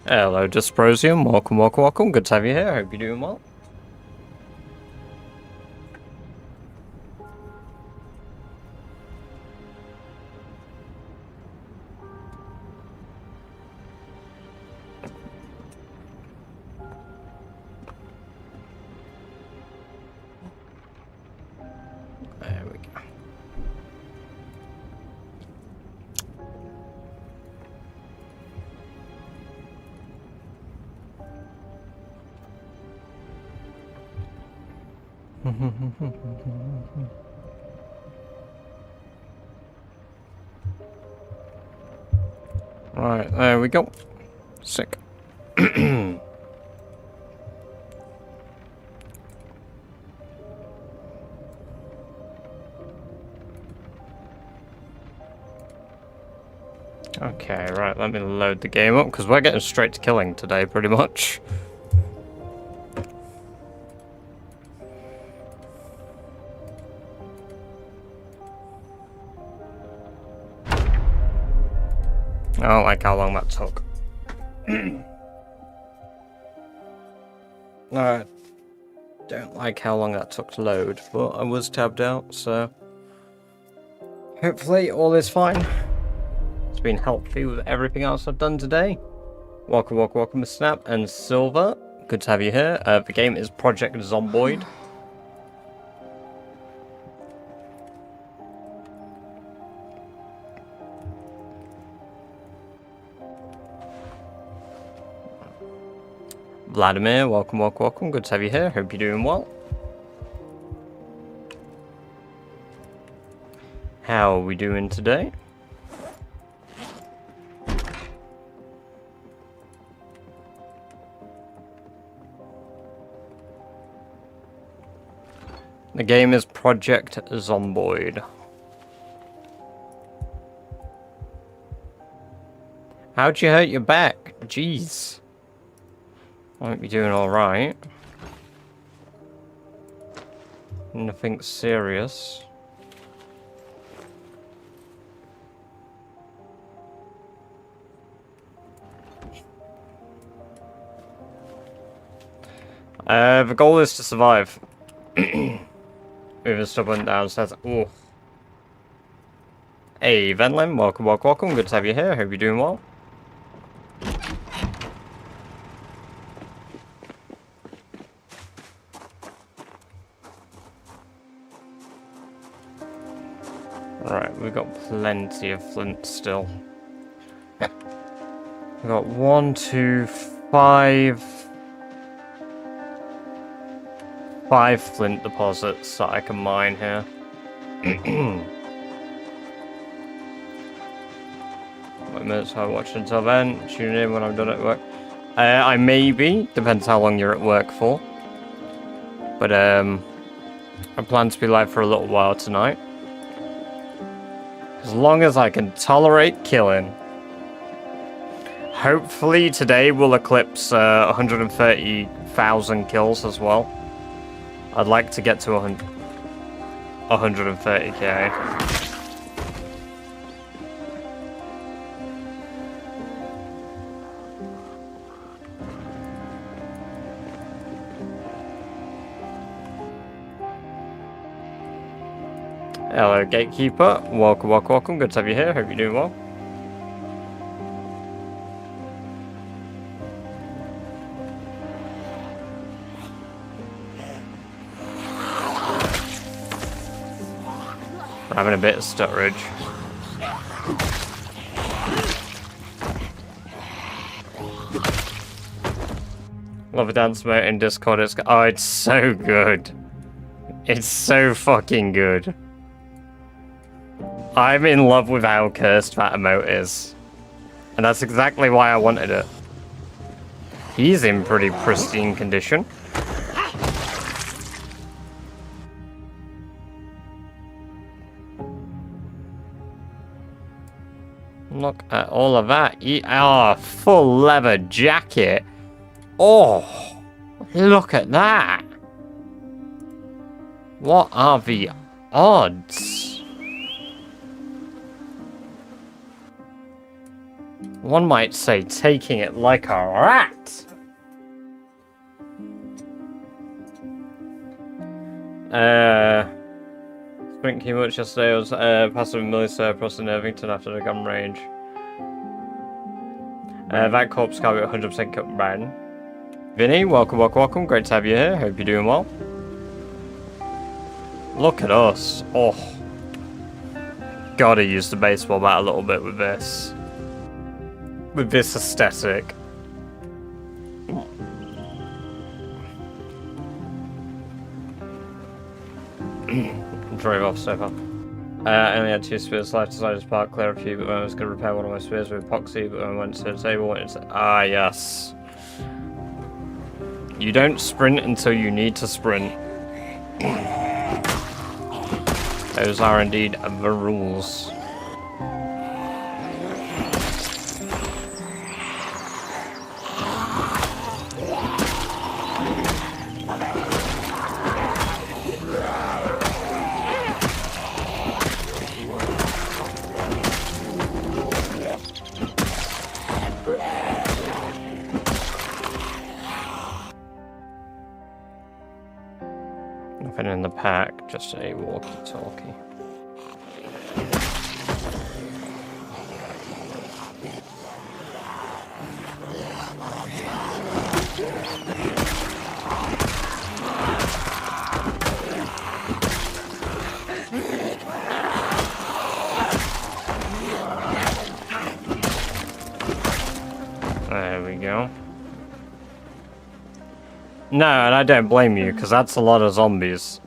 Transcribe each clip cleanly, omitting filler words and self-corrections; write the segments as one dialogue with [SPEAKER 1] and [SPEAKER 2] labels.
[SPEAKER 1] Hello, Dysprosium. Welcome, welcome, welcome. Good to have you here. Hope you're doing well. There we go. Right, there we go. Sick. Okay, right, let me load the game up, because we're getting straight to killing today, pretty much. I don't like how long that took. I don't like how long that took to load, but I was tabbed out, so hopefully all is fine. It's been healthy with everything else I've done today. Welcome, welcome, welcome, Snap and Silver. Good to have you here. The game is Project Zomboid. Vladimir, welcome, welcome, welcome. Good to have you here. Hope you're doing well. How are we doing today? The game is Project Zomboid. How'd you hurt your back? Jeez. Might be doing alright. Nothing serious. The goal is to survive. Moving stubborn downstairs. Ooh. Hey, Venlin, welcome, welcome, welcome. Good to have you here. Hope you're doing well. Right, we've got plenty of flint still. We've got 1, 2, 5... 5 flint deposits that I can mine here. What minutes I watch until then? Tune in when I'm done at work. I may be, depends how long you're at work for. But I plan to be live for a little while tonight. As long as I can tolerate killing. Hopefully today will eclipse 130,000 kills as well. I'd like to get to 130k. Hello, Gatekeeper. Welcome, welcome, welcome. Good to have you here. Hope you're doing well. We're having a bit of stutterage. Love a dance mode in Discord. Oh, it's so good. It's so fucking good. I'm in love with how cursed that emote is. And that's exactly why I wanted it. He's in pretty pristine condition. Look at all of that. Full leather jacket. Oh, look at that. What are the odds? One might say taking it like a rat. Spent too much yesterday. I was passing a military across in Irvington after the gun range. That corpse can't be 100% cut brown. Vinny, welcome. Great to have you here. Hope you're doing well. Look at us. Oh. Gotta use the baseball bat a little bit with this. With this aesthetic. Drove off so far. I only had 2 spears left, decided to park, clear a few, but when I was going to repair one of my spears with epoxy, but when I went to the table, ah, yes. You don't sprint until you need to sprint. Those are indeed the rules. Nothing in the pack, just a walkie-talkie. There we go. No, and I don't blame you, because that's a lot of zombies.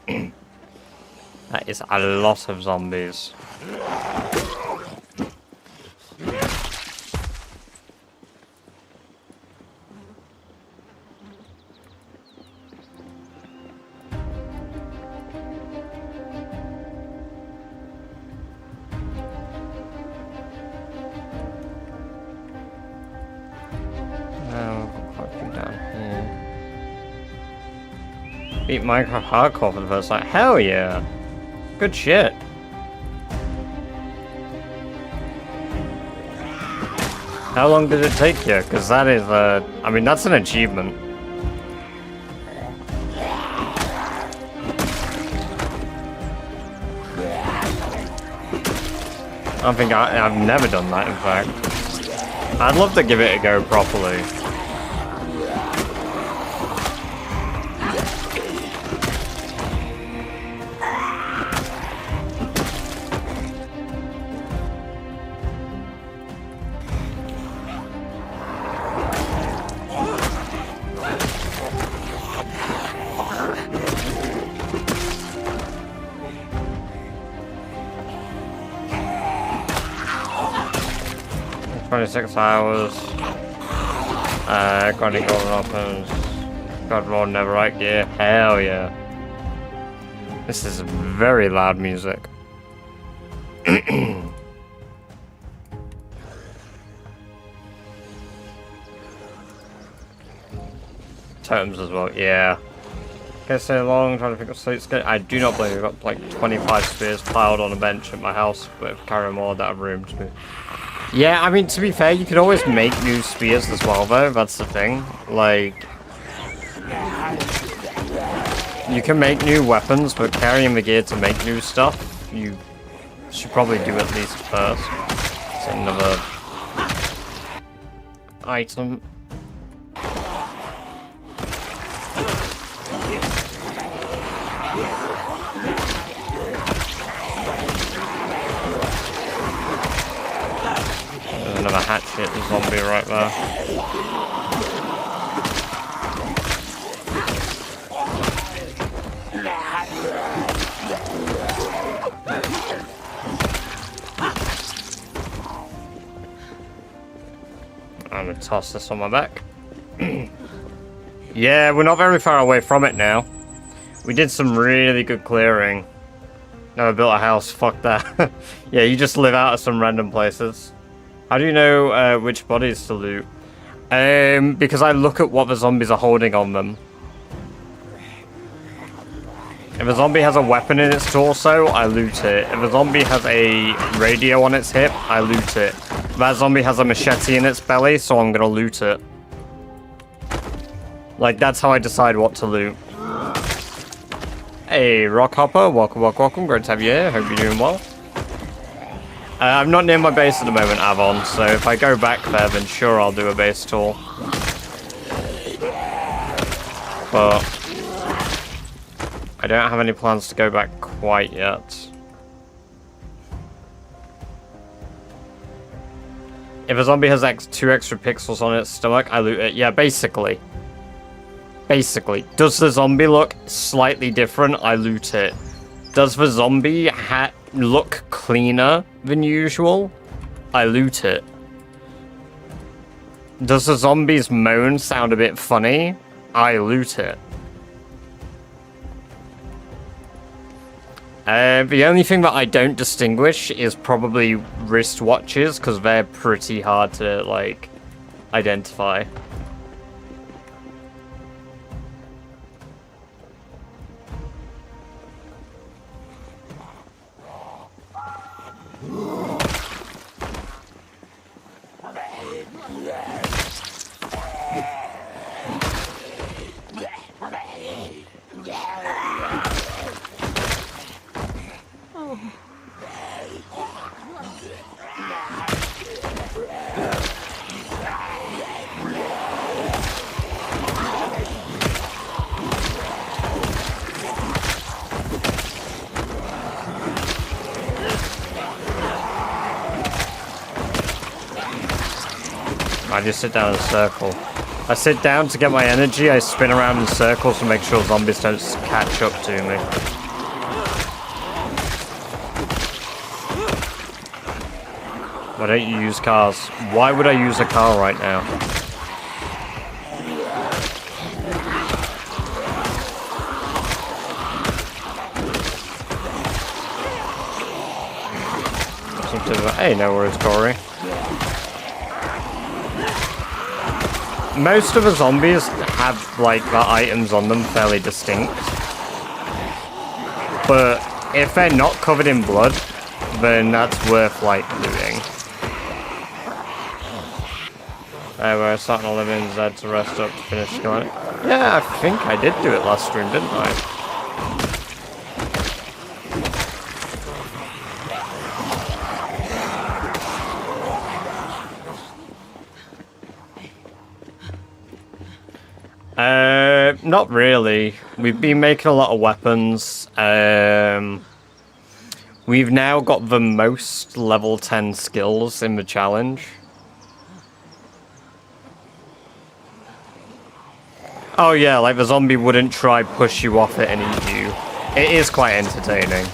[SPEAKER 1] That is a lot of zombies. Beat Minecraft hardcore for the first time. Hell yeah! Good shit. How long did it take you? Because that is I mean, that's an achievement. I think I've never done that, in fact. I'd love to give it a go properly. "26 hours. Grinding golden opens. God roll neverite gear. Hell yeah. This is very loud music." Totems as well, yeah. Okay, so long trying to pick up sleep skate. I do not believe I've got like 25 spears piled on a bench at my house, but carry more that have room to move. Yeah, I mean, to be fair, you can always make new spears as well, though. That's the thing. Like, you can make new weapons, but carrying the gear to make new stuff, you should probably do at least first. It's another item. Another hatchet zombie right there. toss this on my back. Yeah, we're not very far away from it now. We did some really good clearing. Never built a house, fuck that. Yeah, you just live out of some random places. How do you know which bodies to loot? Because I look at what the zombies are holding on them. If a zombie has a weapon in its torso, I loot it. If a zombie has a radio on its hip, I loot it. That zombie has a machete in its belly, so I'm gonna loot it. Like, that's how I decide what to loot. Hey, Rockhopper, welcome, welcome, welcome. Great to have you here. Hope you're doing well. I'm not near my base at the moment, Avon, so if I go back there, then sure, I'll do a base tour. But I don't have any plans to go back quite yet. If a zombie has 2 extra pixels on its stomach, I loot it. Yeah, basically. Basically. Does the zombie look slightly different? I loot it. Does the zombie look cleaner than usual? I loot it. Does the zombie's moan sound a bit funny? I loot it. The only thing that I don't distinguish is probably wristwatches, because they're pretty hard to, like, identify. I just sit down in a circle. I sit down to get my energy, I spin around in circles to make sure zombies don't catch up to me. Why don't you use cars? Why would I use a car right now? Hey, no worries, Corey. Most of the zombies have, like, the items on them fairly distinct. But if they're not covered in blood, then that's worth, like, looting. We're starting to live in Z to rest up to finish killing it. Yeah, I think I did do it last stream, didn't I? Not really. We've been making a lot of weapons. We've now got the most level 10 skills in the challenge. Oh yeah, like the zombie wouldn't try push you off it and eat you. It is quite entertaining.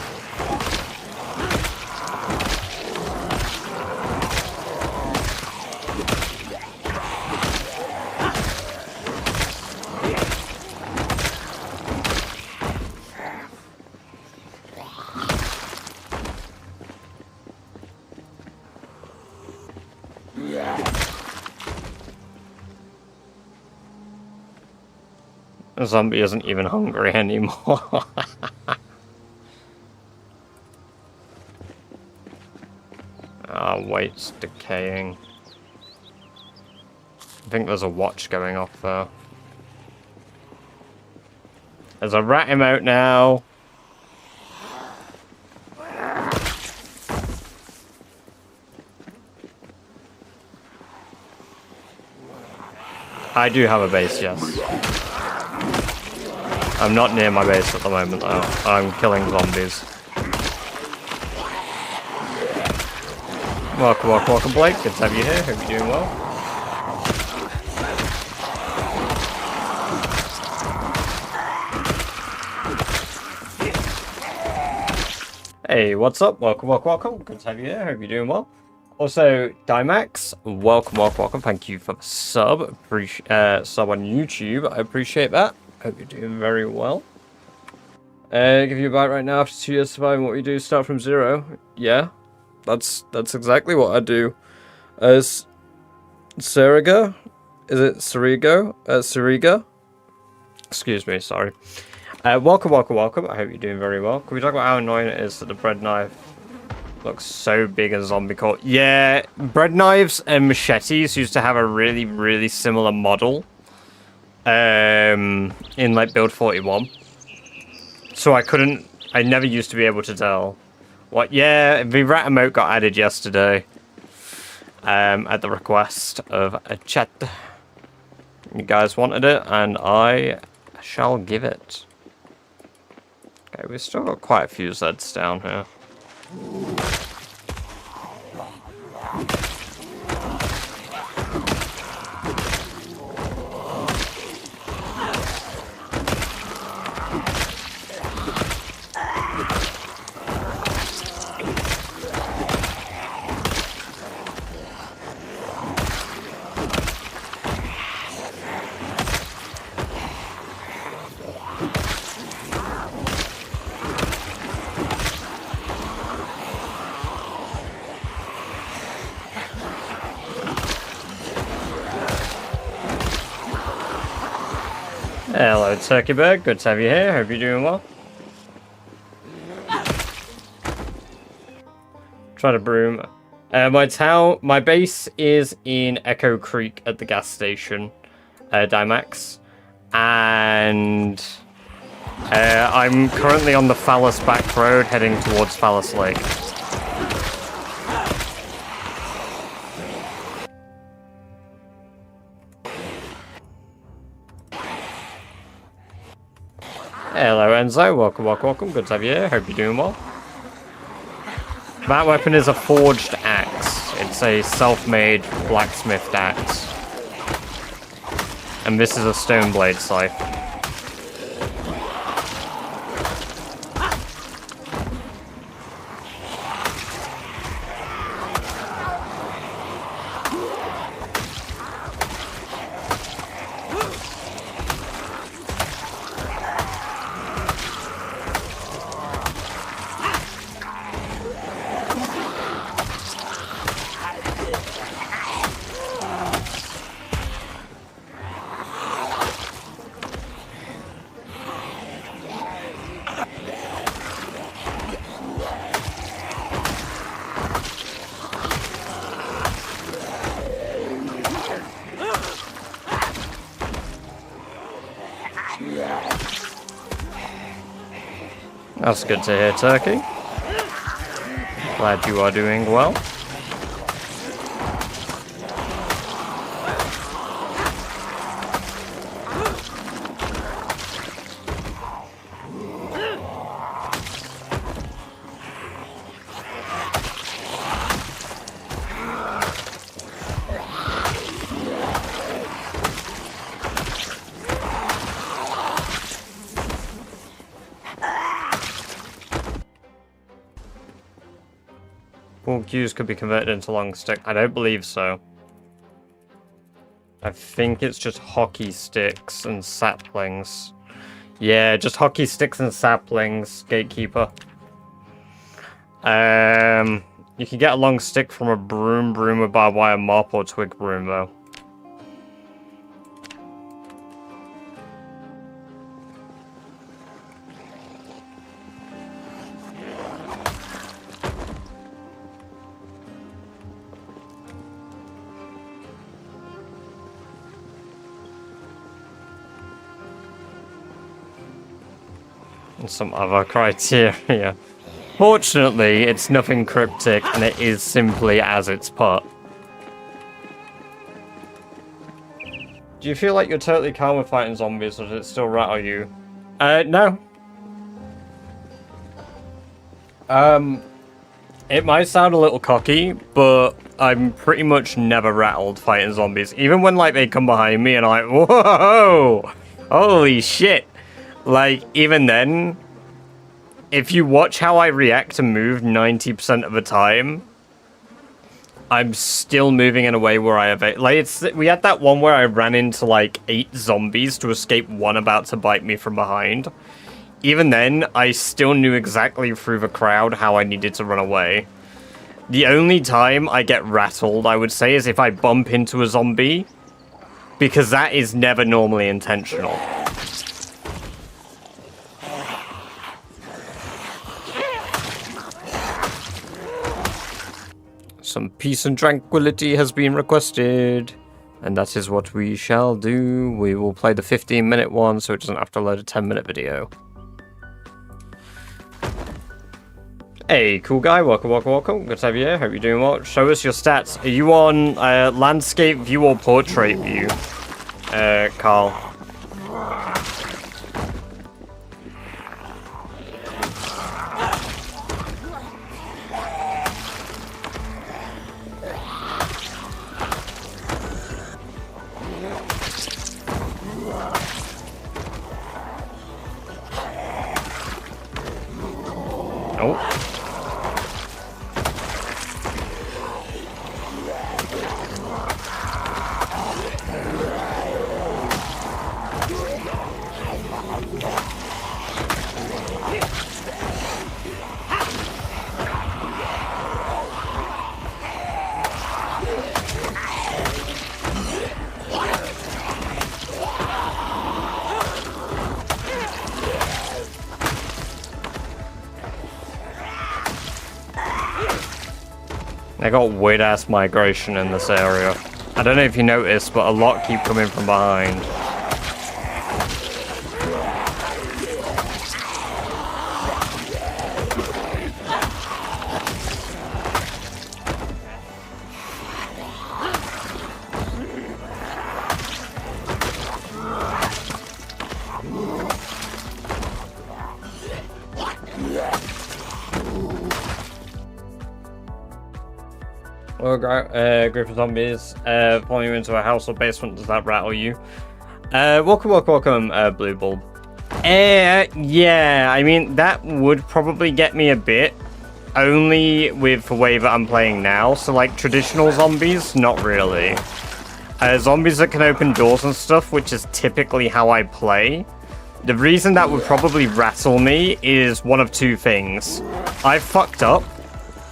[SPEAKER 1] The zombie isn't even hungry anymore. Oh, weight's decaying. I think there's a watch going off there. There's a rat emote now. I do have a base, yes. I'm not near my base at the moment, though. I'm killing zombies. Welcome, welcome, welcome, Blake. Good to have you here. Hope you're doing well. Hey, what's up? Welcome, welcome, welcome. Good to have you here. Hope you're doing well. Also, Dymax, welcome. Thank you for the sub. Sub on YouTube. I appreciate that. Hope you're doing very well. Give you a bite right now after 2 years surviving. What you do, start from 0. Yeah, that's exactly what I do. As Seriga, is it Serigo? Seriga. Excuse me, sorry. Welcome. I hope you're doing very well. Can we talk about how annoying it is that the bread knife looks so big in Zombie Core? Yeah, bread knives and machetes used to have a really similar model. In like build 41. So I never used to be able to tell. What? Yeah, the rat emote got added yesterday. At the request of a chat. You guys wanted it, and I shall give it. Okay, we've still got quite a few Zeds down here. Hello, Turkey Bird. Good to have you here. Hope you're doing well. Try to broom. My base is in Echo Creek at the gas station, Dymax, and I'm currently on the Phallus back road heading towards Phallus Lake. Hello Enzo, welcome. Good to have you here. Hope you're doing well. That weapon is a forged axe. It's a self-made blacksmithed axe. And this is a stone blade scythe. That's good to hear, Turkey. Glad you are doing well. All queues could be converted into long stick. I don't believe so. I think it's just hockey sticks and saplings. Yeah, just hockey sticks and saplings, Gatekeeper. You can get a long stick from a broom, a barbed wire mop, or twig broom though. And some other criteria. Fortunately, it's nothing cryptic, and it is simply as it's put. Do you feel like you're totally calm with fighting zombies, or does it still rattle you? No. It might sound a little cocky, but I'm pretty much never rattled fighting zombies. Even when, like, they come behind me and I'm like, whoa! Holy shit! Like, even then, if you watch how I react to move 90% of the time, I'm still moving in a way where I have we had that one where I ran into like 8 zombies to escape one about to bite me from behind. Even then, I still knew exactly through the crowd how I needed to run away. The only time I get rattled, I would say, is if I bump into a zombie, because that is never normally intentional. Some peace and tranquility has been requested, and that is what we shall do. We will play the 15-minute one, so it doesn't have to load a 10-minute video. Hey, cool guy, welcome, welcome, welcome. Good to have you here, hope you're doing well. Show us your stats. Are you on landscape view or portrait view, Carl? Oh. I got weird-ass migration in this area. I don't know if you noticed, but a lot keep coming from behind. Group of zombies pulling you into a house or basement. Does that rattle you? Welcome, welcome, Blue Bulb. Yeah, I mean, that would probably get me a bit. Only with the way that I'm playing now. So, like, traditional zombies, not really. Zombies that can open doors and stuff, which is typically how I play. The reason that would probably rattle me is one of two things. I've fucked up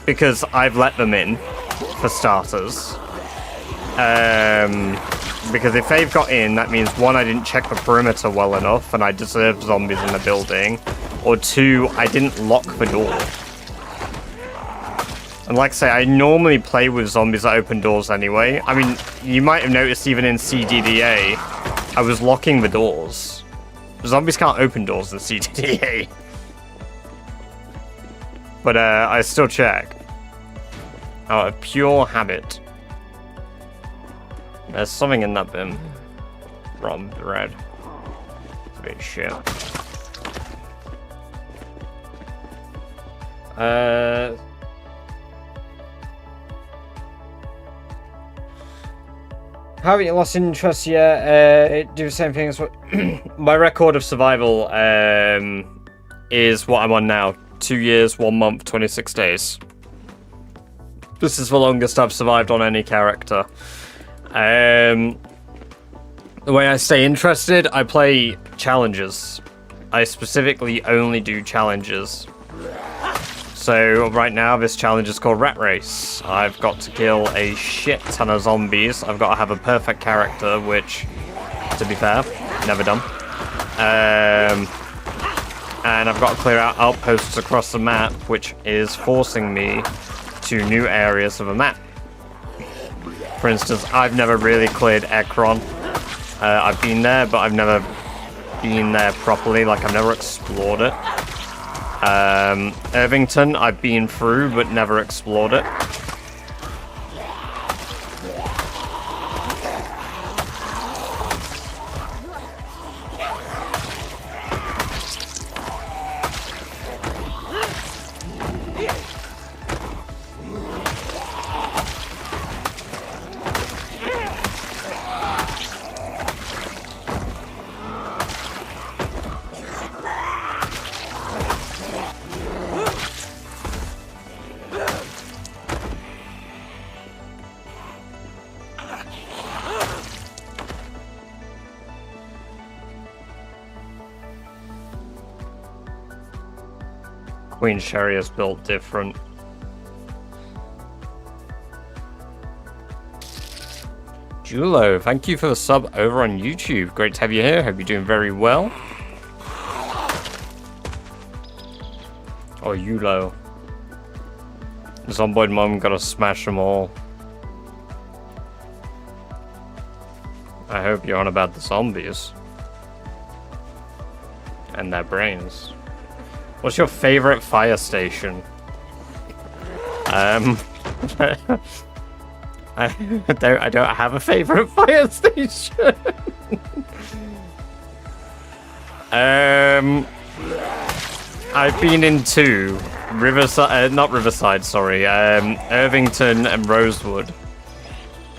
[SPEAKER 1] because I've let them in. For starters. Because if they've got in, that means 1, I didn't check the perimeter well enough and I deserved zombies in the building. Or 2, I didn't lock the door. And like I say, I normally play with zombies that open doors anyway. I mean, you might have noticed even in CDDA, I was locking the doors. Zombies can't open doors in CDDA. But I still check. Out of pure habit. There's something in that bin. From red. It's a bit shit. Haven't you lost interest yet? Do the same thing as what my record of survival is what I'm on now. 2 years, 1 month, 26 days. This is the longest I've survived on any character. The way I stay interested, I play challenges. I specifically only do challenges. So right now, this challenge is called Rat Race. I've got to kill a shit ton of zombies. I've got to have a perfect character, which, to be fair, never done. And I've got to clear out outposts across the map, which is forcing me to new areas of a map. For instance, I've never really cleared Ekron. I've been there, but I've never been there properly, like I've never explored it. Irvington, I've been through, but never explored it. Queen Sherry is built different. Julo, thank you for the sub over on YouTube. Great to have you here. Hope you're doing very well. Oh, Yulo. Zomboid mom gotta smash them all. I hope you're on about the zombies. And their brains. What's your favorite fire station? I don't have a favorite fire station. I've been into Riverside, not Riverside, sorry, Irvington and Rosewood,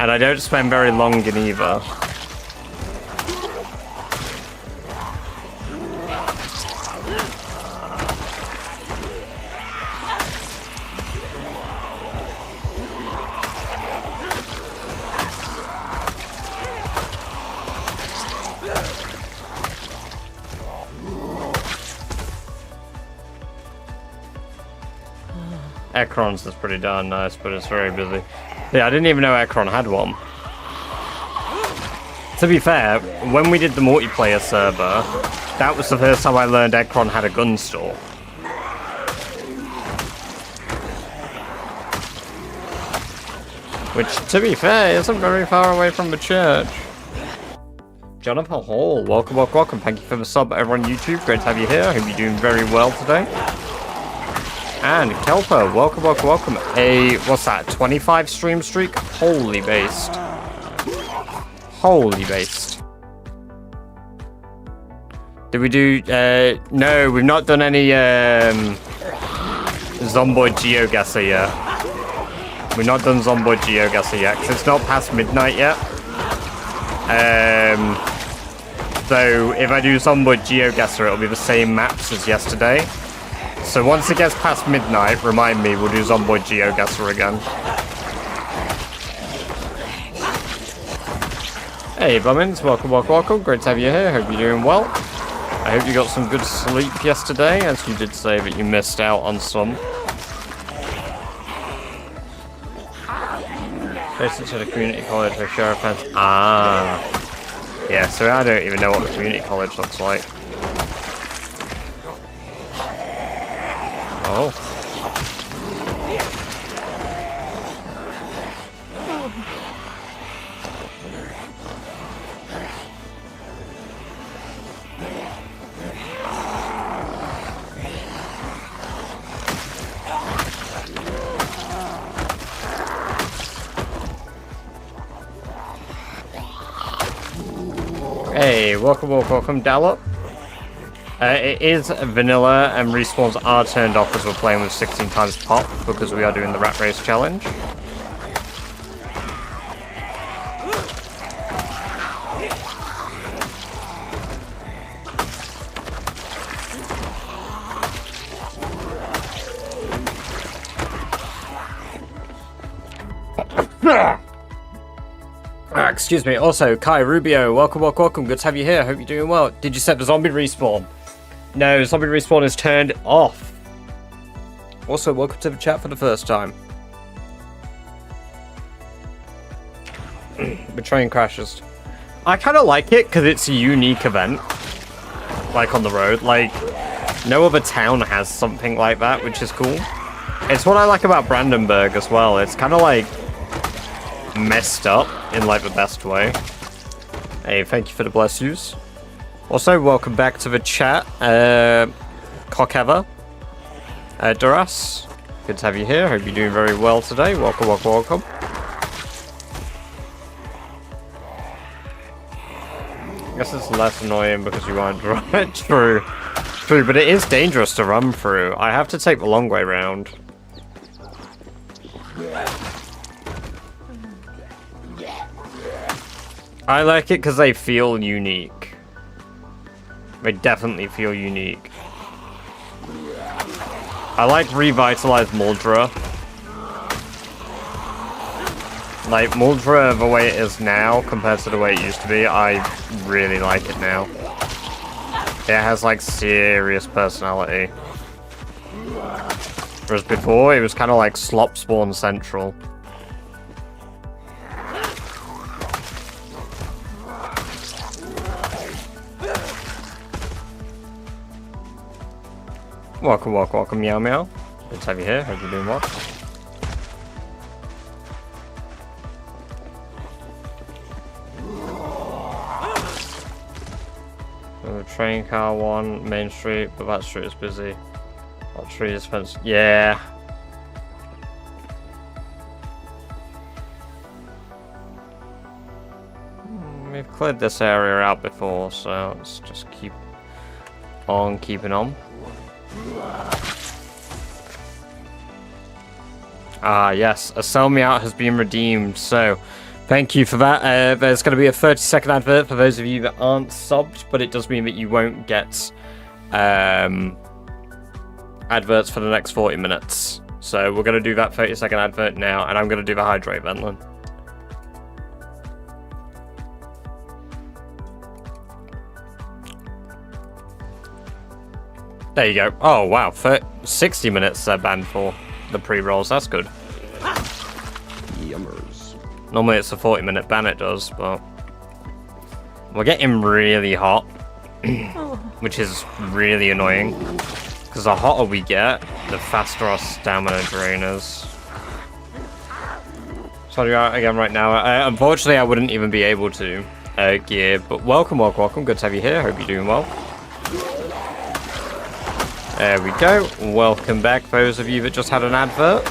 [SPEAKER 1] and I don't spend very long in either. Ekron's is pretty darn nice, but it's very busy. Yeah, I didn't even know Ekron had one. To be fair, when we did the multiplayer server, that was the first time I learned Ekron had a gun store. Which, to be fair, isn't very far away from the church. Jonathan Hall, welcome, welcome, welcome. Thank you for the sub over on YouTube. Great to have you here. I hope you're doing very well today. And Kelper, welcome, welcome, welcome. What's that, 25 stream streak? Holy based. Holy based. Did we do, no, we've not done any, Zomboid Geoguesser yet. We've not done Zomboid Geoguesser yet, because it's not past midnight yet. So if I do Zomboid Geoguesser, it'll be the same maps as yesterday. So once it gets past midnight, remind me, we'll do Zomboid Geoguesser again. Hey Bummins, welcome, welcome, welcome. Great to have you here. Hope you're doing well. I hope you got some good sleep yesterday, as you did say that you missed out on some. Basically to the community college for sheriff fans. Ah. Yeah, so I don't even know what the community college looks like. Oh. Hey, welcome, welcome, welcome, Dallop. It is vanilla, and respawns are turned off as we're playing with 16 times pop, because we are doing the Rat Race challenge. Excuse me. Also, Kai Rubio, welcome, welcome, welcome. Good to have you here. Hope you're doing well. Did you set the zombie respawn? No, zombie respawn is turned off. Also, welcome to the chat for the first time. Betraying crashes. I kind of like it because it's a unique event. Like on the road. Like, no other town has something like that, which is cool. It's what I like about Brandenburg as well. It's kind of like messed up in like the best way. Hey, thank you for the bless yous. Also, welcome back to the chat, Cockever, Duras. Good to have you here. Hope you're doing very well today. Welcome, welcome, welcome. I guess it's less annoying because you aren't right. True, but it is dangerous to run through. I have to take the long way round. I like it because they feel unique. They definitely feel unique. I like revitalized Muldra. Like, Muldra, the way it is now, compared to the way it used to be, I really like it now. It has, like, serious personality. Whereas before, it was kind of like slop spawn central. Welcome, welcome, welcome, meow meow. Good to have you here. Hope you're doing well. Train car one, Main Street, but that street is busy. That tree is fenced. Yeah. We've cleared this area out before, so let's just keep on keeping on. Ah, yes, a sell me out has been redeemed, so thank you for that. There's going to be a 30-second advert for those of you that aren't subbed, but it does mean that you won't get adverts for the next 40 minutes. So we're going to do that 30-second advert now, and I'm going to do the hydrate then. There you go. Oh, wow. 60 minutes they're banned for the pre-rolls. That's good.
[SPEAKER 2] Yummers.
[SPEAKER 1] Normally it's a 40-minute ban it does, but we're getting really hot, which is really annoying. Because the hotter we get, the faster our stamina drain is. Sorry again right now. Unfortunately, I wouldn't even be able to gear, but welcome, welcome, welcome. Good to have you here. Hope you're doing well. There we go. Welcome back, those of you that just had an advert.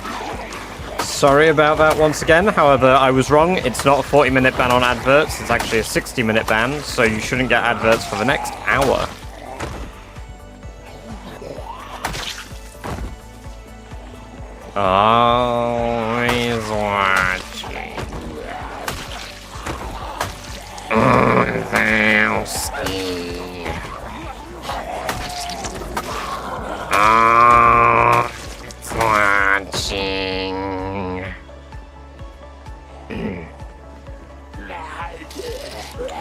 [SPEAKER 1] Sorry about that once again. However, I was wrong. It's not a 40-minute ban on adverts. It's actually a 60-minute ban, so you shouldn't get adverts for the next hour. Always watching. Watching.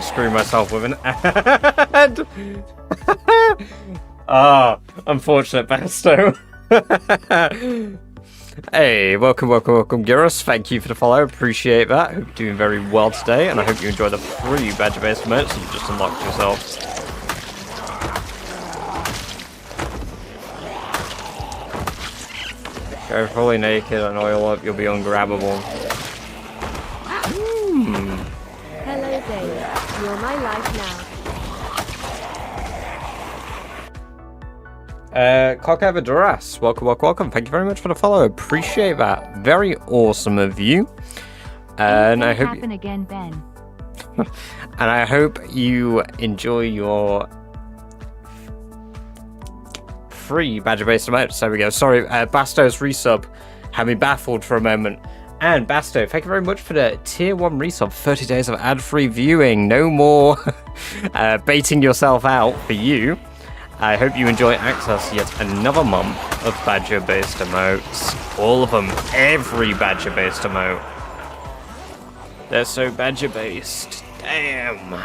[SPEAKER 1] Screw myself with an ad. Ah, unfortunate Basto. Hey, welcome, welcome, welcome, Gyros. Thank you for the follow. Appreciate that. Hope you're doing very well today, and I hope you enjoy the free badger-based modes you've just unlocked yourself. Go fully naked and oil up, you'll be ungrabbable.
[SPEAKER 3] Hello, Dave. You're my life now.
[SPEAKER 1] Cockever Duras, welcome, welcome, welcome. Thank you very much for the follow. Appreciate that. Very awesome of you. And I hope
[SPEAKER 3] happen again, Ben.
[SPEAKER 1] and I hope you enjoy your free badger-based emotes. There we go. Sorry, Basto's resub had me baffled for a moment. And Basto, thank you very much for the tier 1 resub. 30 days of ad-free viewing. No more baiting yourself out for you. I hope you enjoy access to yet another month of badger-based emotes. All of them. Every badger-based emote. They're so badger-based. Damn.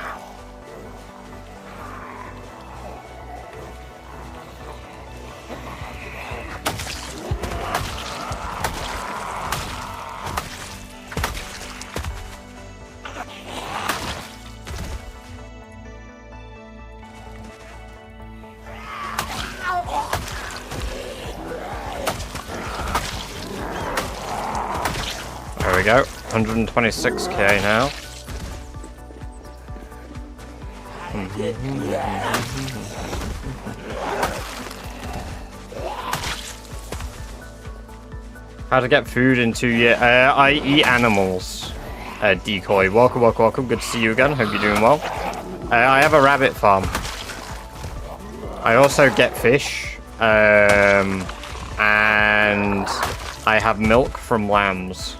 [SPEAKER 1] There we go, 126k now. How to get food into your... I eat animals. Decoy, welcome, welcome, welcome. Good to see you again. Hope you're doing well. I have a rabbit farm. I also get fish. And I have milk from lambs.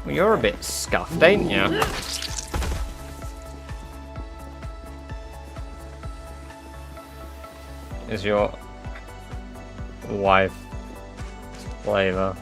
[SPEAKER 1] Well, you're a bit scuffed, ain't you? Is your wife flavor?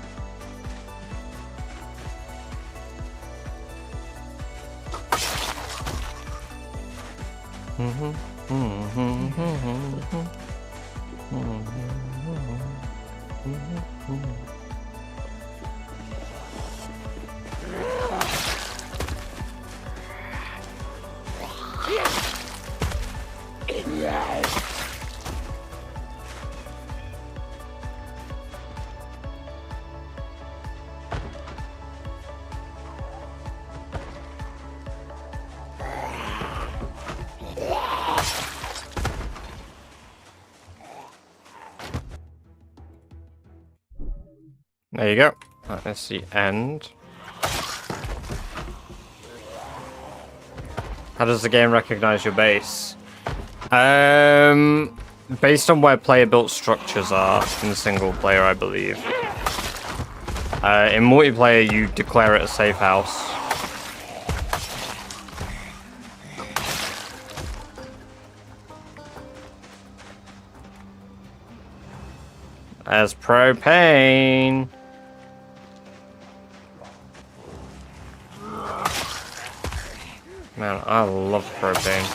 [SPEAKER 1] There you go. That's the end. How does the game recognize your base? Based on where player-built structures are in single player, I believe. In multiplayer, you declare it a safe house. As propane. Man, I love propane.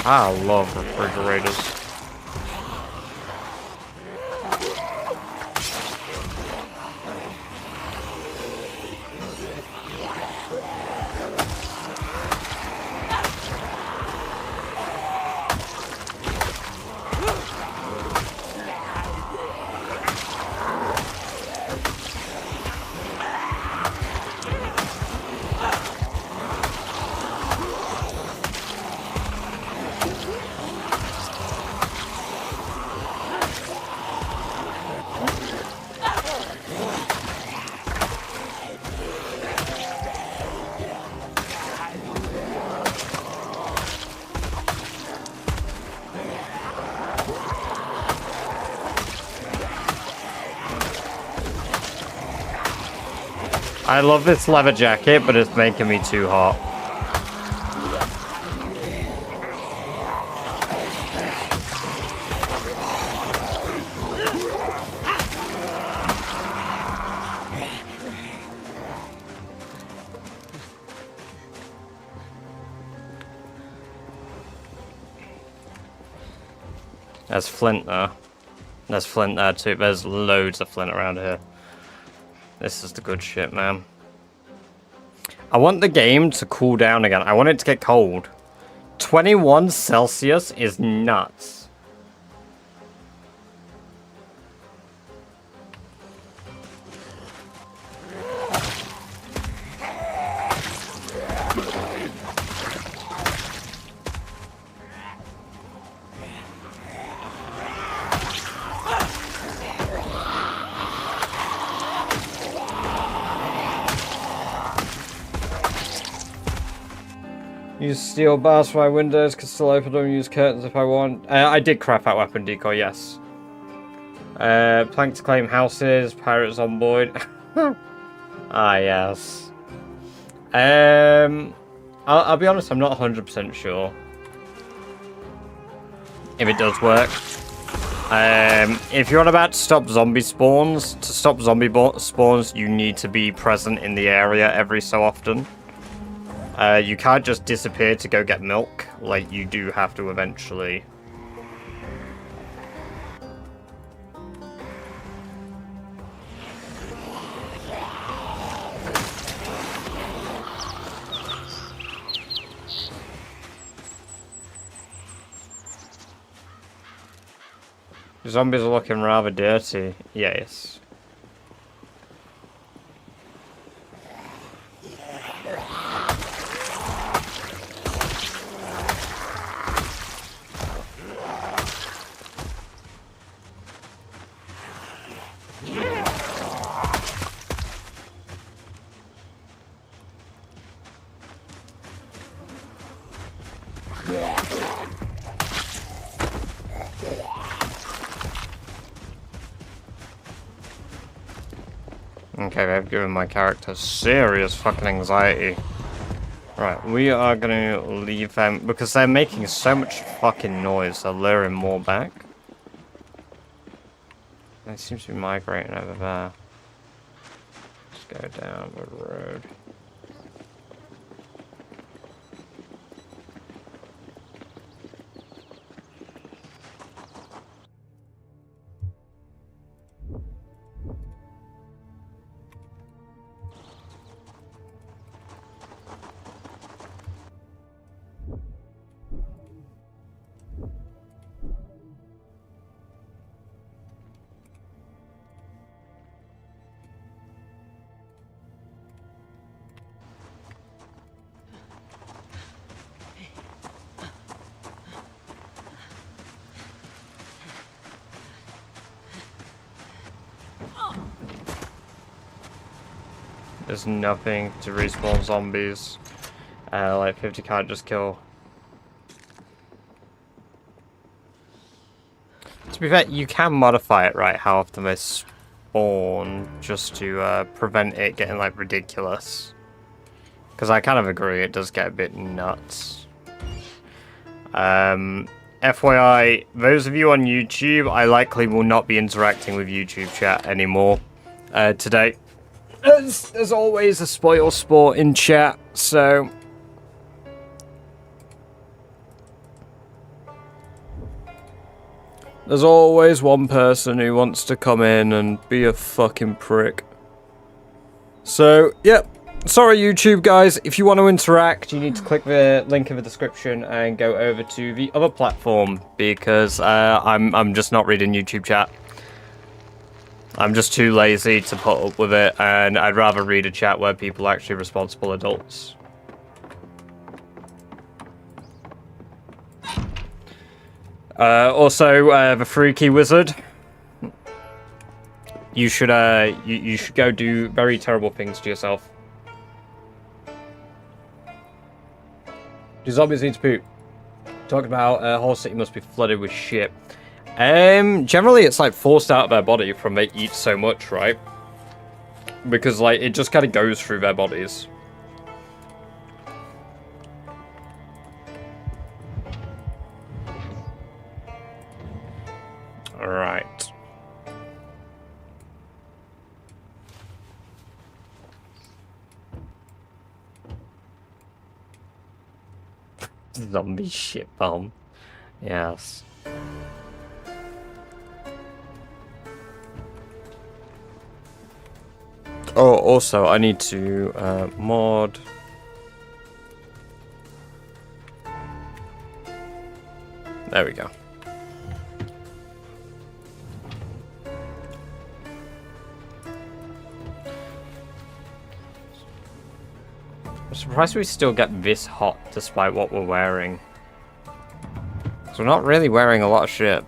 [SPEAKER 1] I love refrigerators. I love this leather jacket, but it's making me too hot. There's flint there. There's flint there too. There's loads of flint around here. This is the good shit, man. I want the game to cool down again. I want it to get cold. 21 Celsius is nuts. Use steel bars for my windows, can still open them, use curtains if I want. I did craft that weapon decoy, yes. Plank to claim houses, pirates on board. Ah, yes. I'll be honest, I'm not 100% sure if it does work. If you're on about to stop zombie spawns, you need to be present in the area every so often. You can't just disappear to go get milk, like you do have to eventually. Zombies are looking rather dirty, yes. Okay, they've given my character serious fucking anxiety. Right, we are gonna leave them because they're making so much fucking noise. They're luring more back. They seem to be migrating over there. Let's go down the road. There's nothing to respawn zombies. Like 50 can't just kill. To be fair, you can modify it, right, how often they spawn, just to prevent it getting, like, ridiculous. Because I kind of agree, it does get a bit nuts. FYI, those of you on YouTube, I likely will not be interacting with YouTube chat anymore today. There's always a spoil sport in chat, so... There's always one person who wants to come in and be a fucking prick. So, yep. Sorry, YouTube guys. If you want to interact, you need to click the link in the description and go over to the other platform because I'm just not reading YouTube chat. I'm just too lazy to put up with it, and I'd rather read a chat where people are actually responsible adults. Also, the Freaky Wizard. You should you should go do very terrible things to yourself. Do zombies need to poop? Talking about whole city must be flooded with shit. Generally it's like forced out of their body from they eat so much, right? Because like it just kind of goes through their bodies. Alright. Zombie shit bomb. Yes. Oh, also, I need to mod. There we go. I'm surprised we still get this hot despite what we're wearing. So we're not really wearing a lot of shit.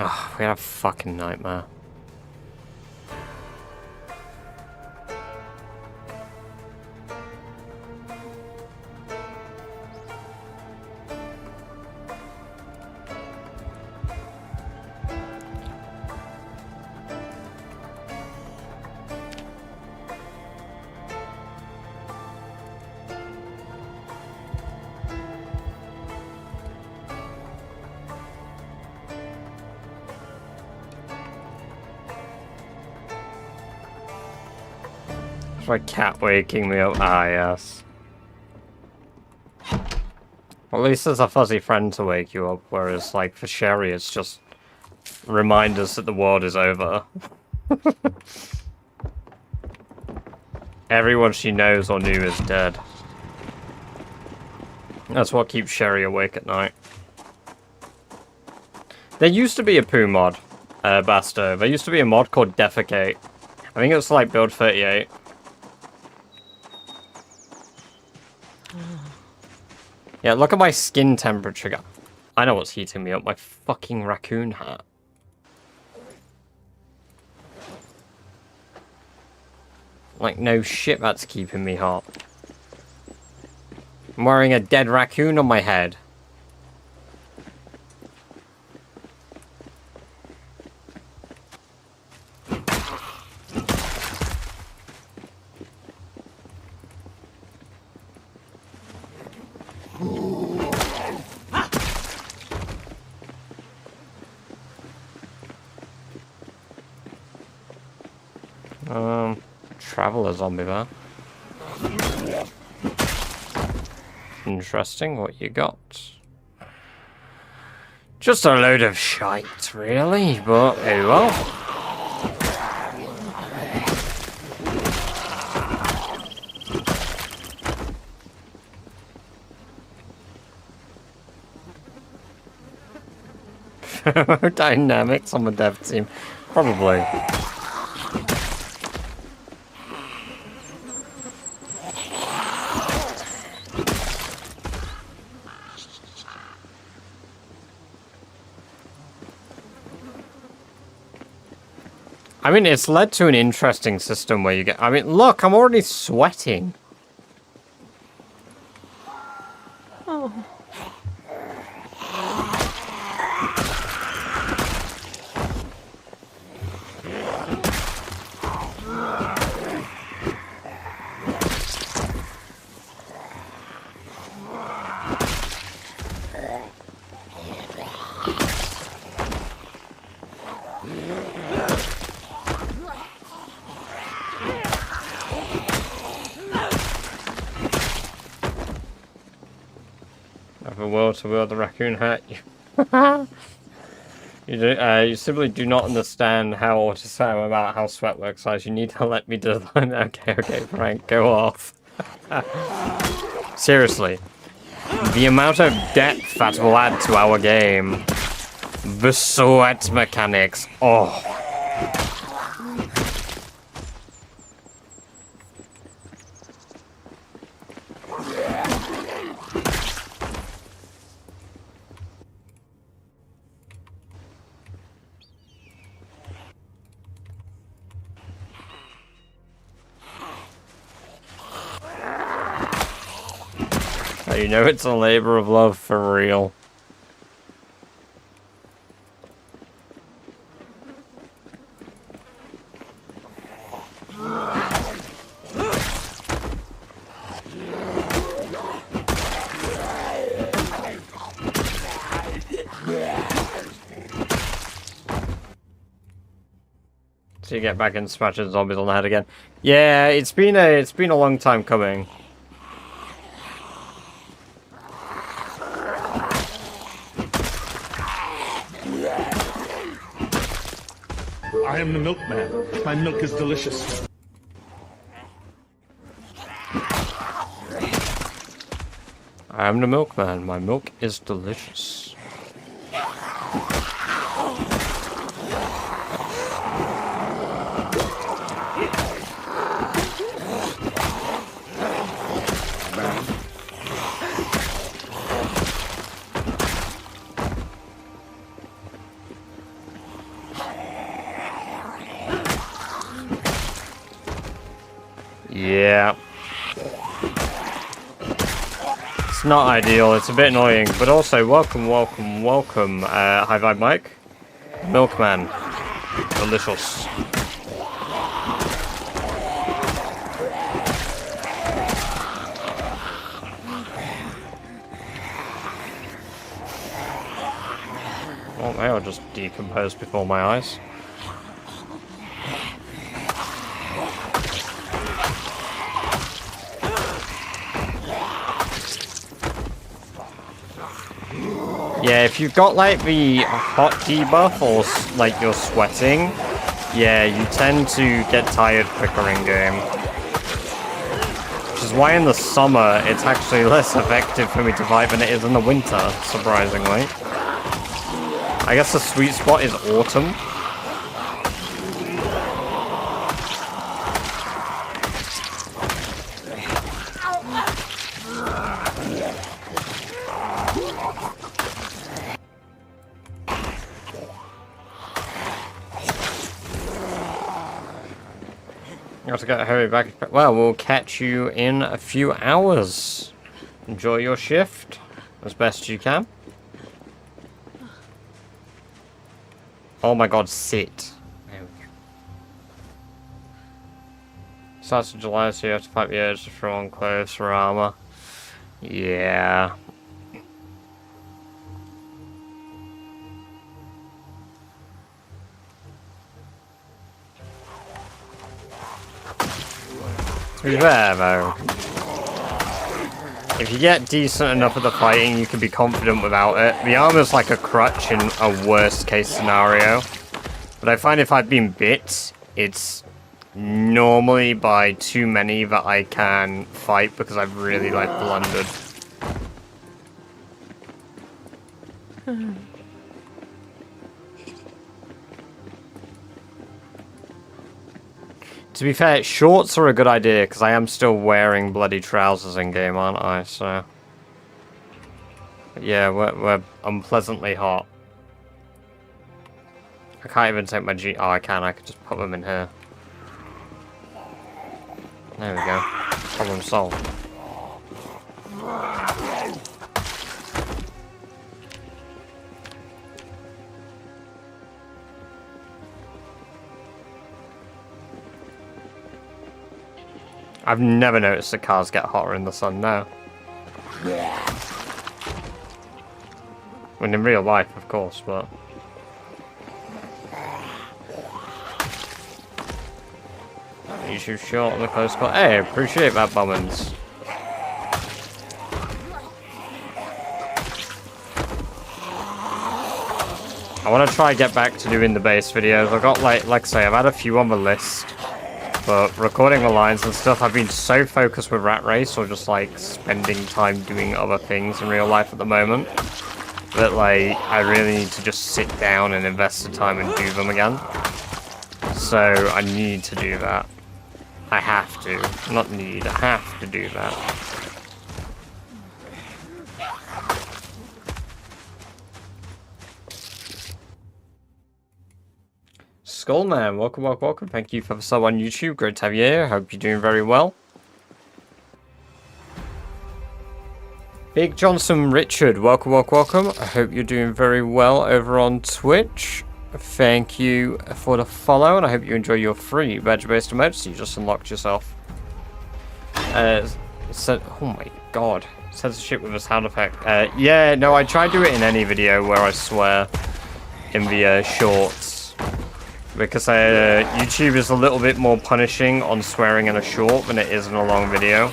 [SPEAKER 1] Oh, we had a fucking nightmare. My cat waking me up. Ah, yes. Well, at least there's a fuzzy friend to wake you up, whereas, like, for Sherry, it's just reminders that the world is over. Everyone she knows or knew is dead. That's what keeps Sherry awake at night. There used to be a poo mod, Basto. There used to be a mod called Defecate. I think it was like build 38. Yeah, look at my skin temperature. I know what's heating me up. My fucking raccoon hat. Like, no shit, that's keeping me hot. I'm wearing a dead raccoon on my head. Traveler zombie there. Interesting, what you got? Just a load of shite, really, but oh well. thermodynamics on the dev team. Probably. I mean, it's led to an interesting system where you get... I mean, look, I'm already sweating.
[SPEAKER 3] Oh.
[SPEAKER 1] Have a will to wield the raccoon hat. You simply do not understand how to say about how sweat works, guys. You need to let me design. Okay, Frank, go off. Seriously, the amount of depth that will add to our game, the sweat mechanics. Oh. You know it's a labor of love for real. So you get back and smashing zombies on the head again. Yeah, it's been a long time coming.
[SPEAKER 2] I am the milkman. My milk is delicious.
[SPEAKER 1] I am the milkman. My milk is delicious. Yeah. It's not ideal, it's a bit annoying, but also welcome, High Vibe Mike. Milkman. Delicious. Oh, they are just decomposed before my eyes. Yeah, if you've got like the hot debuff or like you're sweating, yeah, you tend to get tired quicker in game. Which is why in the summer it's actually less effective for me to fight than it is in the winter, surprisingly. I guess the sweet spot is autumn. You have to get hurry back. Well, we'll catch you in a few hours. Enjoy your shift as best you can. Oh my god, sit. There we go. Starts in July, so you have to fight the urge to throw on clothes for armor. Yeah. To be fair, though, if you get decent enough at the fighting, you can be confident without it. The armor's like a crutch in a worst case scenario. But I find if I've been bit, it's normally by too many that I can fight because I've really, like, blundered. To be fair, shorts are a good idea, because I am still wearing bloody trousers in-game, aren't I? So... But yeah, we're unpleasantly hot. I can't even take my Oh, I can. I could just put them in here. There we go. Problem solved. I've never noticed that cars get hotter in the sun now. When in real life, of course, but... You shoot short on the close call. Hey, appreciate that, Bobbins. I want to try get back to doing the base videos. I've got, like I say, I've had a few on the list. But recording the lines and stuff, I've been so focused with Rat Race, or just like spending time doing other things in real life at the moment, that like I really need to just sit down and invest the time and do them again. So I need to do that. I have to. Not need, I have to do that. Skullman, welcome, welcome, welcome. Thank you for the sub on YouTube. Great to have you here. Hope you're doing very well. Big Johnson Richard, welcome, welcome, welcome. I hope you're doing very well over on Twitch. Thank you for the follow, and I hope you enjoy your free badge-based emergency you just unlocked yourself. Oh my god. Censorship with a sound effect. Yeah, no, I try to do it in any video where I swear in the shorts. Because YouTube is a little bit more punishing on swearing in a short than it is in a long video.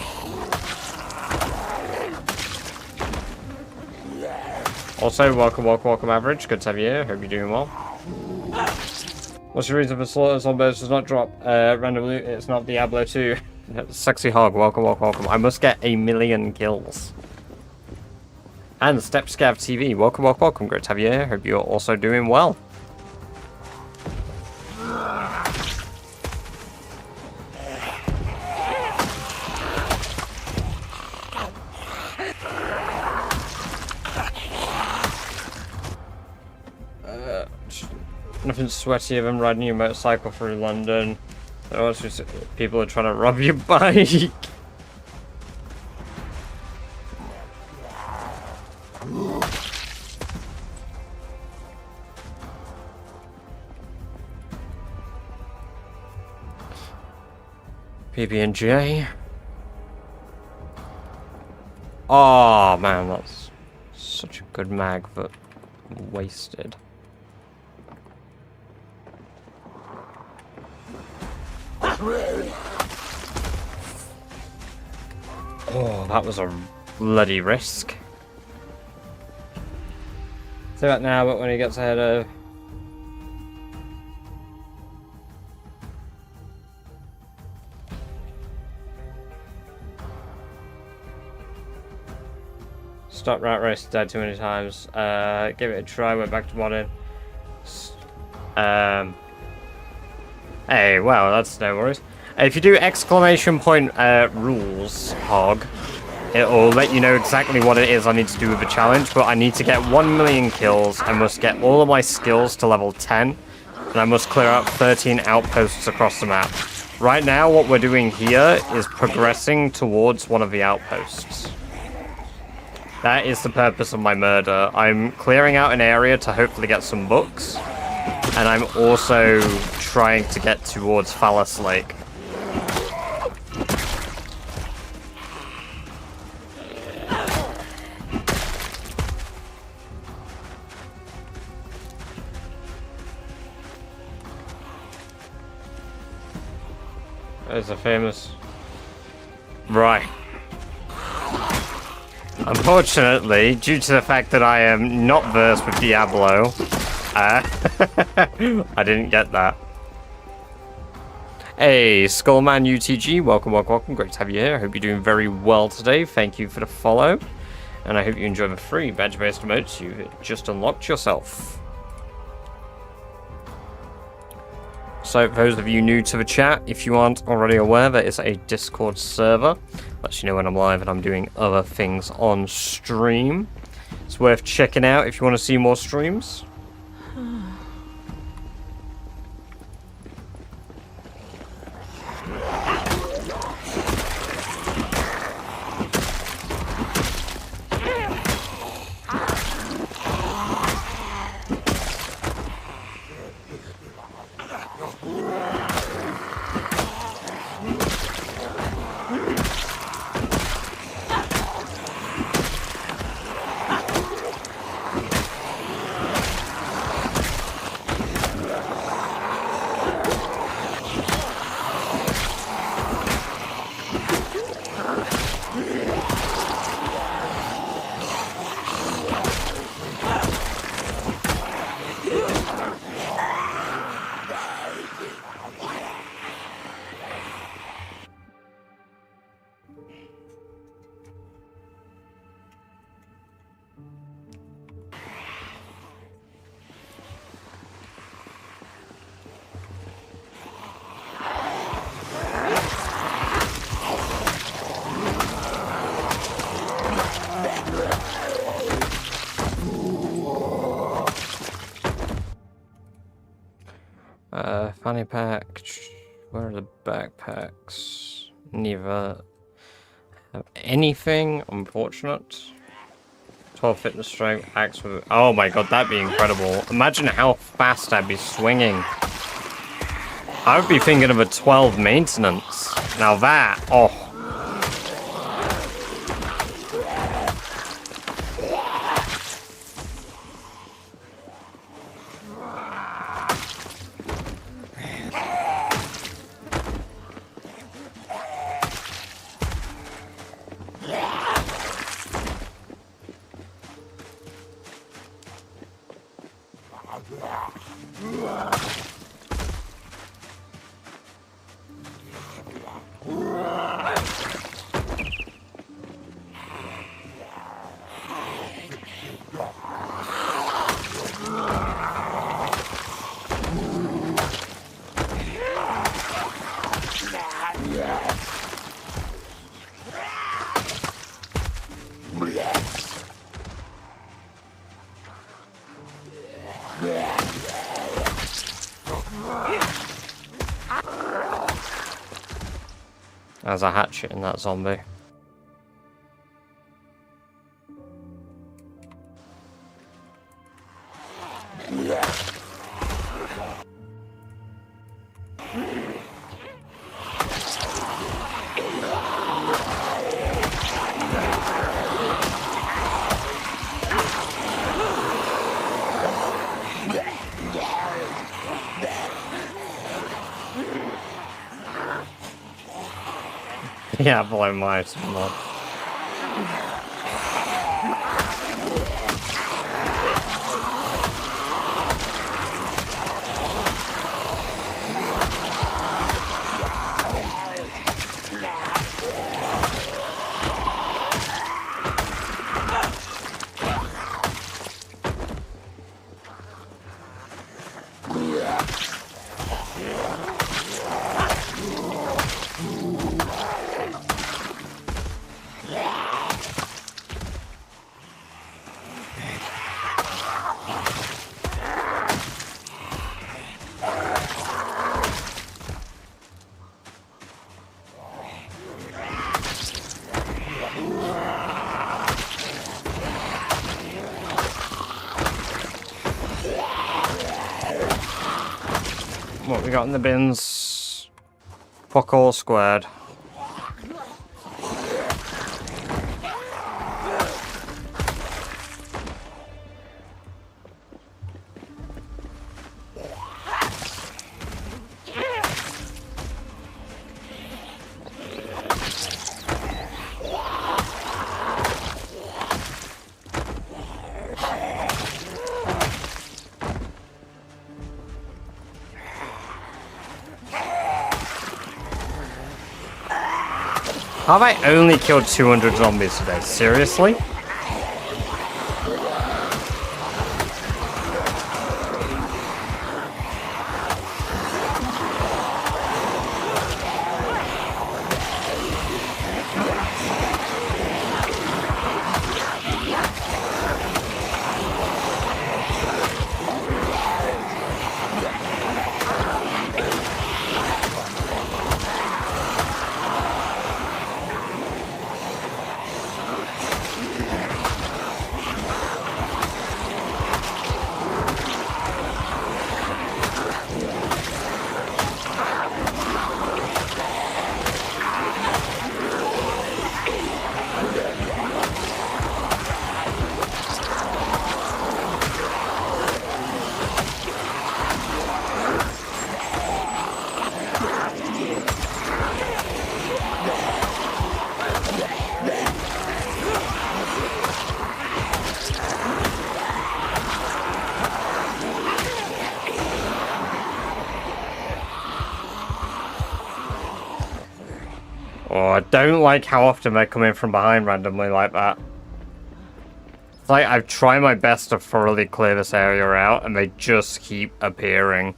[SPEAKER 1] Also, welcome, welcome, welcome, Average. Good to have you here. Hope you're doing well. What's your reason for Slaughter Zomboid does not drop randomly? It's not Diablo 2. Sexy Hog, welcome, welcome, welcome. I must get 1,000,000 kills. And Step Scav TV, welcome, welcome, welcome. Great to have you here. Hope you're also doing well. Nothing sweatier than riding your motorcycle through London. People are trying to rob your bike. PB&J. Oh man, that's such a good mag, but wasted. Oh, that was a bloody risk. Say that now, but when he gets ahead of... Stop Rat Race, died too many times. Give it a try, went back to modding. Hey, well, that's no worries. If you do exclamation point rules, Hog, it'll let you know exactly what it is I need to do with the challenge, but I need to get 1,000,000 kills, I must get all of my skills to level 10, and I must clear out 13 outposts across the map. Right now, what we're doing here is progressing towards one of the outposts. That is the purpose of my murder. I'm clearing out an area to hopefully get some books, and I'm also trying to get towards Phallus Lake. There's a famous... Right. Unfortunately, due to the fact that I am not versed with Diablo, I didn't get that. Hey, Skullman UTG, welcome, welcome, welcome. Great to have you here. I hope you're doing very well today. Thank you for the follow. And I hope you enjoy the free badge-based emotes you've just unlocked yourself. Also, for those of you new to the chat, if you aren't already aware, there is a Discord server. Lets you know when I'm live and I'm doing other things on stream. It's worth checking out if you want to see more streams. Fanny pack. Where are the backpacks? Neither have anything. Unfortunate. 12 fitness strength. Axe with. Oh my god, that'd be incredible. Imagine how fast I'd be swinging. I would be thinking of a 12 maintenance. Now that. Oh. There's a hatchet in that zombie. Yeah, blow my mod. What we got in the bins? Fuck all squared. Have I only killed 200 zombies today? Seriously? I don't like how often they come in from behind randomly like that. It's like I've tried my best to thoroughly clear this area out, and they just keep appearing.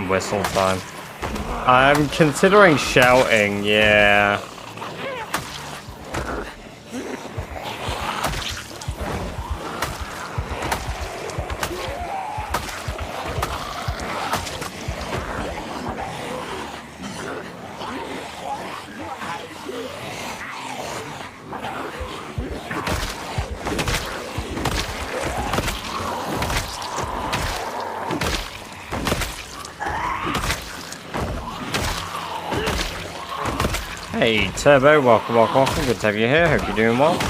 [SPEAKER 1] Whistle time. I'm considering shouting, yeah. Hey Turbo, welcome, welcome, welcome. Good to have you here. Hope you're doing well.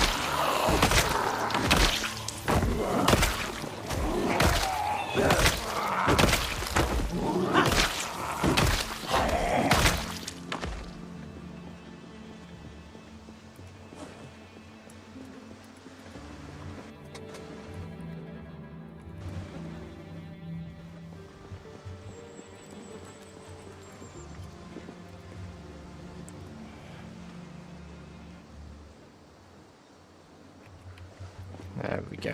[SPEAKER 1] There we go.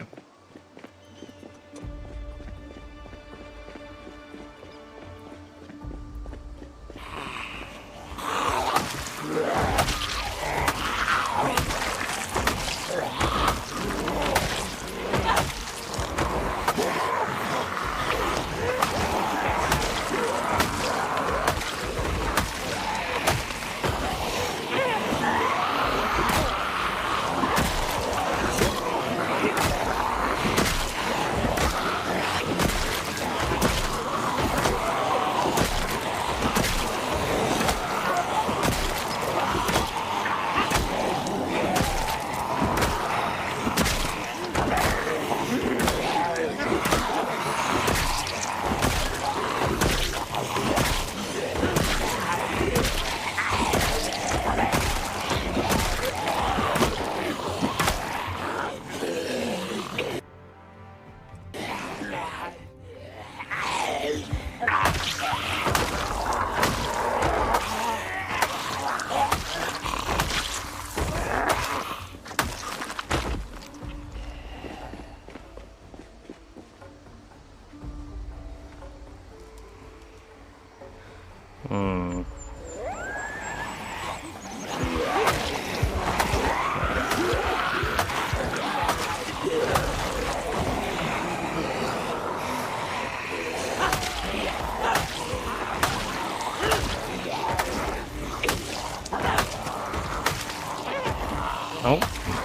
[SPEAKER 1] Oh,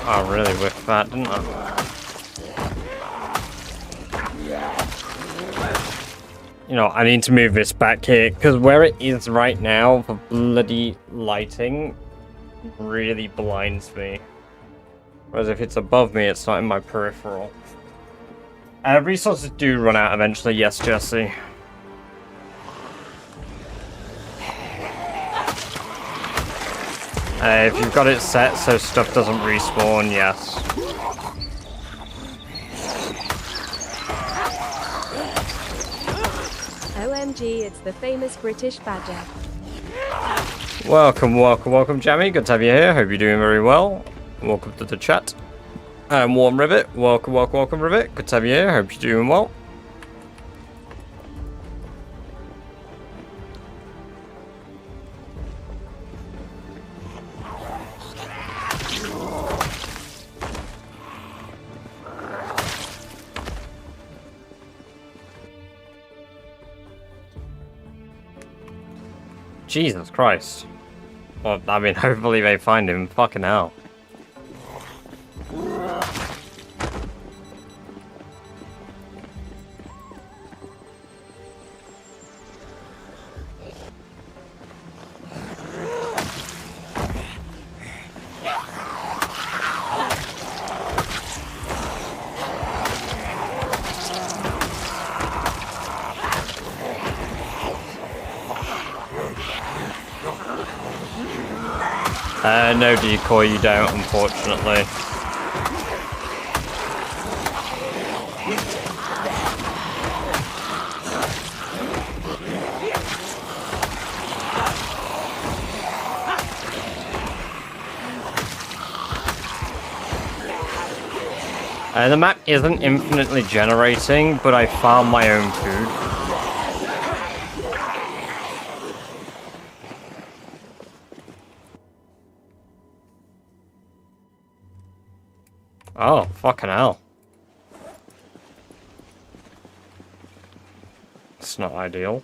[SPEAKER 1] I really whiffed that, didn't I? You know, I need to move this back here, because where it is right now, the bloody lighting really blinds me. Whereas if it's above me, it's not in my peripheral. Resources do run out eventually, yes, Jesse. If you've got it set so stuff doesn't respawn, yes.
[SPEAKER 3] OMG, it's the famous British Badger.
[SPEAKER 1] Welcome, welcome, welcome, Jammy. Good to have you here. Hope you're doing very well. Welcome to the chat. Warm Rivet. Welcome, welcome, welcome, Rivet. Good to have you here. Hope you're doing well. Jesus Christ. Well, I mean, hopefully they find him. Fucking hell. No decoy, you don't, unfortunately. The map isn't infinitely generating, but I farm my own food. Oh, fucking hell. It's not ideal.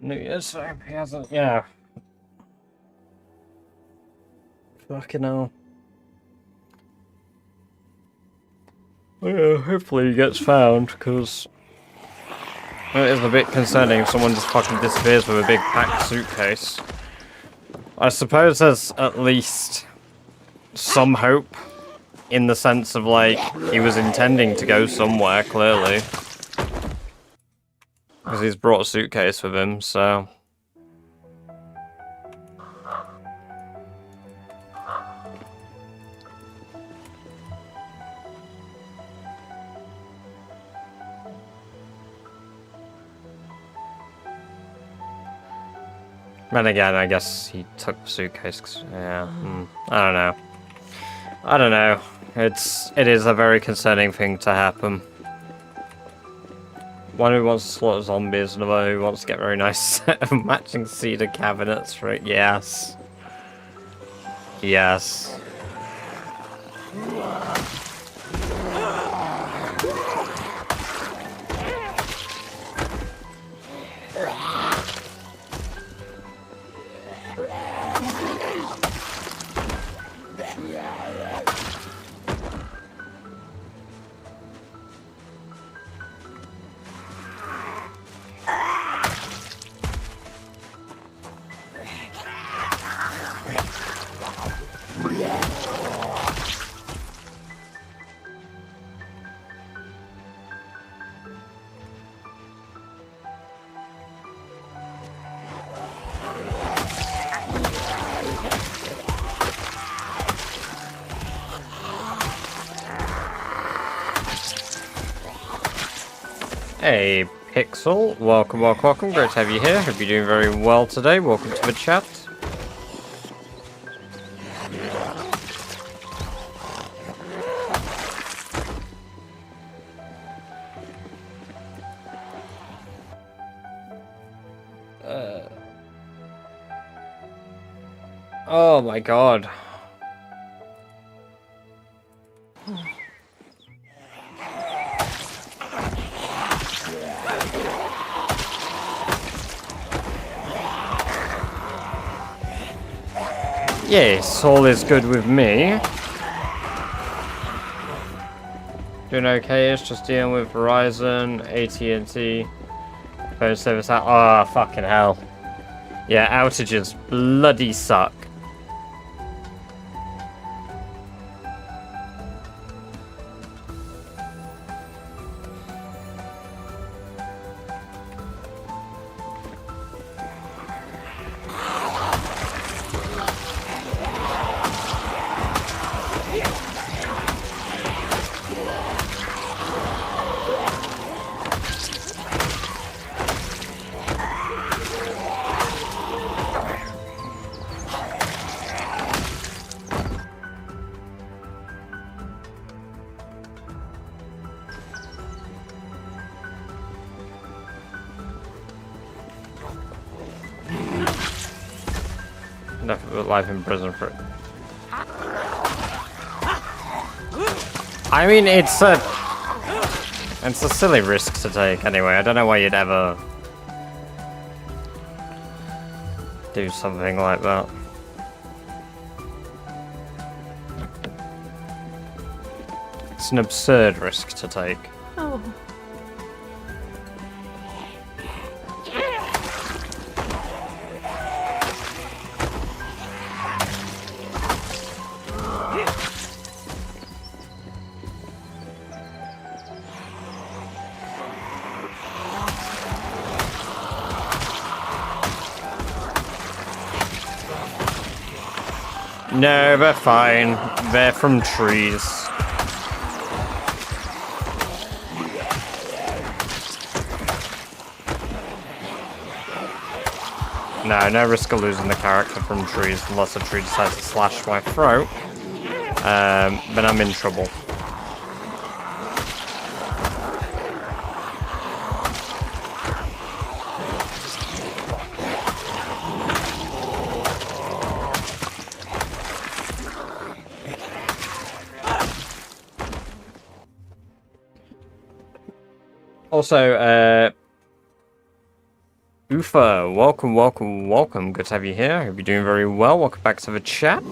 [SPEAKER 1] Yes, he hasn't. Yeah. Fucking hell. Yeah, hopefully he gets found, because it is a bit concerning if someone just fucking disappears with a big packed suitcase. I suppose there's at least some hope, in the sense of, like, he was intending to go somewhere, clearly. Because he's brought a suitcase with him, so... Then again, I guess he took the suitcase, 'cause, yeah, I don't know. I don't know. It is a very concerning thing to happen. One who wants to slaughter zombies, another who wants to get a very nice set of matching cedar cabinets for it. Yes. Yes. Hey, Pixel. Welcome, welcome, welcome. Great to have you here. Hope you're doing very well today. Welcome to the chat. Oh my god. Yes, all is good with me. Doing okay, it's just dealing with Verizon, AT&T, phone service out. Oh, fucking hell. Yeah, outages bloody suck. Nothing but life in prison for it. I mean, it's a silly risk to take anyway. I don't know why you'd ever do something like that. It's an absurd risk to take.
[SPEAKER 3] Oh.
[SPEAKER 1] No, they're fine. They're from trees. No risk of losing the character from trees unless a tree decides to slash my throat. Then I'm in trouble. Also, Ufa, welcome. Good to have you here. Hope you're doing very well. Welcome back to the chat.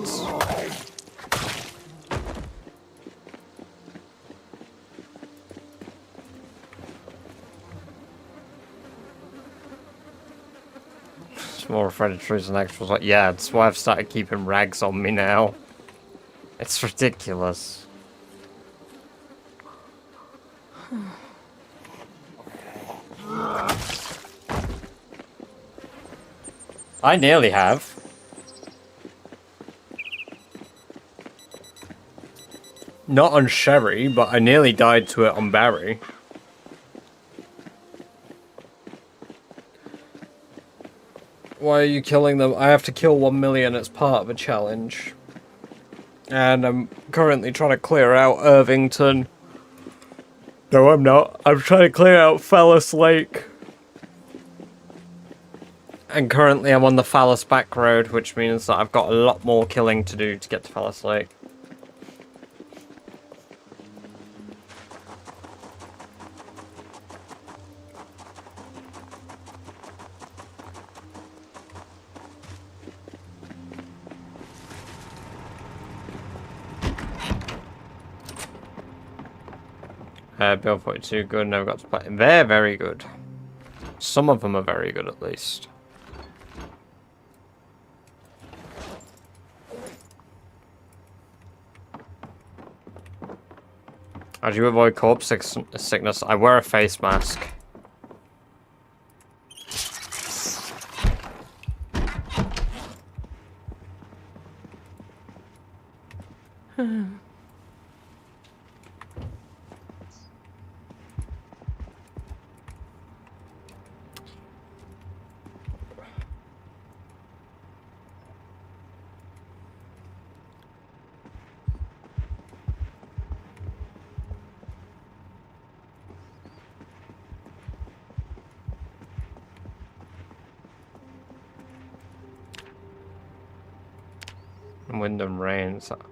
[SPEAKER 1] It's more afraid of trees than actuals. Like, yeah, that's why I've started keeping rags on me now. It's ridiculous. I nearly have. Not on Sherry, but I nearly died to it on Barry. Why are you killing them? I have to kill 1 million as part of a challenge. And I'm currently trying to clear out Irvington. No, I'm not. I'm trying to clear out Phallus Lake. And currently I'm on the Phallus back road, which means that I've got a lot more killing to do to get to Phallus Lake. Bill 42, good, never got to play. They're very good. Some of them are very good, at least. How do you avoid corpse sickness? I wear a face mask. Wind and rain. It's like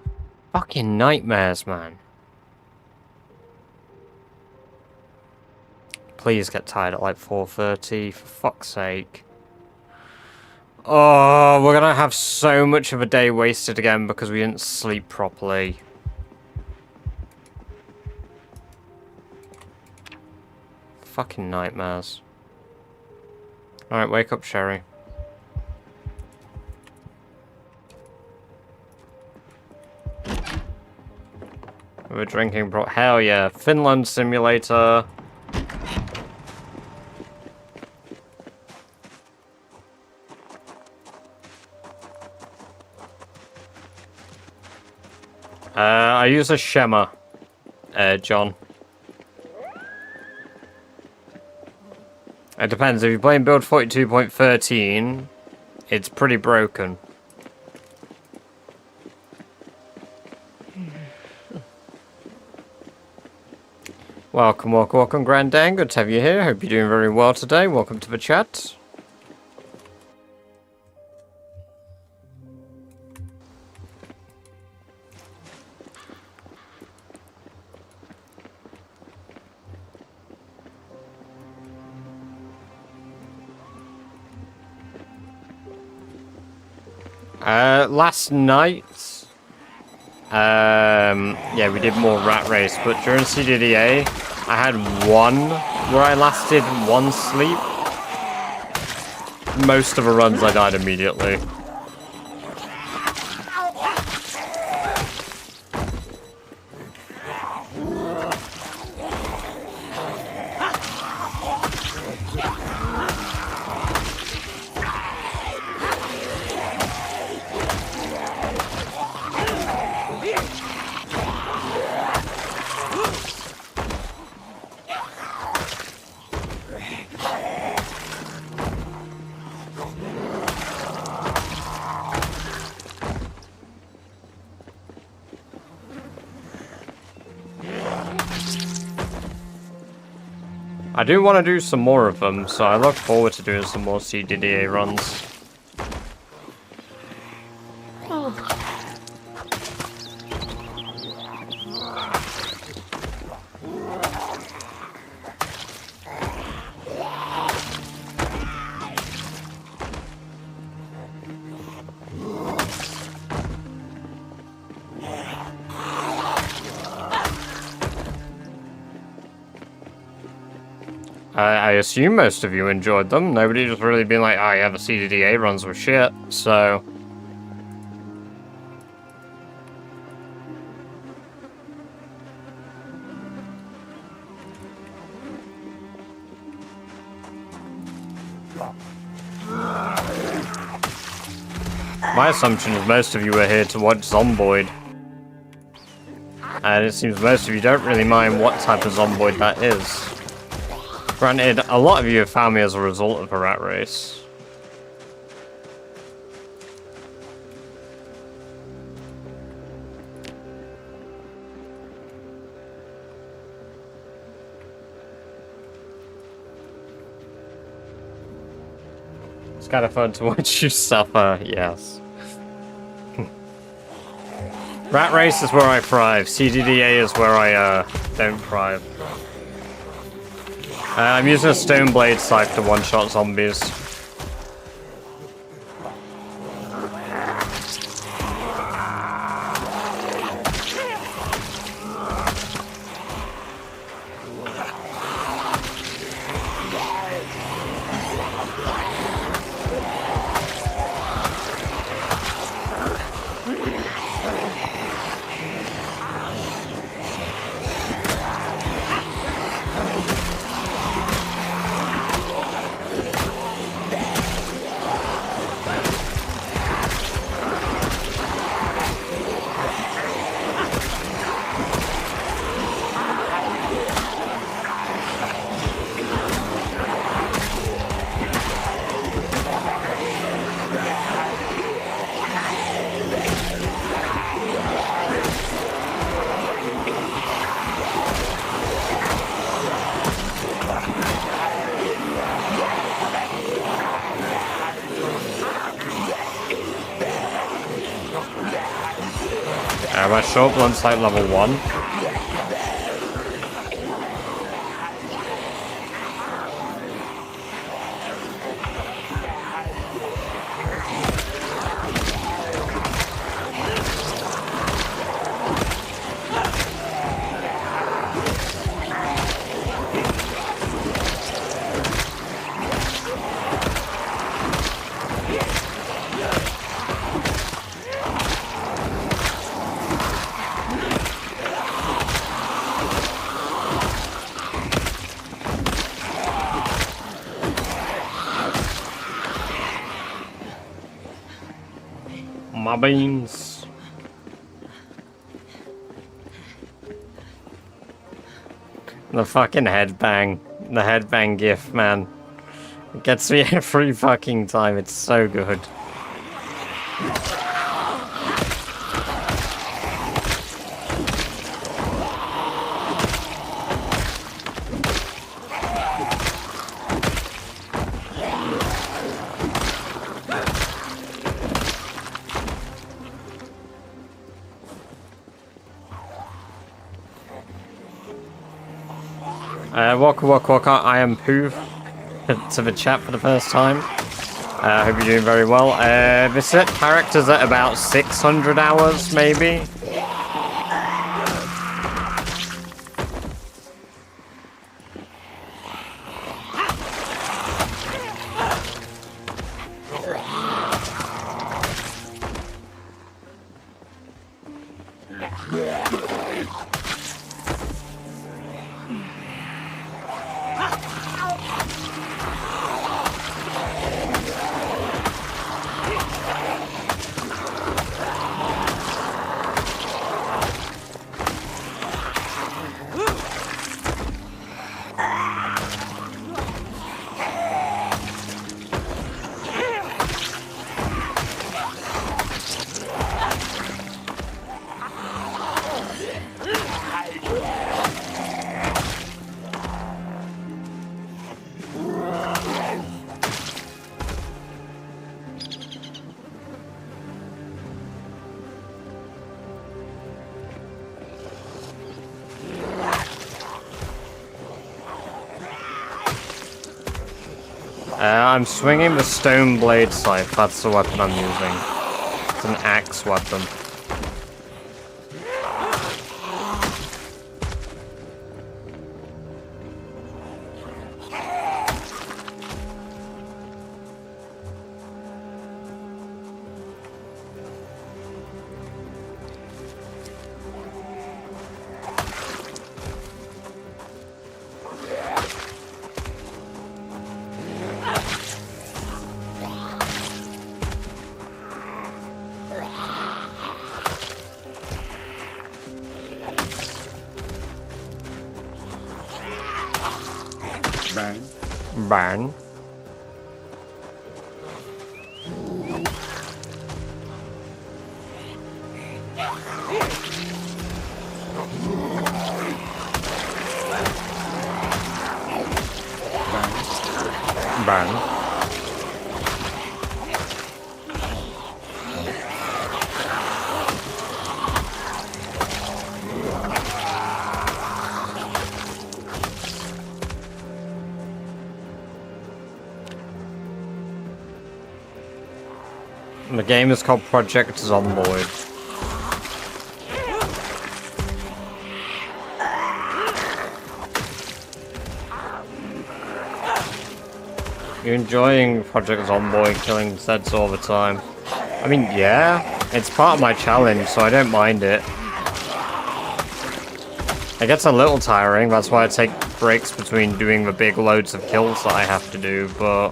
[SPEAKER 1] fucking nightmares, man. Please get tired at like 4:30, for fuck's sake. Oh, we're gonna have so much of a day wasted again because we didn't sleep properly. Fucking nightmares. Alright, wake up, Sherry. We're drinking, bro. Hell yeah. Finland simulator. I use a Shemmer, John. It depends. If you're playing build 42.13, it's pretty broken. Welcome, Grand Dan. Good to have you here. Hope you're doing very well today. Welcome to the chat. Last night, yeah, we did more Rat Race, but during CDDA, I had one where I lasted one sleep. Most of the runs I died immediately. I do want to do some more of them, so I look forward to doing some more CDDA runs. I assume most of you enjoyed them. Nobody just really been like, oh yeah, the CDDA runs were shit, so... My assumption is most of you are here to watch Zomboid. And it seems most of you don't really mind what type of Zomboid that is. Granted, a lot of you have found me as a result of a Rat Race. It's kind of fun to watch you suffer, yes. Rat Race is where I thrive. CDDA is where I don't thrive. I'm using a stone blade scythe to one-shot zombies. My short blunt's like level 1. My beans. The fucking headbang. The headbang gif, man. It gets me every fucking time. It's so good. Waka waka waka, I am Poof to the chat for the first time. I hope you're doing very well. The set character's at about 600 hours, maybe. I'm swinging the stone blade scythe. That's the weapon I'm using. It's an axe weapon. Burn. Burn. The game is called Project Zomboid. You're enjoying Project Zomboid killing Zeds all the time. I mean, yeah, it's part of my challenge, so I don't mind it. It gets a little tiring, that's why I take breaks between doing the big loads of kills that I have to do, but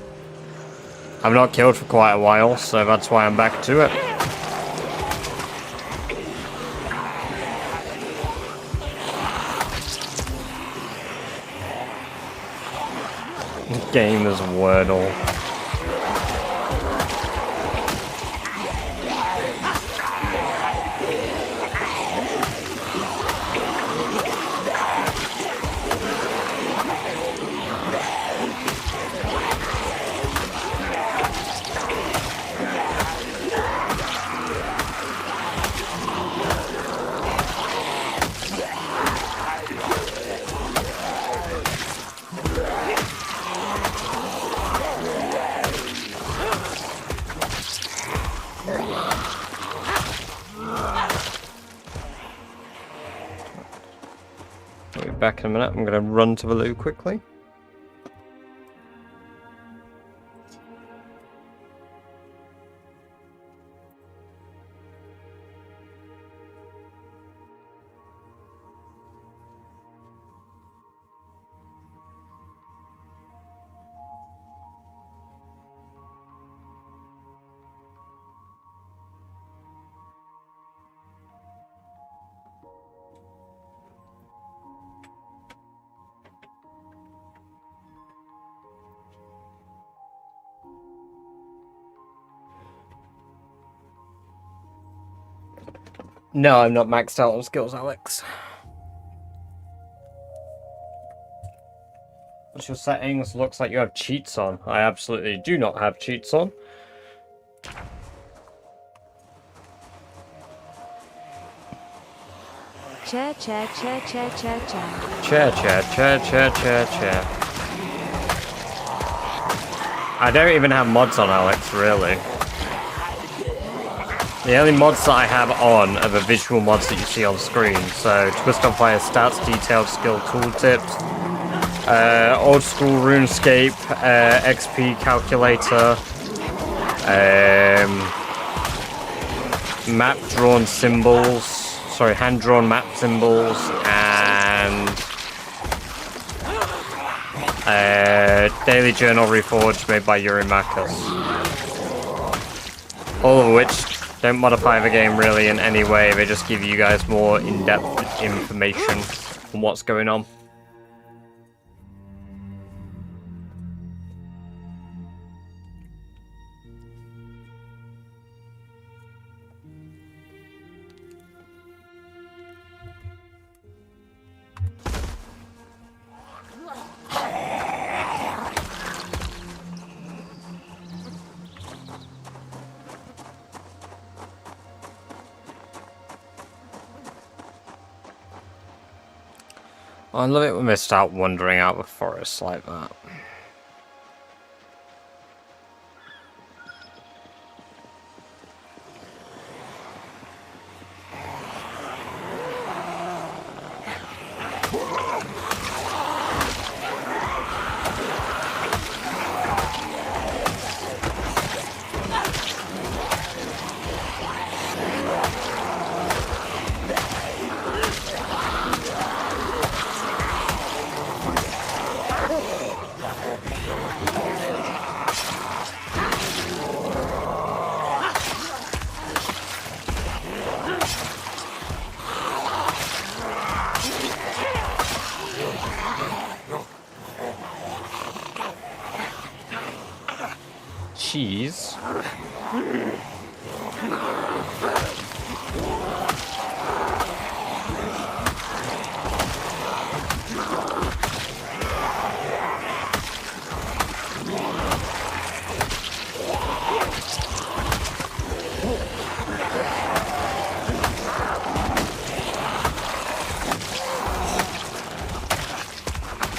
[SPEAKER 1] I've not killed for quite a while, so that's why I'm back to it. The game is Wordle. I'll be back in a minute. I'm going to run to the loo quickly. No, I'm not maxed out on skills, Alex. What's your settings? Looks like you have cheats on. I absolutely do not have cheats on.
[SPEAKER 3] Chair, chair, chair, chair, chair, chair.
[SPEAKER 1] Chair, chair, chair, chair, chair, chair. I don't even have mods on Alex, really. The only mods that I have on are the visual mods that you see on screen. So, Twist on Fire stats, detailed skill tooltips, old school RuneScape, XP calculator, map drawn symbols, sorry, hand drawn map symbols, and daily journal reforged made by Yuri Marcus. All of which don't modify the game really in any way, they just give you guys more in-depth information on what's going on. I love it when they start wandering out the forest like that. Cheese.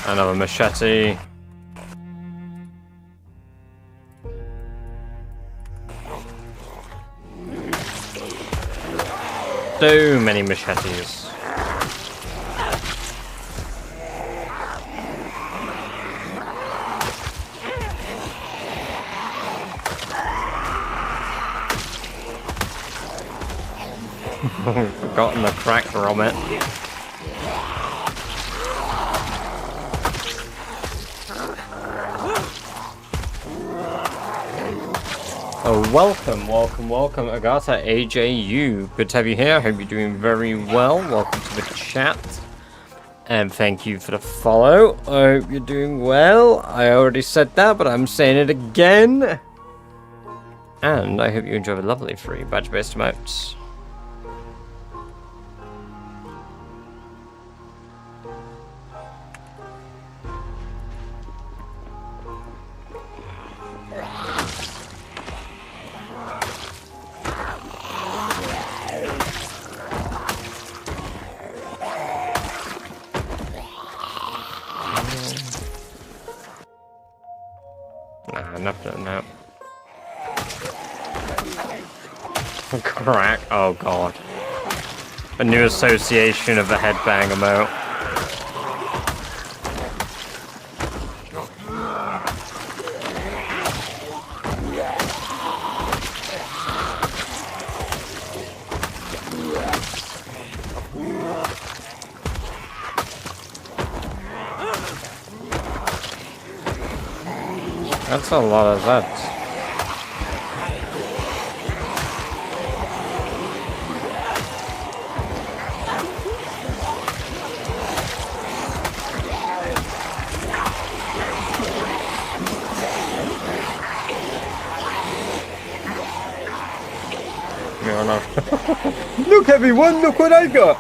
[SPEAKER 1] Another machete. So many machetes. Forgotten the crack from it. Oh, welcome, Agatha, AJU. Good to have you here. I hope you're doing very well. Welcome to the chat. And thank you for the follow. I hope you're doing well. I already said that, but I'm saying it again. And I hope you enjoy the lovely free badge-based emotes. Nothing now. Crack. Oh god. A new association of the headbang emote. That's a lot of that. Look everyone, look what I got!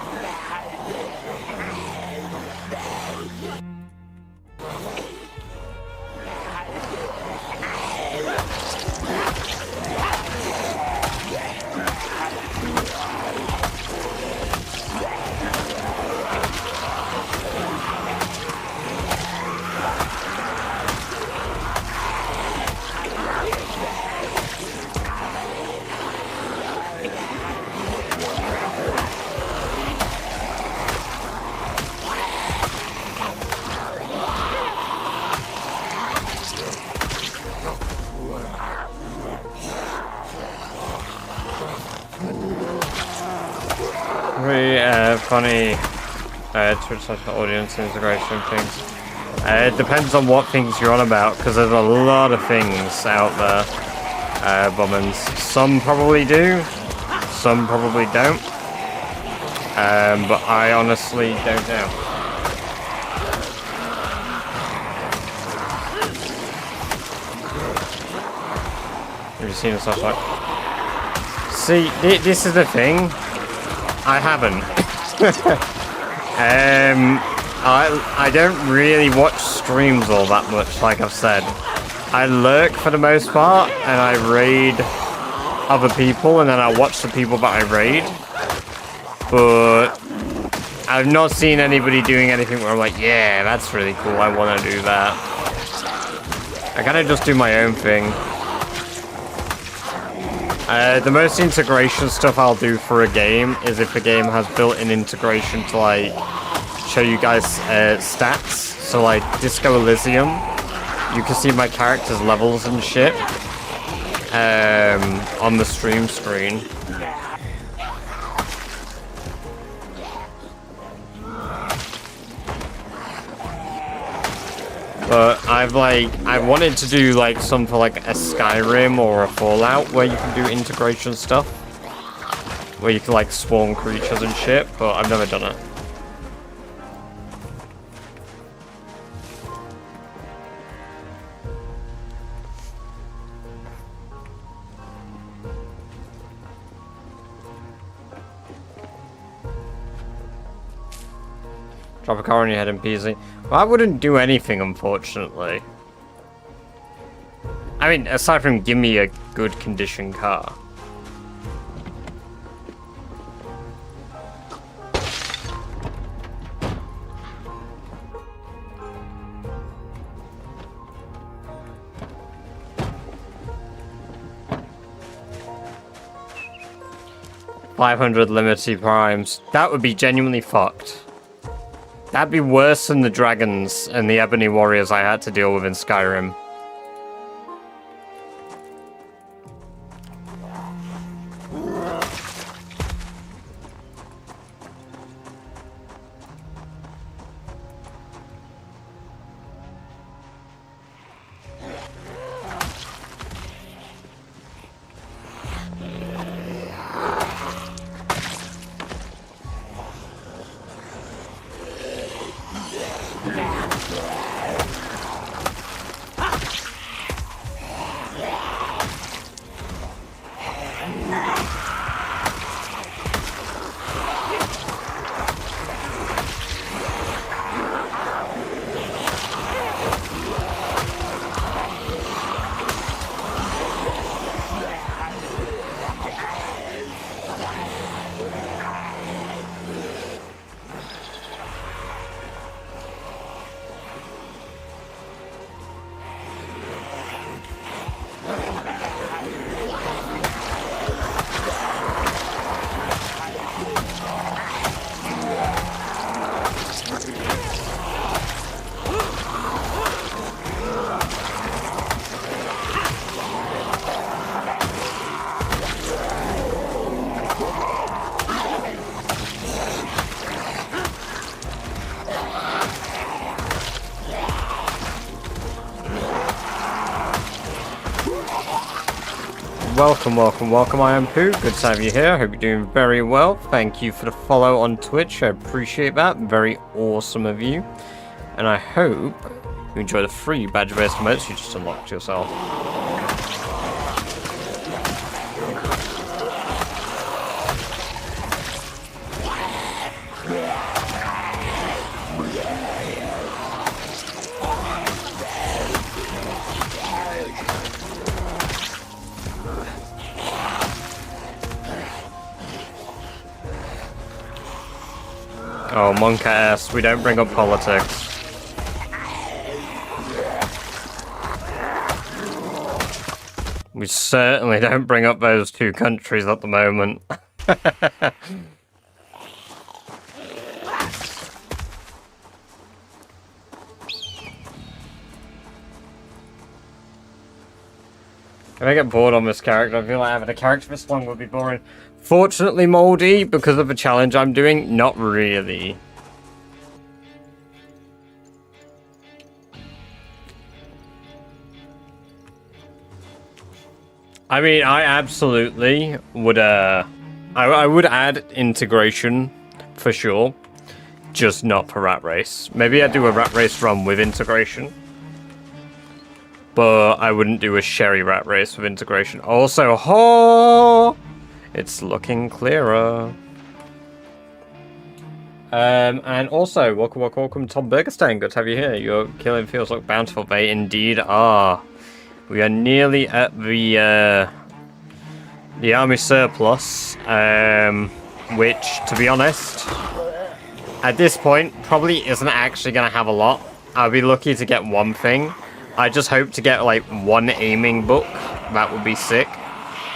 [SPEAKER 1] Very funny Twitch social audience integration things. It depends on what things you're on about, because there's a lot of things out there, Bombins. Some probably do, some probably don't, but I honestly don't know. Have you seen a such like? See, this is the thing. I haven't. I don't really watch streams all that much, like I've said. I lurk for the most part, and I raid other people, and then I watch the people that I raid. But I've not seen anybody doing anything where I'm like, yeah, that's really cool, I want to do that. I kind of just do my own thing. The most integration stuff I'll do for a game is if a game has built-in integration to like show you guys stats. So like Disco Elysium, you can see my character's levels and shit on the stream screen. But I wanted to do like some for like a Skyrim or a Fallout where you can do integration stuff. Where you can like spawn creatures and shit, but I've never done it. Drop a car on your head and peasy. Well, I wouldn't do anything, unfortunately. I mean, aside from give me a good condition car. $500 Liberty Primes. That would be genuinely fucked. That'd be worse than the dragons and the ebony warriors I had to deal with in Skyrim. Welcome, I am Pooh. Good to have you here. I hope you're doing very well. Thank you for the follow on Twitch. I appreciate that. Very awesome of you. And I hope you enjoy the free badge-based emotes you just unlocked yourself. Oh, monk ass, we don't bring up politics. We certainly don't bring up those two countries at the moment. If I get bored on this character, I feel like having a character this long would be boring. Fortunately, Moldy, because of the challenge I'm doing, not really. I mean, I absolutely would, I would add integration for sure, just not for Rat Race. Maybe I'd do a Rat Race run with integration, but I wouldn't do a Sherry Rat Race with integration. Also, it's looking clearer. And also, welcome, Tom Bergerstein. Good to have you here. Your killing fields look bountiful. They indeed are. We are nearly at the army surplus, which, to be honest, at this point, probably isn't actually going to have a lot. I'll be lucky to get one thing. I just hope to get, like, one aiming book. That would be sick.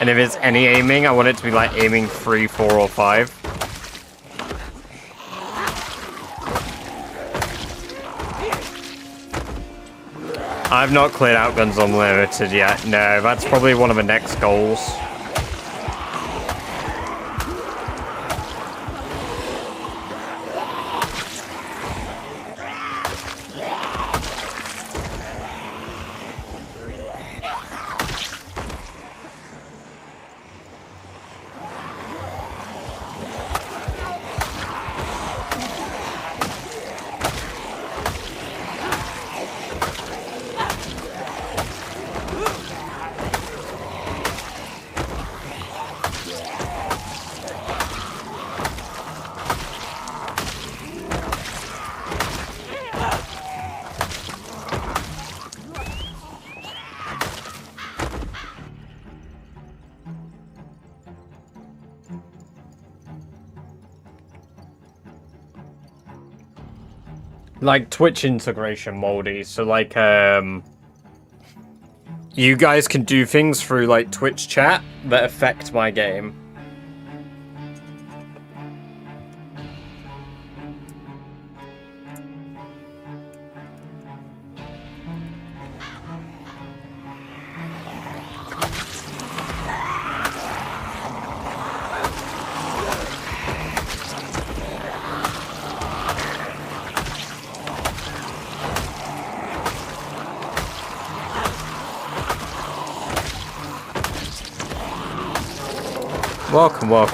[SPEAKER 1] And if it's any aiming, I want it to be, like, aiming 3, 4, or 5. I've not cleared out Guns Unlimited yet. No, that's probably one of the next goals. Like Twitch integration, Moldy. So like, you guys can do things through like Twitch chat that affect my game.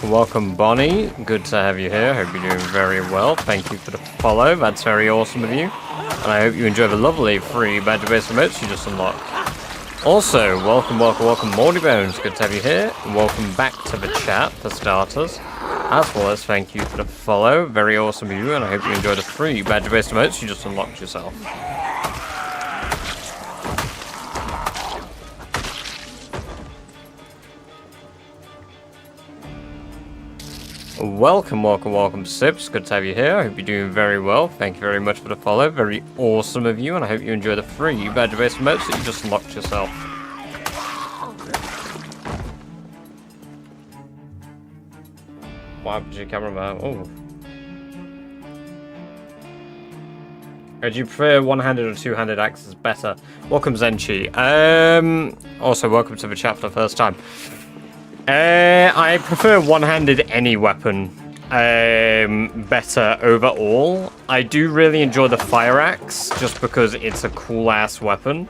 [SPEAKER 1] Welcome, Bonnie. Good to have you here. Hope you're doing very well. Thank you for the follow. That's very awesome of you. And I hope you enjoy the lovely free badge-based emotes you just unlocked. Also, welcome, Morty Bones. Good to have you here. Welcome back to the chat, for starters. As well as thank you for the follow. Very awesome of you, and I hope you enjoy the free badge-based emotes you just unlocked yourself. Welcome, Sips. Good to have you here. I hope you're doing very well. Thank you very much for the follow. Very awesome of you, and I hope you enjoy the free badge-based emotes that you just unlocked yourself. What happened to your cameraman? Oh. Do you prefer one-handed or two-handed axes better? Welcome, Zenchi. Also, welcome to the chat for the first time. I prefer one-handed any weapon better overall. I do really enjoy the fire axe just because it's a cool-ass weapon.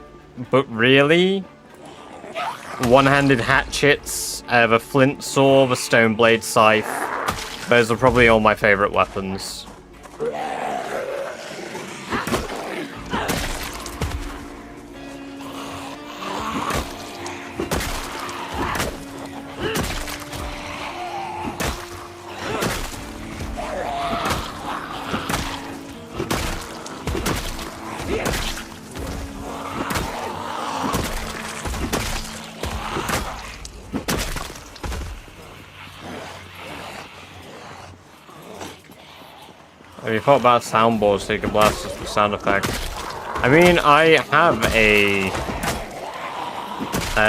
[SPEAKER 1] But really, one-handed hatchets, the flint saw, the stone blade scythe, those are probably all my favorite weapons. Have you thought about soundboards so you can blast us with sound effects? I mean, I have a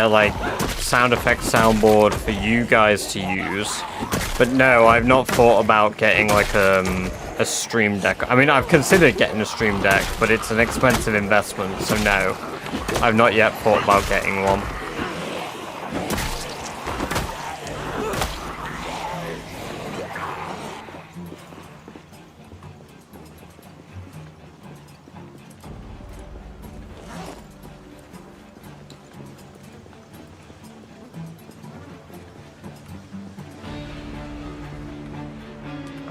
[SPEAKER 1] like sound effect soundboard for you guys to use, but no, I've not thought about getting like a stream deck. I mean, I've considered getting a stream deck, but it's an expensive investment, so no, I've not yet thought about getting one.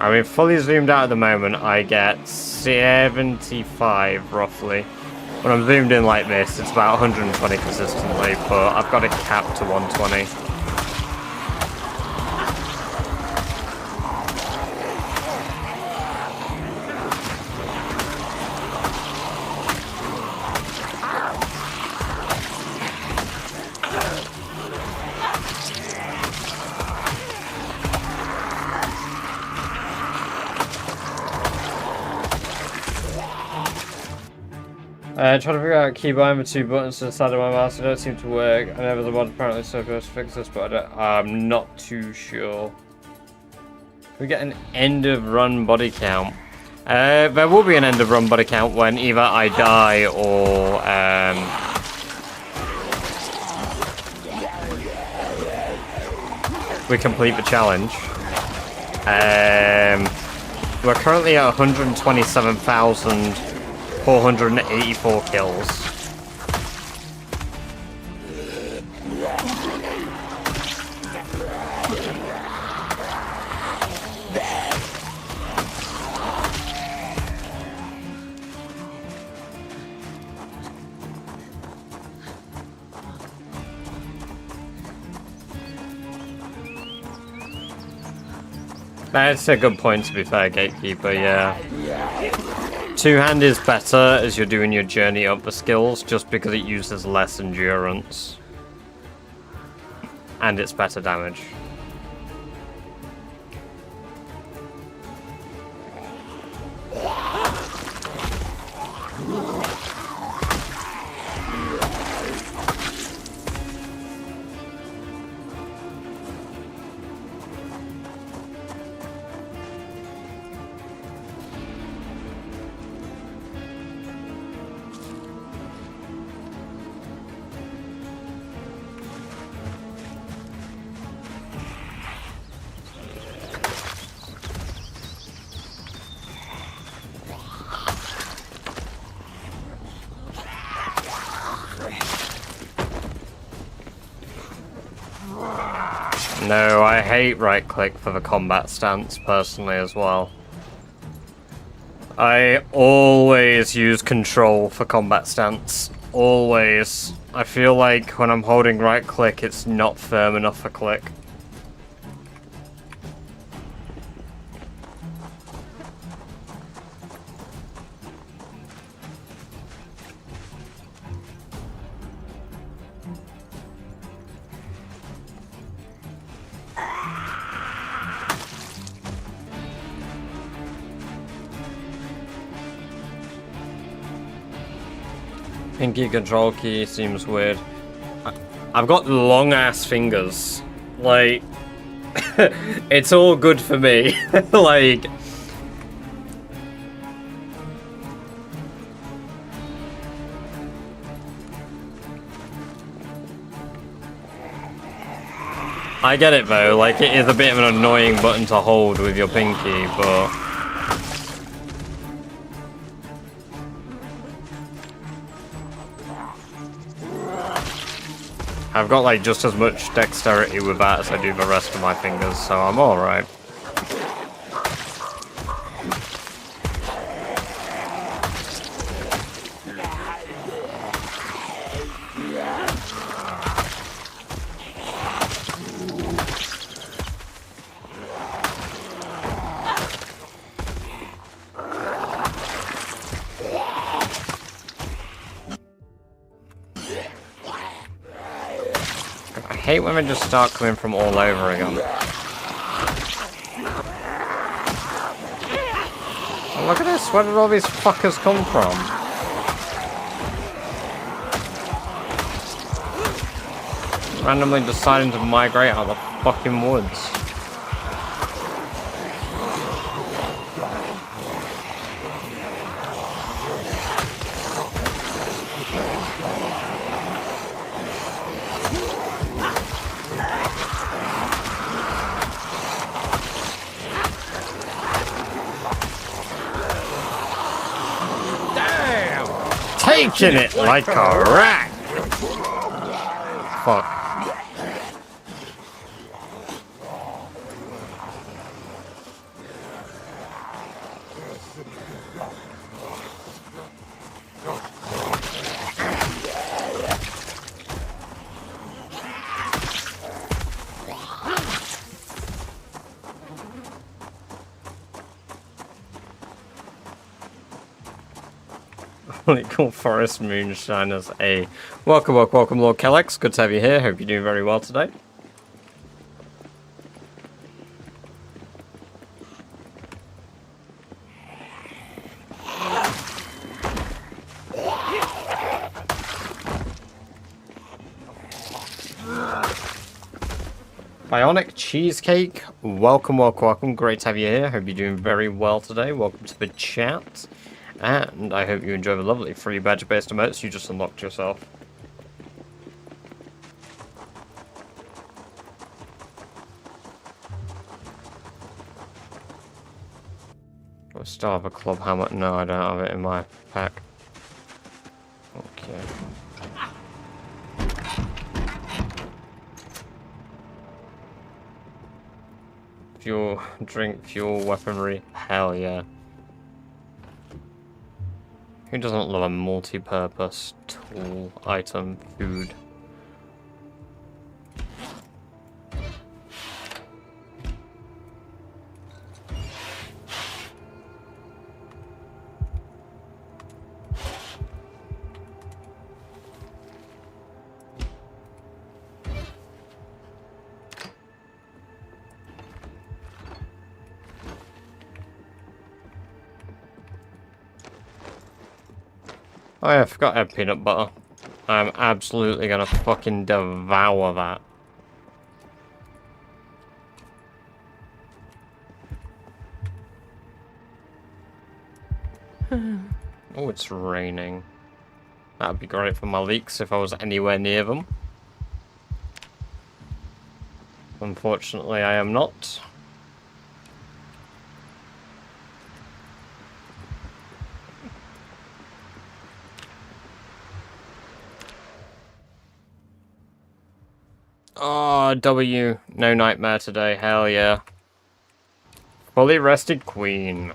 [SPEAKER 1] I mean, fully zoomed out at the moment, I get 75 roughly. When I'm zoomed in like this, it's about 120 consistently, but I've got it capped to 120. Trying to figure out key buying with 2 buttons to the side of my mouse. They don't seem to work. I never the mod apparently supposed to fix this, but I'm not too sure. We get an end of run body count. There will be an end of run body count when either I die or we complete the challenge. We're currently at 127,484 kills. That's a good point, to be fair, Gatekeeper, yeah. Two-hand is better as you're doing your journey up the skills, just because it uses less endurance. And it's better damage. No, I hate right-click for the combat stance, personally, as well. I always use control for combat stance. Always. I feel like when I'm holding right-click, it's not firm enough for click. Pinky control key seems weird. I've got long ass fingers. Like, it's all good for me. Like, I get it though. Like, it is a bit of an annoying button to hold with your pinky, but I've got like just as much dexterity with that as I do the rest of my fingers, so I'm alright. I hate when they just start coming from all over again. Oh, look at this, where did all these fuckers come from? Randomly deciding to migrate out of the fucking woods. Taking it like a rat! Fuck. Illegal Forest Moonshiners A. Welcome, Lord Kellex. Good to have you here. Hope you're doing very well today. Bionic Cheesecake, welcome. Great to have you here. Hope you're doing very well today. Welcome to the chat. And I hope you enjoy the lovely free badge-based emotes you just unlocked yourself. Do I still have a club hammer? No, I don't have it in my pack. Okay. Fuel, drink, fuel, weaponry. Hell yeah. Who doesn't love a multi-purpose tool, item, food? Oh yeah, I forgot I had peanut butter. I'm absolutely gonna fucking devour that. Oh, it's raining. That'd be great for my leeks if I was anywhere near them. Unfortunately, I am not. Oh, W. No nightmare today. Hell yeah. Fully rested queen.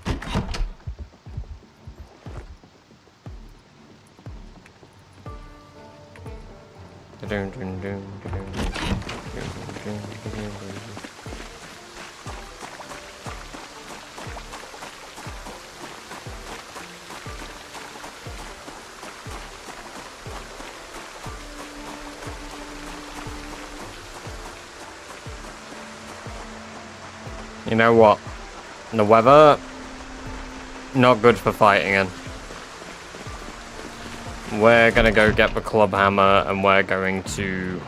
[SPEAKER 1] You know what? The weather, not good for fighting in. We're gonna go get the club hammer and we're going to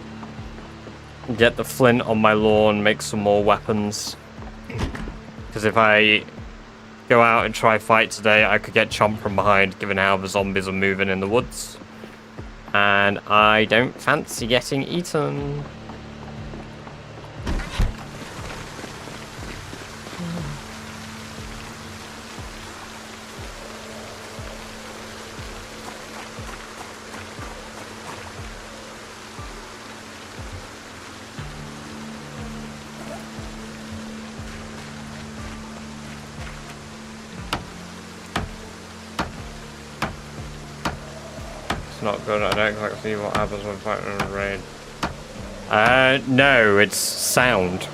[SPEAKER 1] get the flint on my lawn, make some more weapons. Because if I go out and try fight today, I could get chomped from behind given how the zombies are moving in the woods. And I don't fancy getting eaten. Not good. I don't exactly see what happens when fighting in a raid. No, it's sound.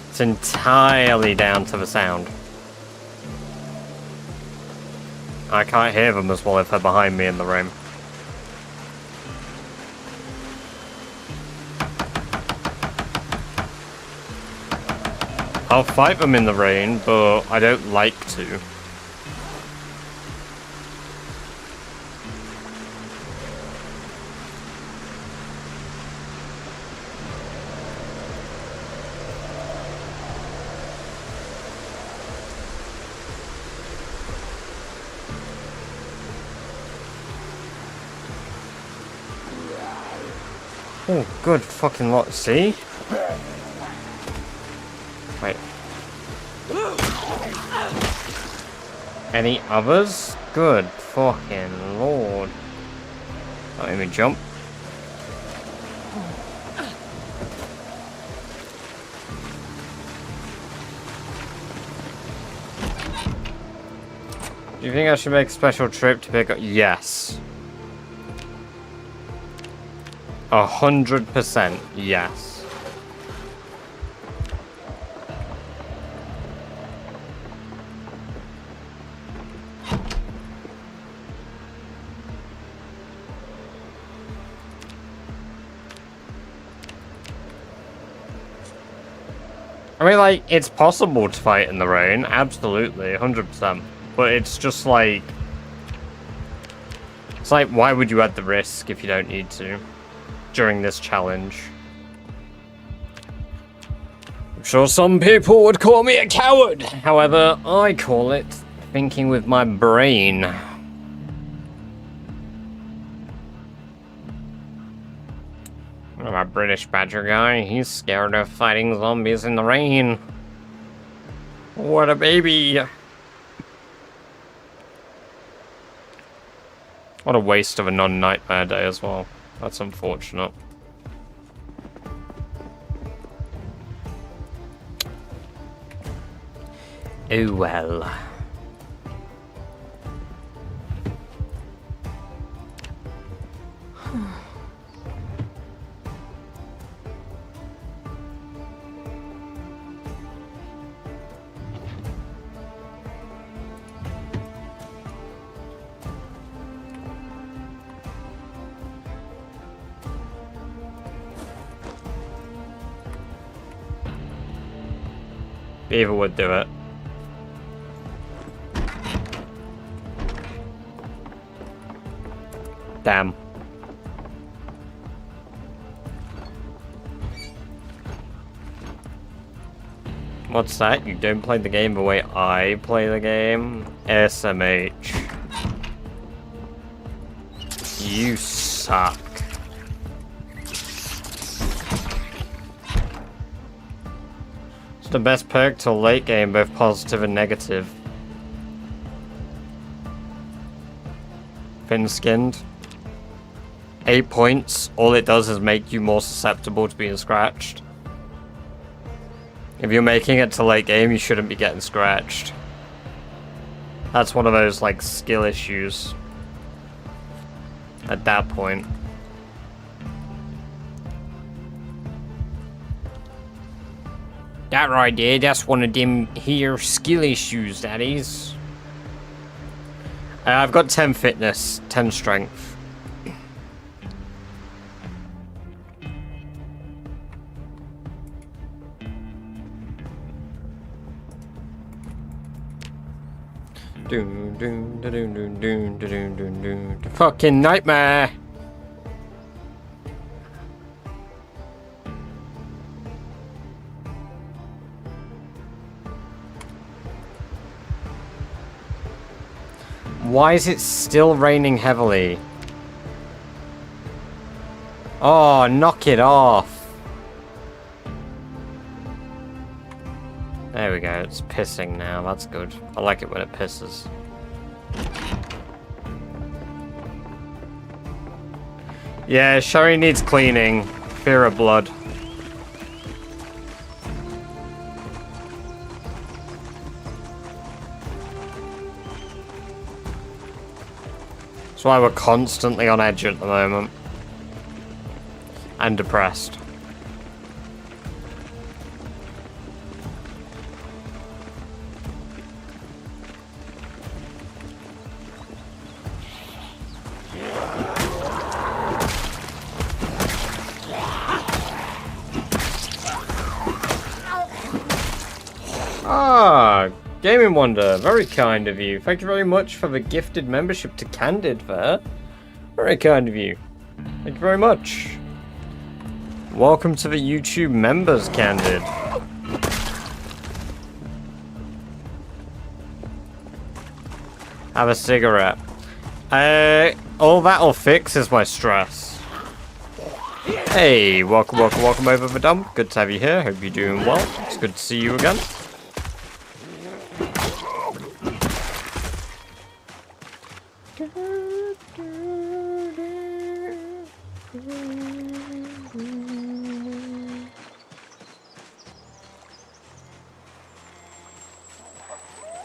[SPEAKER 1] It's entirely down to the sound. I can't hear them as well if they're behind me in the room. I'll fight them in the rain, but I don't like to. Oh, good fucking lot. See? Wait. Any others? Good fucking lord. Don't let me jump. Do you think I should make a special trip to pick up? Yes. 100% yes. I mean, like, it's possible to fight in the rain, absolutely, 100%. But it's just like... It's like, why would you add the risk if you don't need to during this challenge? I'm sure some people would call me a coward. However, I call it thinking with my brain. My British badger guy, he's scared of fighting zombies in the rain. What a baby. What a waste of a non-nightmare day as well. That's unfortunate. Oh well. Beaver would do it. Damn. What's that? You don't play the game the way I play the game? SMH. You suck. It's the best perk to late game, both positive and negative. Thin skinned. 8 points. All it does is make you more susceptible to being scratched. If you're making it to late game, you shouldn't be getting scratched. That's one of those, like, skill issues. At that point. That right there, that's one of them here skill issues, that is. I've got 10 fitness, 10 strength. Fucking nightmare! Why is it still raining heavily? Oh, knock it off. There we go, it's pissing now, that's good. I like it when it pisses. Yeah, Sherry needs cleaning. Fear of blood. That's why we're constantly on edge at the moment. And depressed. Ah, Gaming Wonder, very kind of you. Thank you very much for the gifted membership to Candid there. Very kind of you. Thank you very much. Welcome to the YouTube members, Candid. Have a cigarette. All that'll fix is my stress. Hey, welcome over the dump. Good to have you here. Hope you're doing well. It's good to see you again.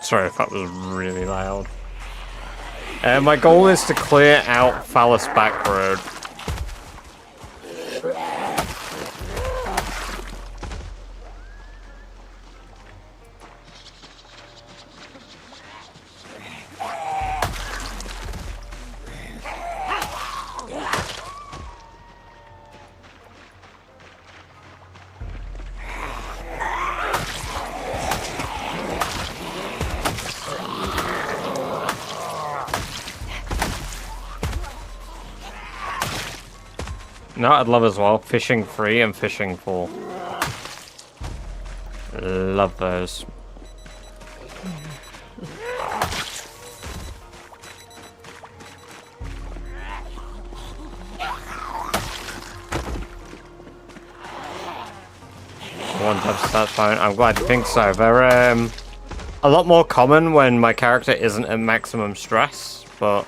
[SPEAKER 1] Sorry if that was really loud. My goal is to clear out Phallus Back Road. No, I'd love as well. Fishing 3 and fishing 4. Love those. One type of stats fine. I'm glad you think so. They're a lot more common when my character isn't at maximum stress, but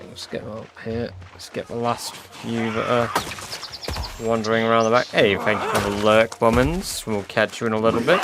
[SPEAKER 1] let's get up here. Let's get the last few that are wandering around the back. Hey, thank you for the lurk, Bummins. We'll catch you in a little bit.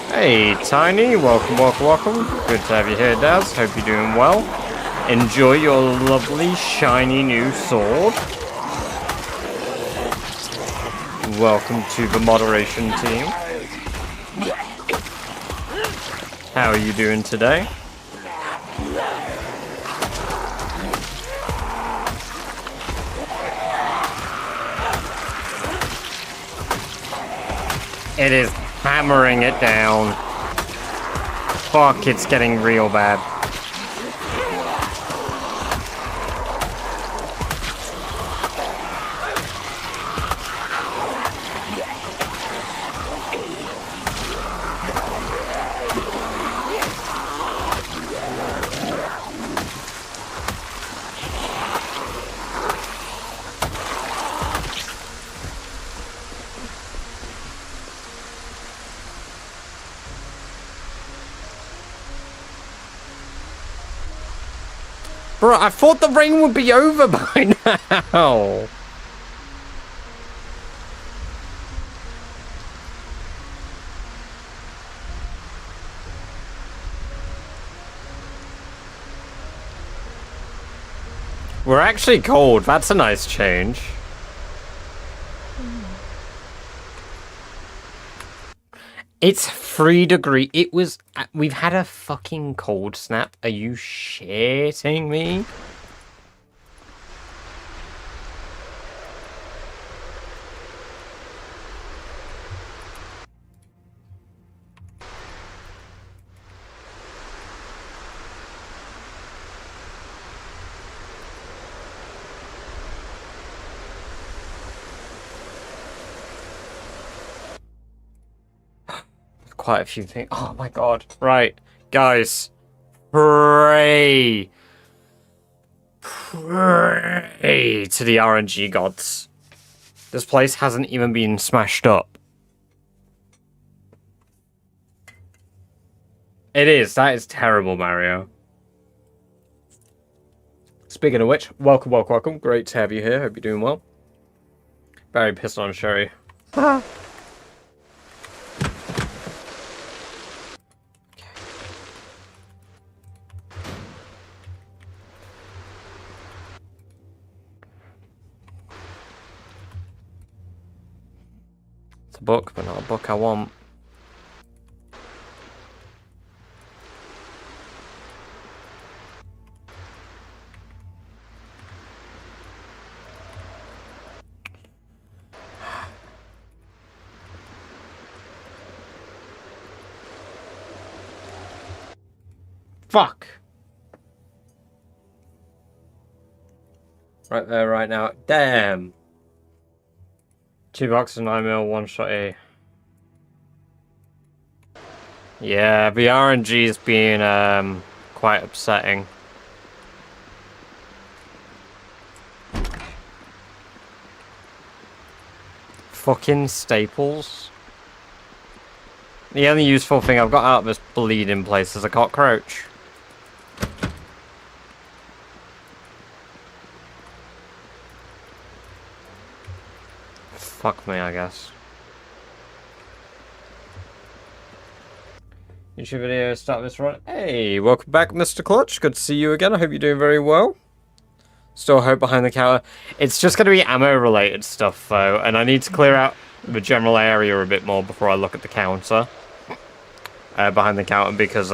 [SPEAKER 1] Hey, Tiny, welcome, welcome, welcome. Good to have you here, Daz. Hope you're doing well. Enjoy your lovely, shiny new sword. Welcome to the moderation team. How are you doing today? It is hammering it down. Fuck, it's getting real bad. Bro, I thought the rain would be over by now. We're actually cold. That's a nice change. It's 3 degrees. It was... We've had a fucking cold snap. Are you shitting me? Quite a few things. Oh my god. Right. Guys. Pray. Pray to the RNG gods. This place hasn't even been smashed up. It is. That is terrible, Mario. Speaking of which, welcome, welcome, welcome. Great to have you here. Hope you're doing well. Very pissed on Sherry. It's a book, but not a book I want. Fuck! Right there, right now. Damn! 2 bucks and 9mm, 1 shot A. Yeah, the RNG's been quite upsetting. Fucking Staples. The only useful thing I've got out of this bleeding place is a cockroach. Fuck me, I guess. YouTube video, start this run. Hey, welcome back, Mr. Clutch. Good to see you again. I hope you're doing very well. Still hope behind the counter. It's just going to be ammo-related stuff, though, and I need to clear out the general area a bit more before I look at the counter. Behind the counter, because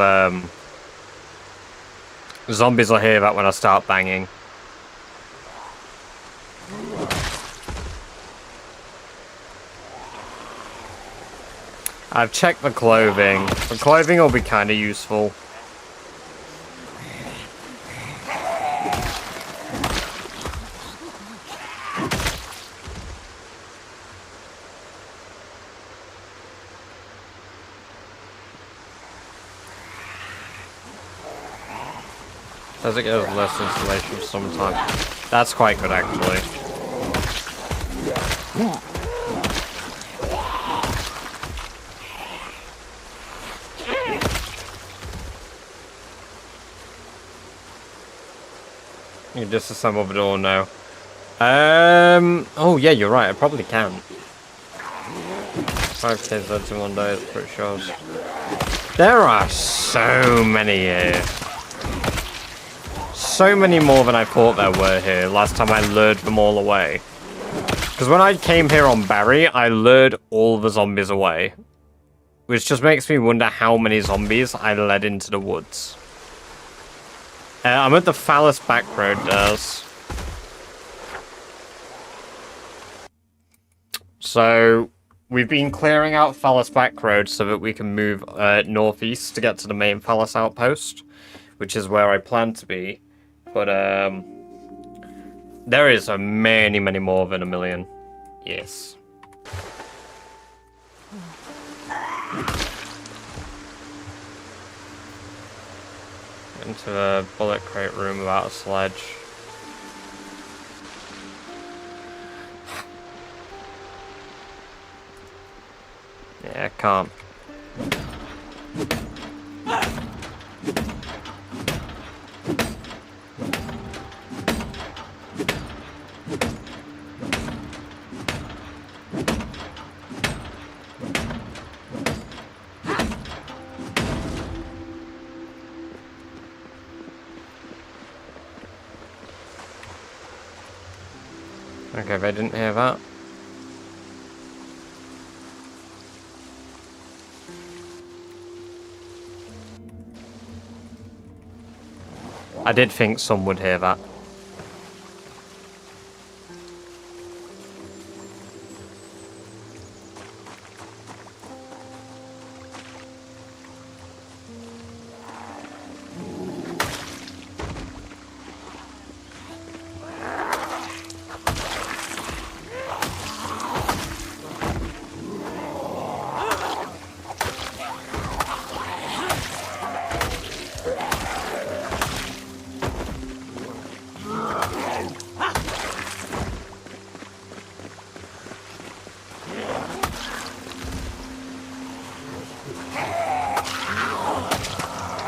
[SPEAKER 1] zombies will hear that when I start banging. I've checked the clothing. The clothing will be kind of useful. Does it get less installation sometimes? That's quite good, actually. You disassemble the door now. Oh yeah, you're right. I probably can. 5 kids in one day. It's pretty sure. There are so many here. So many more than I thought there were here. Last time I lured them all away. Because when I came here on Barry, I lured all the zombies away, which just makes me wonder how many zombies I led into the woods. I'm at the Phallus back road, So, we've been clearing out Phallus back road so that we can move northeast to get to the main Phallus outpost, which is where I plan to be. But, there is many, many more than 1 million. Yes. Into a bullet crate room without a sledge. Yeah, I can't. Okay, they didn't hear that. I did think some would hear that.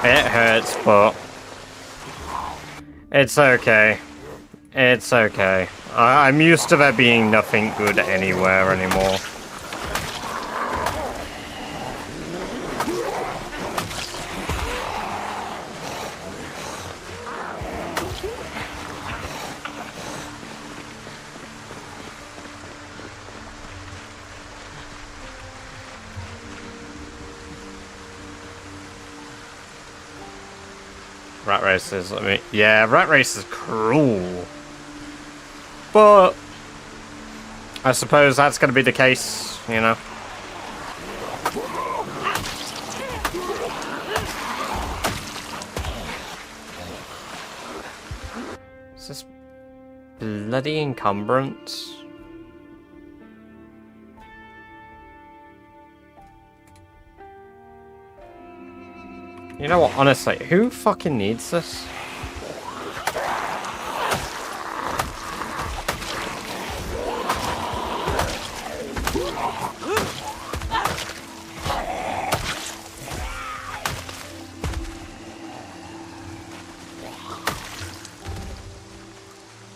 [SPEAKER 1] It hurts, but it's okay. It's okay. I'm used to there being nothing good anywhere anymore. Rat races, yeah, rat race is cruel. But I suppose that's going to be the case, you know. Is this bloody encumbrance? You know what, honestly, who fucking needs this?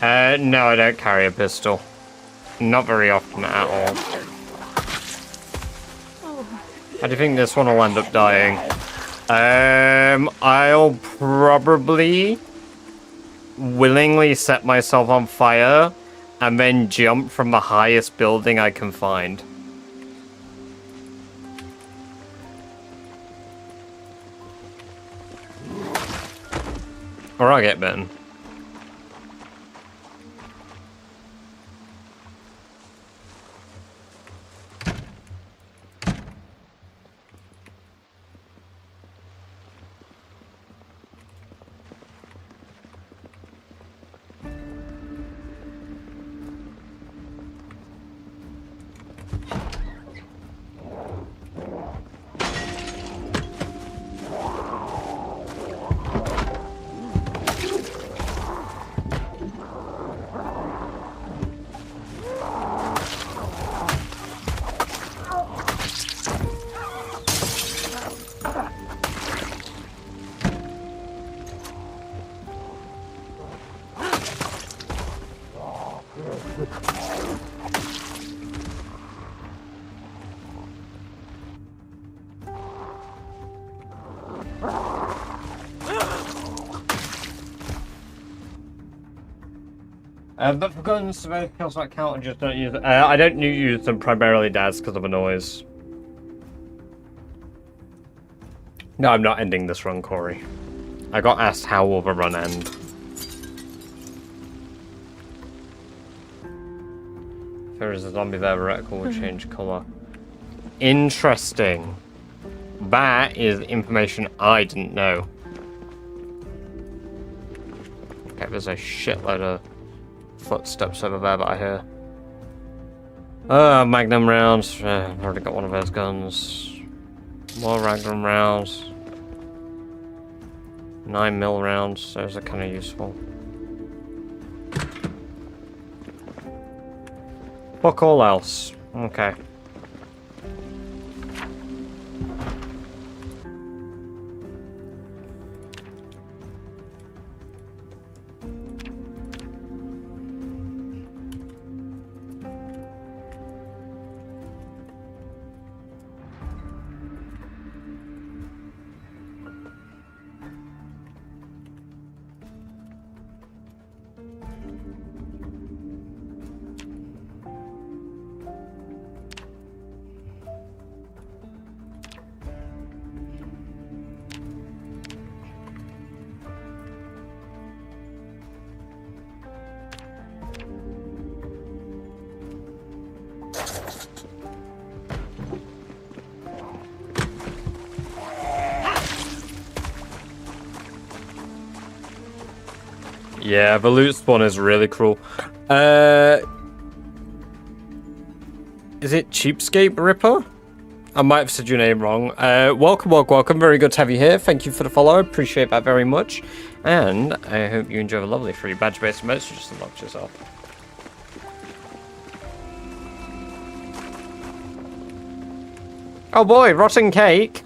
[SPEAKER 1] No, I don't carry a pistol. Not very often at all. How do you think this one will end up dying? I'll probably willingly set myself on fire and then jump from the highest building I can find. Or I'll get bitten. But for guns, both kills that count and just don't use it. I don't use them primarily, Daz, because of the noise. No, I'm not ending this run, Corey. I got asked how will the run end. If there is a zombie there, the reticle will change colour. Interesting. That is information I didn't know. Okay, there's a shitload of footsteps over there that I hear. Magnum rounds. I've already got one of those guns. More Magnum rounds. 9mm rounds. Those are kind of useful. Fuck all else. Okay. Yeah, the loot spawn is really cruel. Is it Cheapskate Ripper? I might have said your name wrong. Welcome. Very good to have you here. Thank you for the follow. I appreciate that very much. And I hope you enjoy the lovely free badge-based emotes you just unlocked yourself. Oh boy, rotten cake.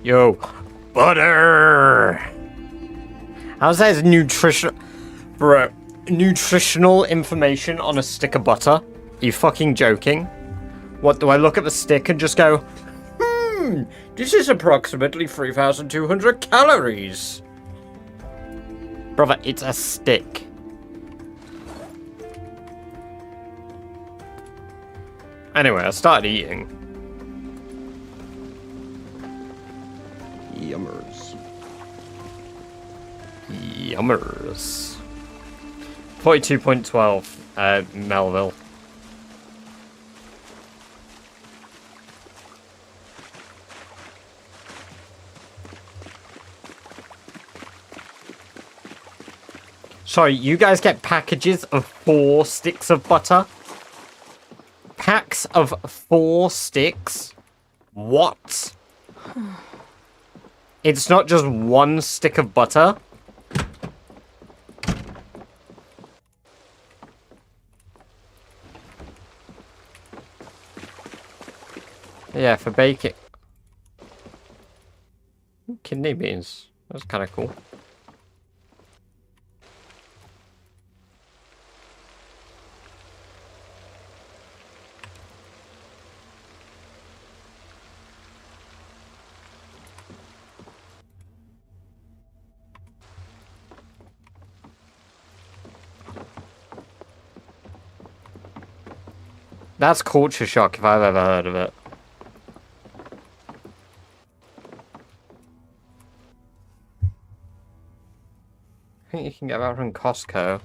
[SPEAKER 1] Yo, butter. How's that nutritional, bro? Nutritional information on a stick of butter? Are you fucking joking? What, do I look at the stick and just go, this is approximately 3,200 calories. Brother, it's a stick. Anyway, I started eating. Yummers. 42.12, Melville. Sorry, you guys get packages of 4 sticks of butter? Packs of 4 sticks? What? It's not just 1 stick of butter? Yeah, for baking. kidney beans. That's kind of cool. That's culture shock if I've ever heard of it. I think you can get that from Costco.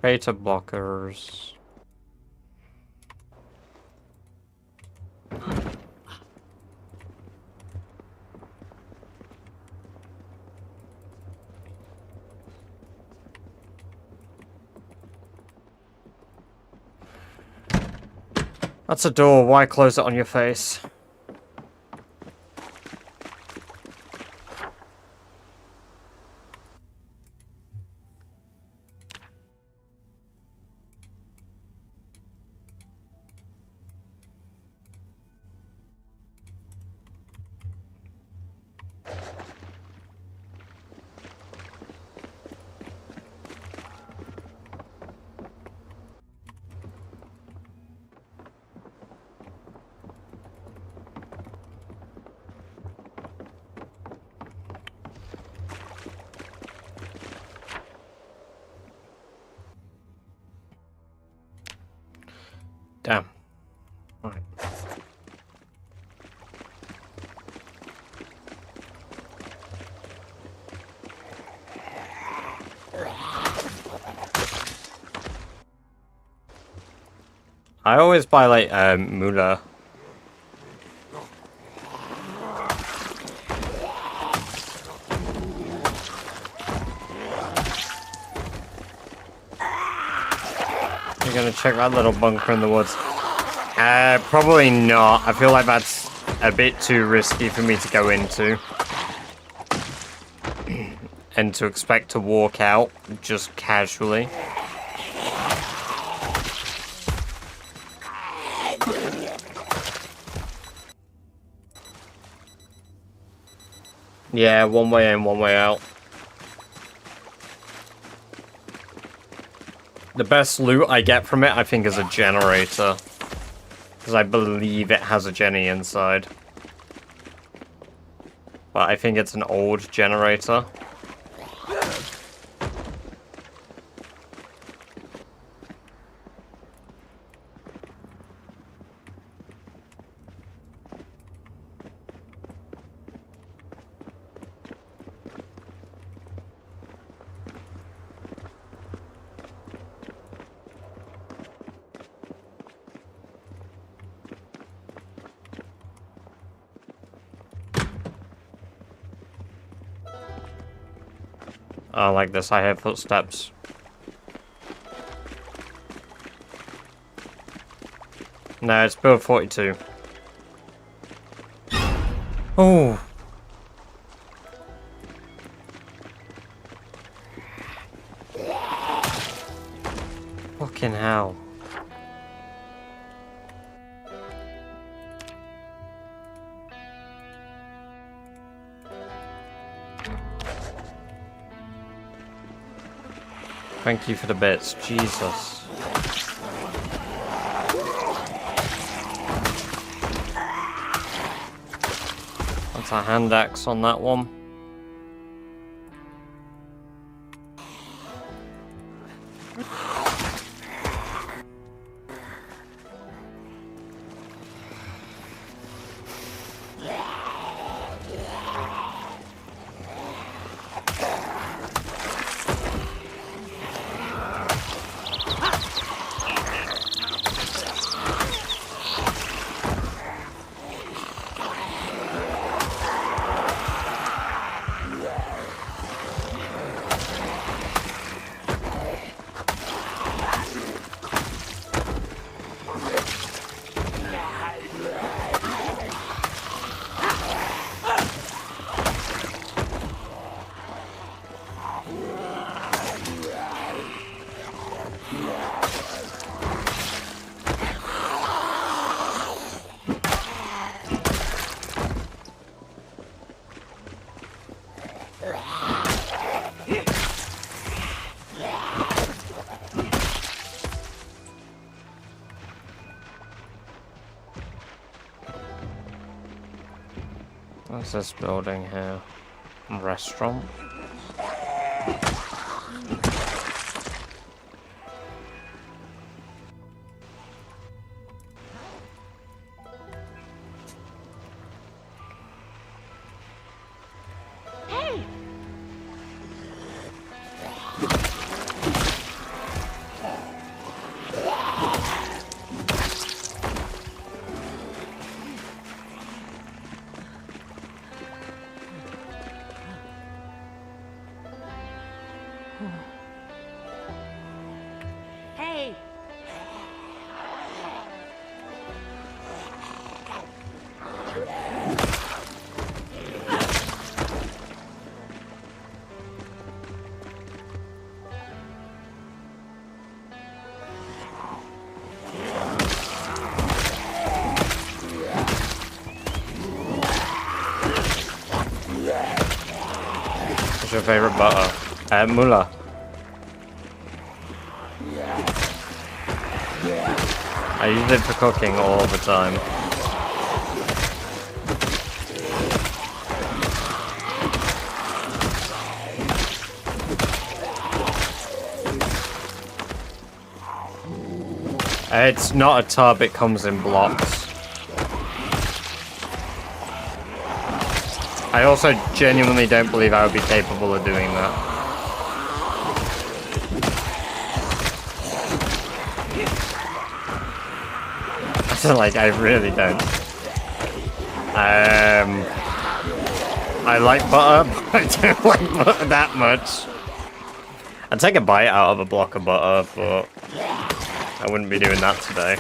[SPEAKER 1] Beta blockers. That's a door. Why close it on your face? Damn. Alright. I always buy like moolah. You're gonna check that little bunker in the woods. Probably not. I feel like that's a bit too risky for me to go into. And to expect to walk out just casually. Yeah, one way in, one way out. The best loot I get from it, I think, is a generator. Because I believe it has a Jenny inside. But I think it's an old generator. Oh, like this, I hear footsteps. No, it's build 42. Oh. Fucking hell. Thank you for the bits, Jesus. That's a hand axe on that one. What's this building here? Restaurant?
[SPEAKER 3] Hey!
[SPEAKER 1] What's your favorite butter? Mullah. I use it for cooking all the time. It's not a tub, it comes in blocks. I also genuinely don't believe I would be capable of doing that. Like, I really don't. I like butter, but I don't like butter that much. I'd take a bite out of a block of butter, but I wouldn't be doing that today.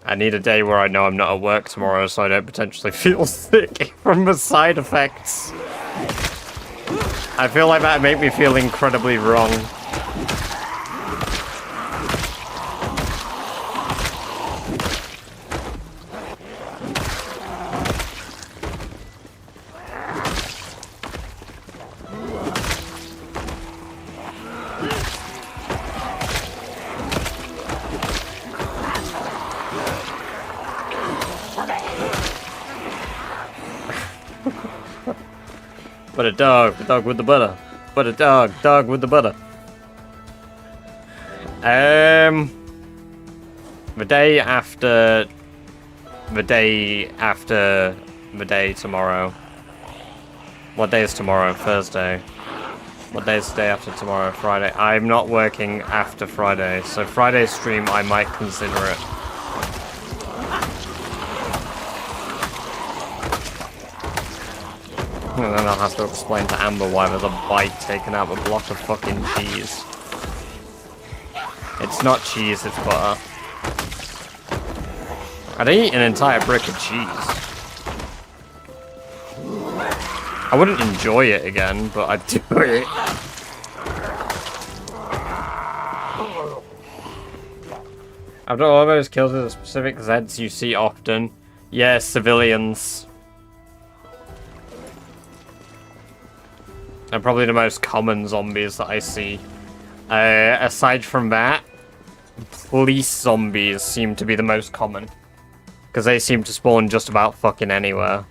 [SPEAKER 1] I need a day where I know I'm not at work tomorrow so I don't potentially feel sick from the side effects. I feel like that'd make me feel incredibly wrong. But a dog with the butter. But a dog with the butter. The day after tomorrow. What day is tomorrow? Thursday. What day is the day after tomorrow? Friday. I'm not working after Friday, so Friday's stream I might consider it. And then I'll have to explain to Amber why there's a bite taken out of a block of fucking cheese. It's not cheese, it's butter. I'd eat an entire brick of cheese. I wouldn't enjoy it again, but I'd do it. After all those kills with the specific Zeds you see often. Yeah, civilians. They're probably the most common zombies that I see. Aside from that, police zombies seem to be the most common. Because they seem to spawn just about fucking anywhere.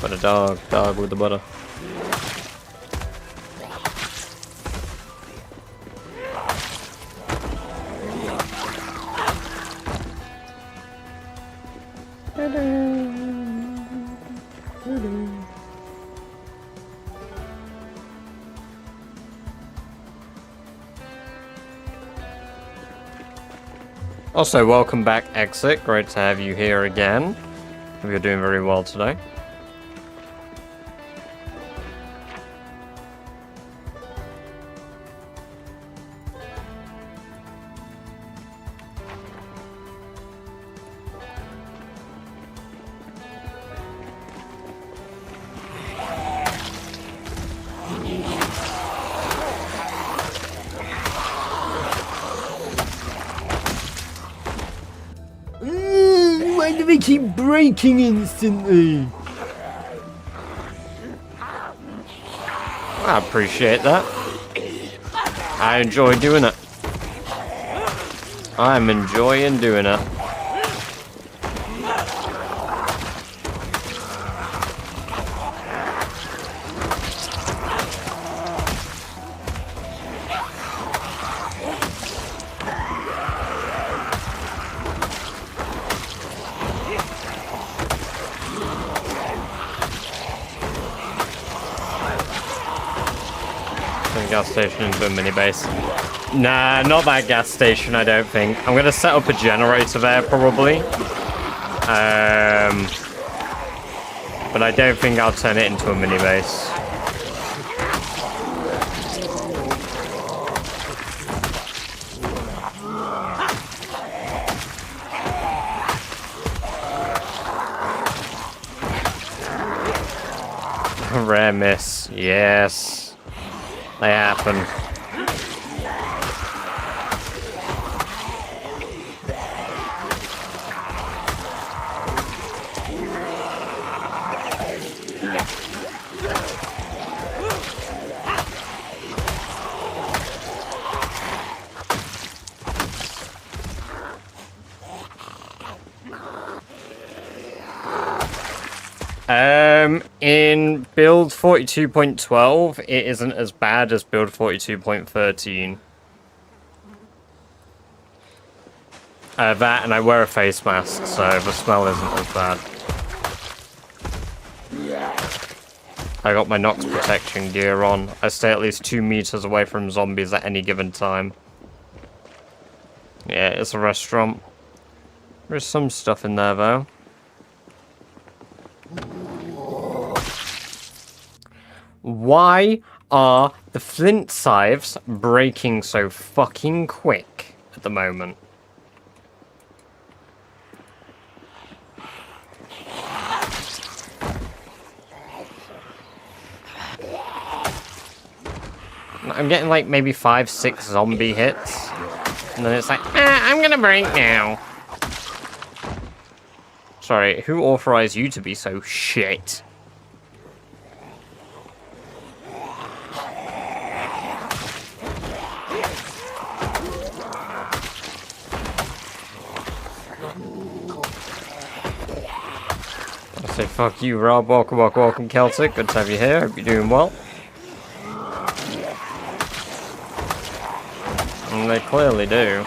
[SPEAKER 1] But a dog with the butter. Also, welcome back, Exit. Great to have you here again. Hope you're doing very well today.
[SPEAKER 4] Why do they keep breaking instantly?
[SPEAKER 1] I appreciate that. I enjoy doing it. I'm enjoying doing it. Gas station into a mini base. Nah, not that gas station, I don't think. I'm gonna set up a generator there, probably. But I don't think I'll turn it into a mini base. Rare miss. Yes. They happen. In build 42.12, it isn't as bad as build 42.13. That, and I wear a face mask, so the smell isn't as bad. I got my Nox protection gear on. I stay at least 2 meters away from zombies at any given time. Yeah, it's a restaurant. There's some stuff in there, though. Why are the flint scythes breaking so fucking quick at the moment? I'm getting like maybe 5-6 zombie hits. And then it's like, I'm gonna break now. Sorry, who authorized you to be so shit? I say fuck you, Rob. Welcome, Celtic. Good to have you here. Hope you're doing well. And they clearly do.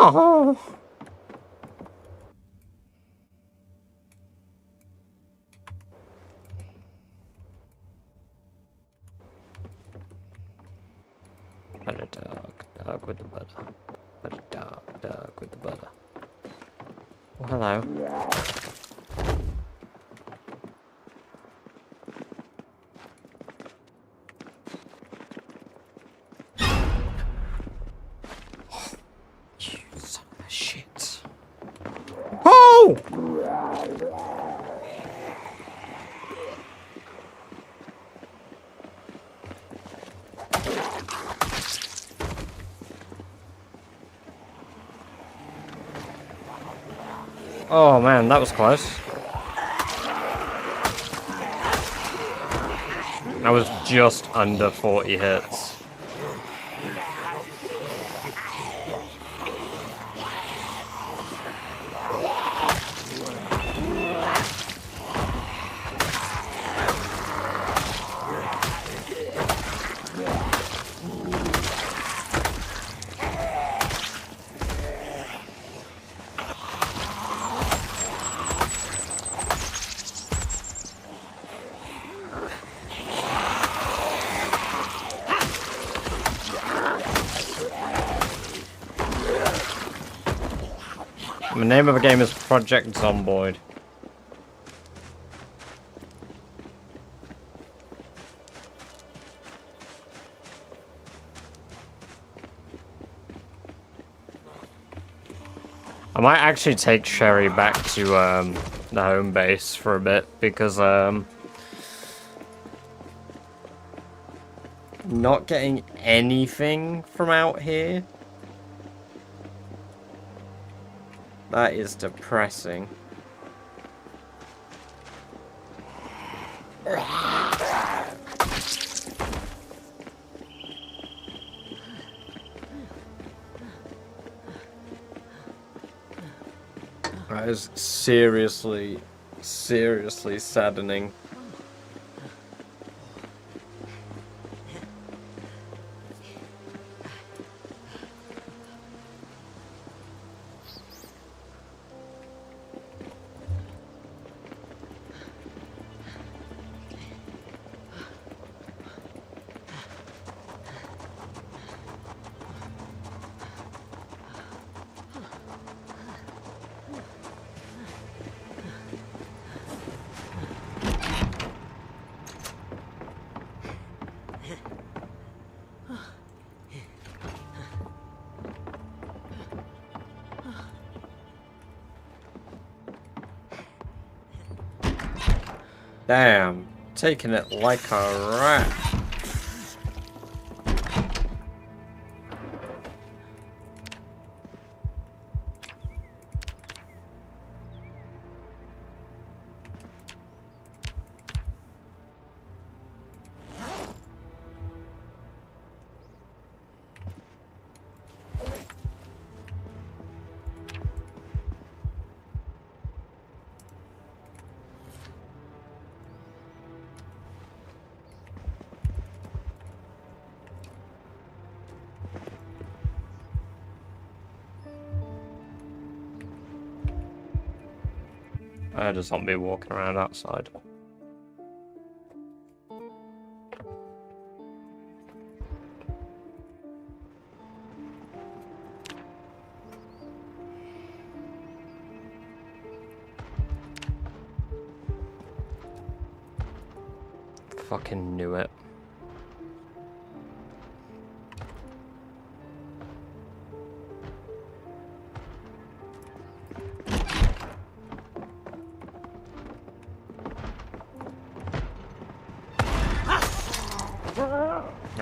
[SPEAKER 1] Oh. Better dog with the butter. Better dog with the butter. Oh, hello. You son of a shit. Oh! Oh man, that was close. I was just under 40 hits. The name of the game is Project Zomboid. I might actually take Sherry back to the home base for a bit because not getting anything from out here. That is depressing. That is seriously saddening. Damn, taking it like a rat. I just want me walking around outside. Fucking knew it.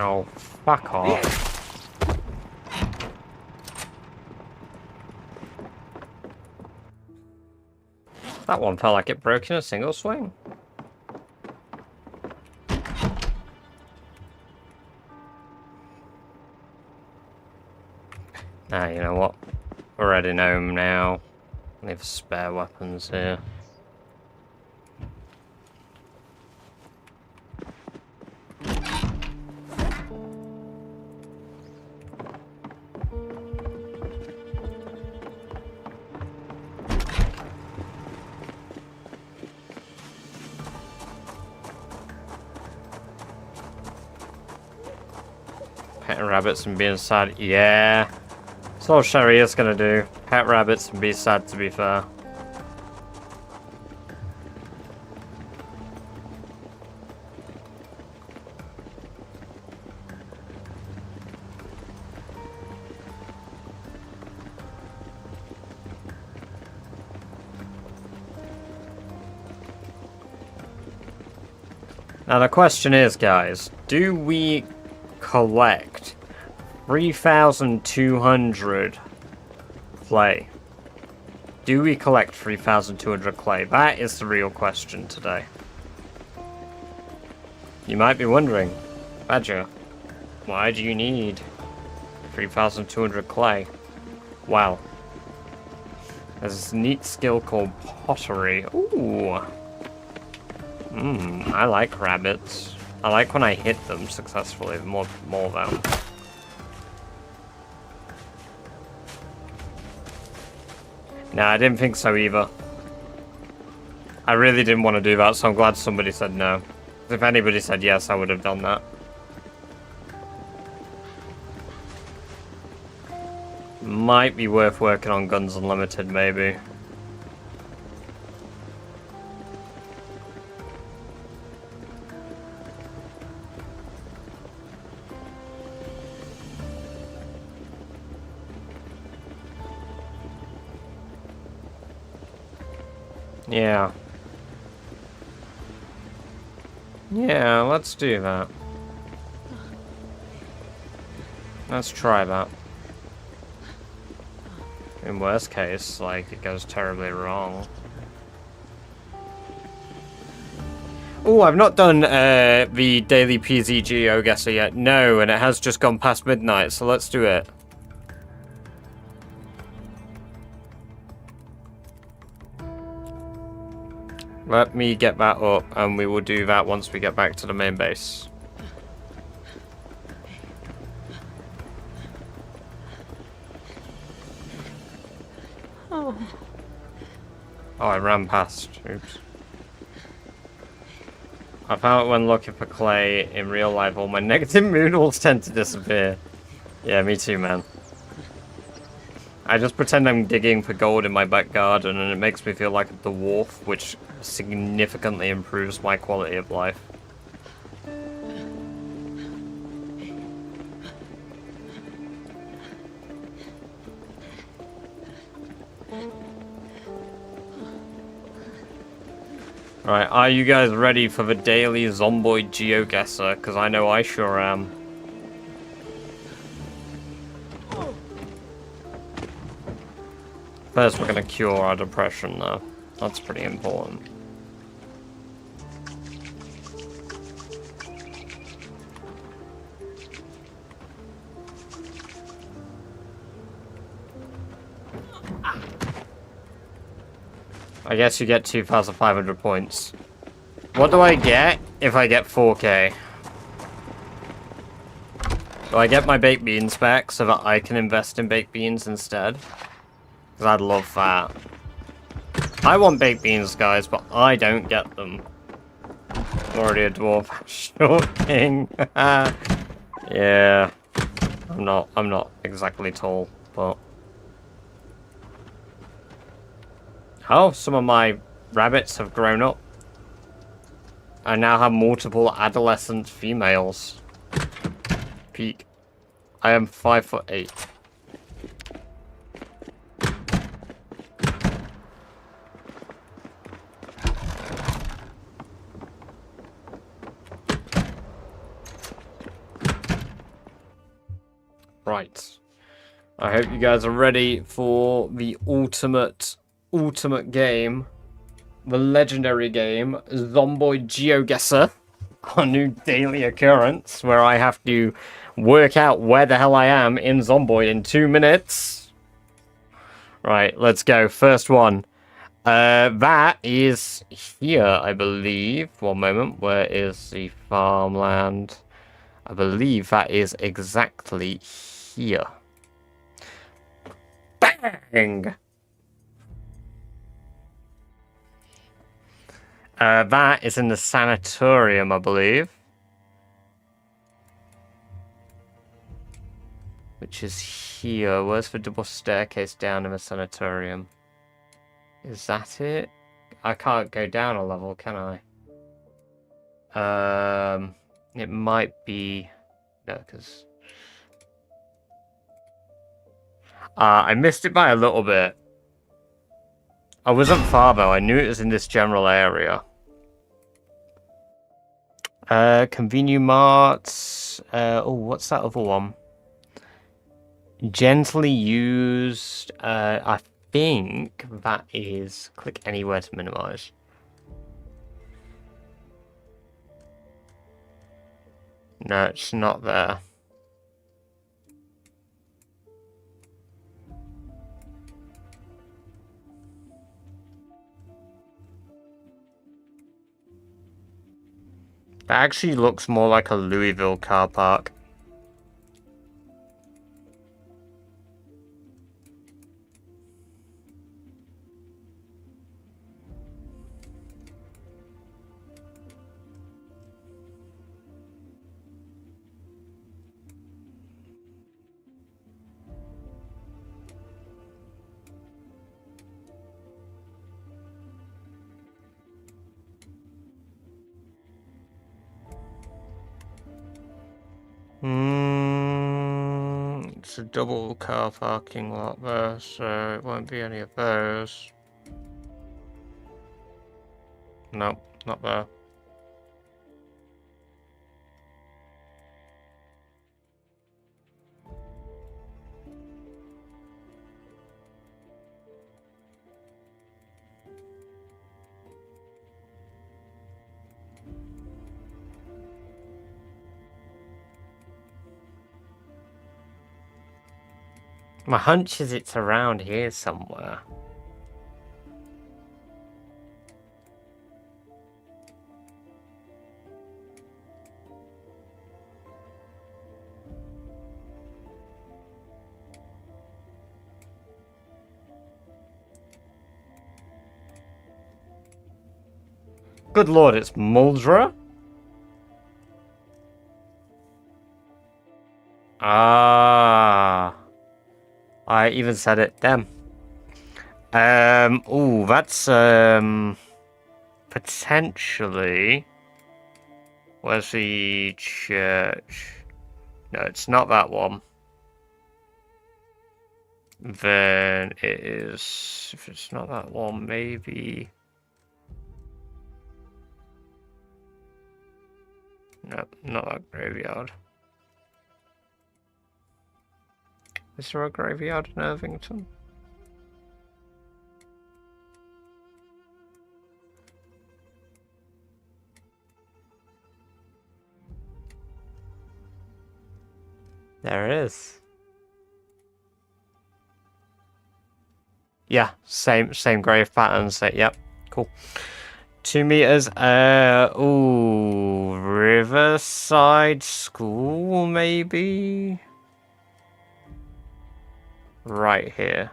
[SPEAKER 1] Oh, fuck off. That one felt like it broke in a single swing. Ah, you know what? We're heading home now. We have spare weapons here. Petting rabbits and being sad. Yeah. That's all Sherry is gonna do. Pet rabbits and be sad, to be fair. Now the question is, guys, do we collect 3,200 clay? Do we collect 3,200 clay? That is the real question today. You might be wondering, Badger, why do you need 3,200 clay? Wow. There's this neat skill called pottery. Ooh. I like rabbits. I like when I hit them successfully, more though. Nah, I didn't think so either. I really didn't want to do that, so I'm glad somebody said no. If anybody said yes, I would have done that. Might be worth working on Guns Unlimited, maybe. Yeah. Yeah, let's do that. Let's try that. In worst case, like, it goes terribly wrong. Oh, I've not done the daily PZ Geoguesser yet. No, and it has just gone past midnight, so let's do it. Let me get that up, and we will do that once we get back to the main base.
[SPEAKER 3] Oh.
[SPEAKER 1] Oh, I ran past. Oops. I found when looking for clay in real life, all my negative moodles tend to disappear. Yeah, me too, man. I just pretend I'm digging for gold in my back garden, and it makes me feel like a dwarf, which significantly improves my quality of life. Alright, are you guys ready for the daily Zomboid Geoguesser? Because I know I sure am. First, we're going to cure our depression, though. That's pretty important. I guess you get 2,500 points. What do I get if I get 4K? Do I get my baked beans back so that I can invest in baked beans instead? Because I'd love that. I want baked beans, guys, but I don't get them. I'm already a dwarf. Shocking. Yeah. I'm not exactly tall, but... Oh, some of my rabbits have grown up. I now have multiple adolescent females. Peak. I am 5'8". Right. I hope you guys are ready for the ultimate game. The legendary game, Zomboid Geoguesser. Our new daily occurrence, where I have to work out where the hell I am in Zomboid in 2 minutes. Right, let's go. First one. That is here, I believe. One moment. Where is the farmland? I believe that is exactly here. Bang! That is in the sanatorium, I believe. Which is here. Where's the double staircase down in the sanatorium? Is that it? I can't go down a level, can I? It might be... No, because... I missed it by a little bit. I wasn't far, though. I knew it was in this general area. Convenient Marts. Oh, what's that other one? Gently used. I think that is click anywhere to minimize. No, it's not there. That actually looks more like a Louisville car park. It's a double car parking lot there, so it won't be any of those. Nope, not there. My hunch is it's around here somewhere. Good lord, it's Muldra? Ah. I even said it. Damn. Ooh, that's, potentially... Where's the church? No, it's not that one. Then it is... If it's not that one, maybe... No, not that graveyard. Is there a graveyard in Irvington? There it is. Yeah, same grave pattern. So, yep, cool. 2 meters. Ooh, Riverside School, maybe? Right here.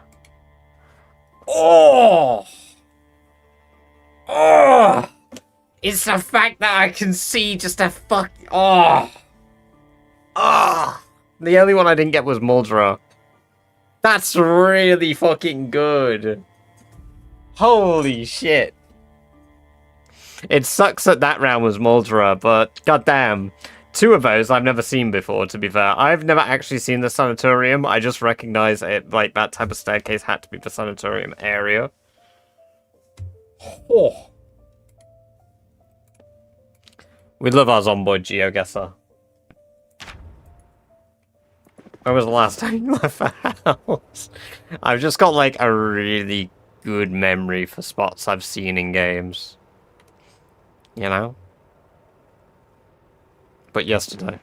[SPEAKER 1] Oh! Oh! It's the fact that I can see just a fuck... Oh! Oh! The only one I didn't get was Muldra. That's really fucking good. Holy shit. It sucks that that round was Muldra, but goddamn. 2 of those I've never seen before, to be fair. I've never actually seen the sanatorium. I just recognize it, like, that type of staircase had to be the sanatorium area. Oh. We love our Zomboid Geoguesser. When was the last time you left the house? I've just got, like, a really good memory for spots I've seen in games. You know? But yesterday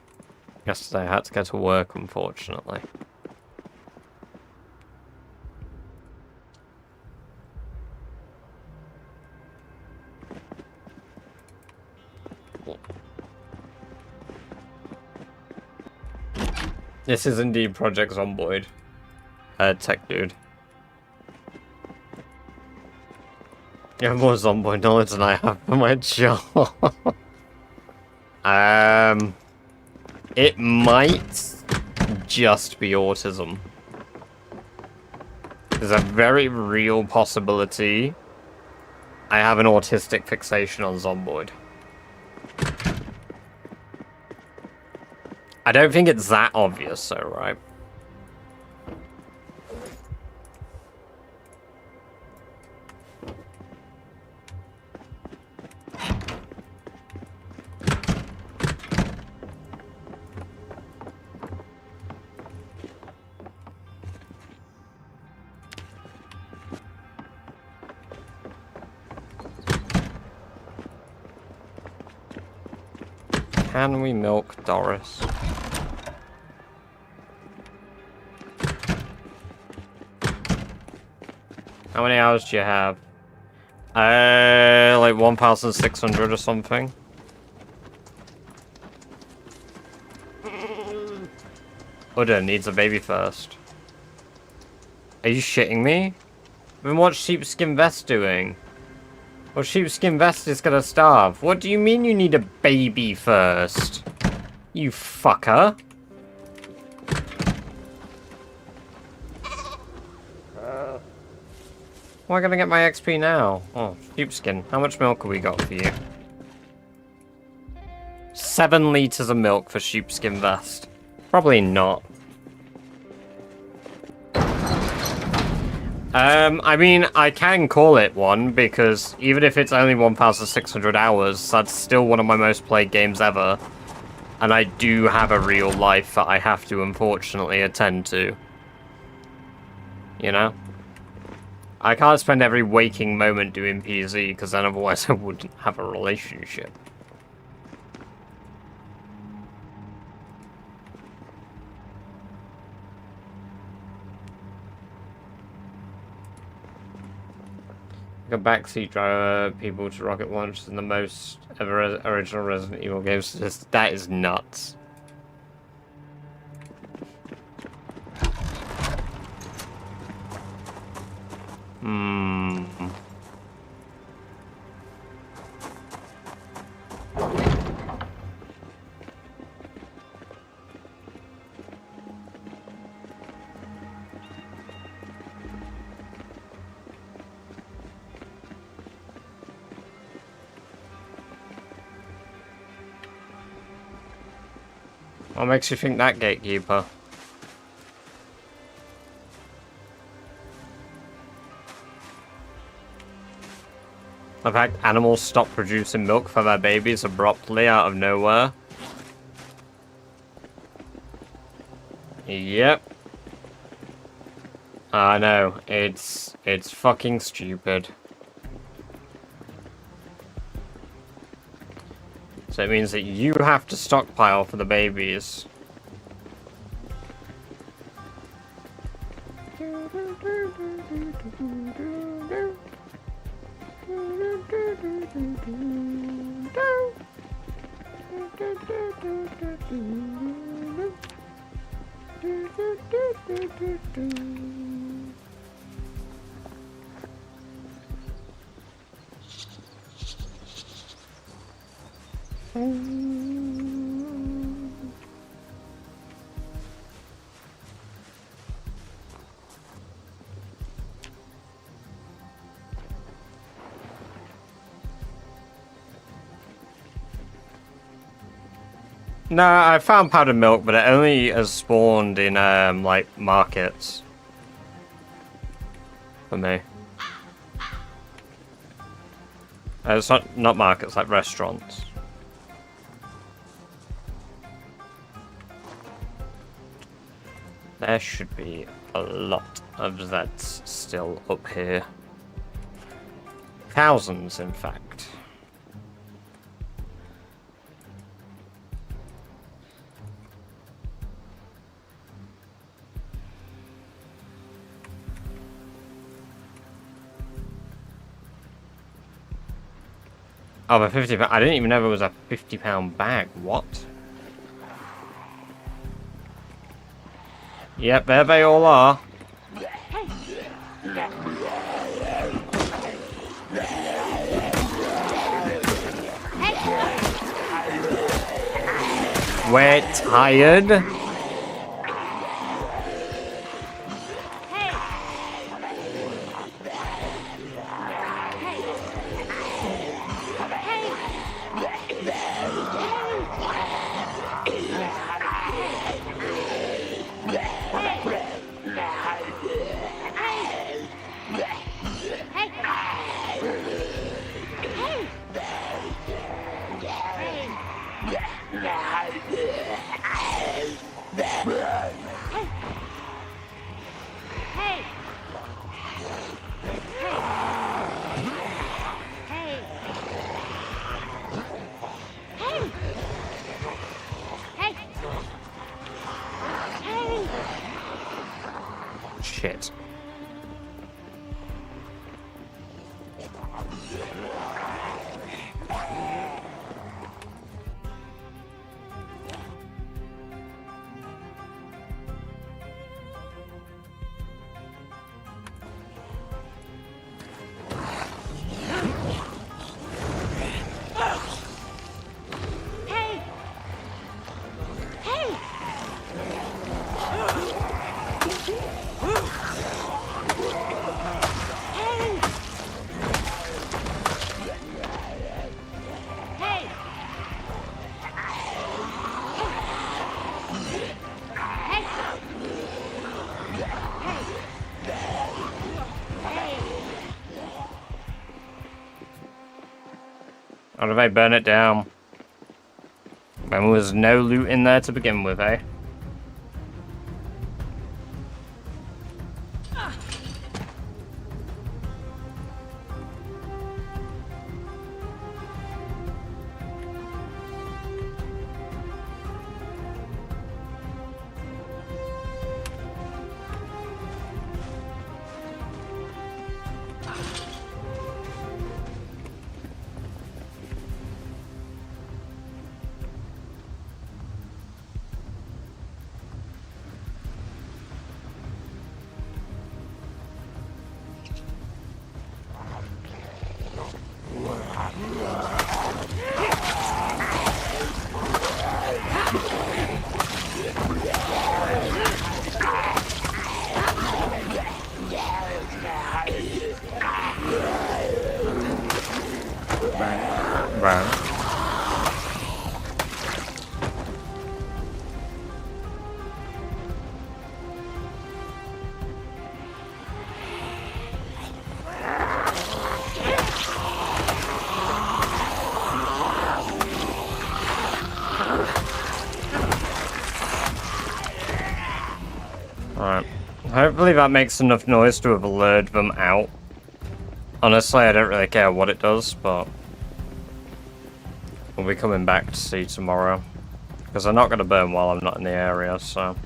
[SPEAKER 1] I had to go to work, unfortunately. This is indeed Project Zomboid. Tech dude. You have more Zomboid knowledge than I have for my job. It might just be autism. There's a very real possibility I have an autistic fixation on Zomboid. I don't think it's that obvious, though, right? Can we milk Doris? How many hours do you have? Like 1,600 or something. Udder needs a baby first. Are you shitting me? I mean, what's Sheepskin Vest doing? Well, Sheepskin Vest is gonna starve. What do you mean you need a baby first? You fucker. Why am I gonna get my XP now? Oh, Sheepskin. How much milk have we got for you? 7 liters of milk for Sheepskin Vest. Probably not. I mean, I can call it one, because even if it's only 1,600 hours, that's still one of my most played games ever. And I do have a real life that I have to, unfortunately, attend to. You know? I can't spend every waking moment doing PZ, because then otherwise I wouldn't have a relationship. A backseat driver people to rocket launch in the most ever original Resident Evil games. That is nuts. What makes you think that, gatekeeper? The fact animals stop producing milk for their babies abruptly out of nowhere. Yep. I know, it's fucking stupid. So it means that you have to stockpile for the babies. No, I found powdered milk, but it only has spawned in, like, markets. For me. It's not markets, like restaurants. There should be a lot of that still up here. Thousands, in fact. Oh, the 50 pound. I didn't even know there was a £50 bag. What? Yep, there they all are. We're tired. Shit. How did I burn it down? There was no loot in there to begin with, eh? Right. Alright. Hopefully that makes enough noise to have lured them out. Honestly, I don't really care what it does, but we'll be coming back to see tomorrow. Because they're not going to burn while I'm not in the area, so...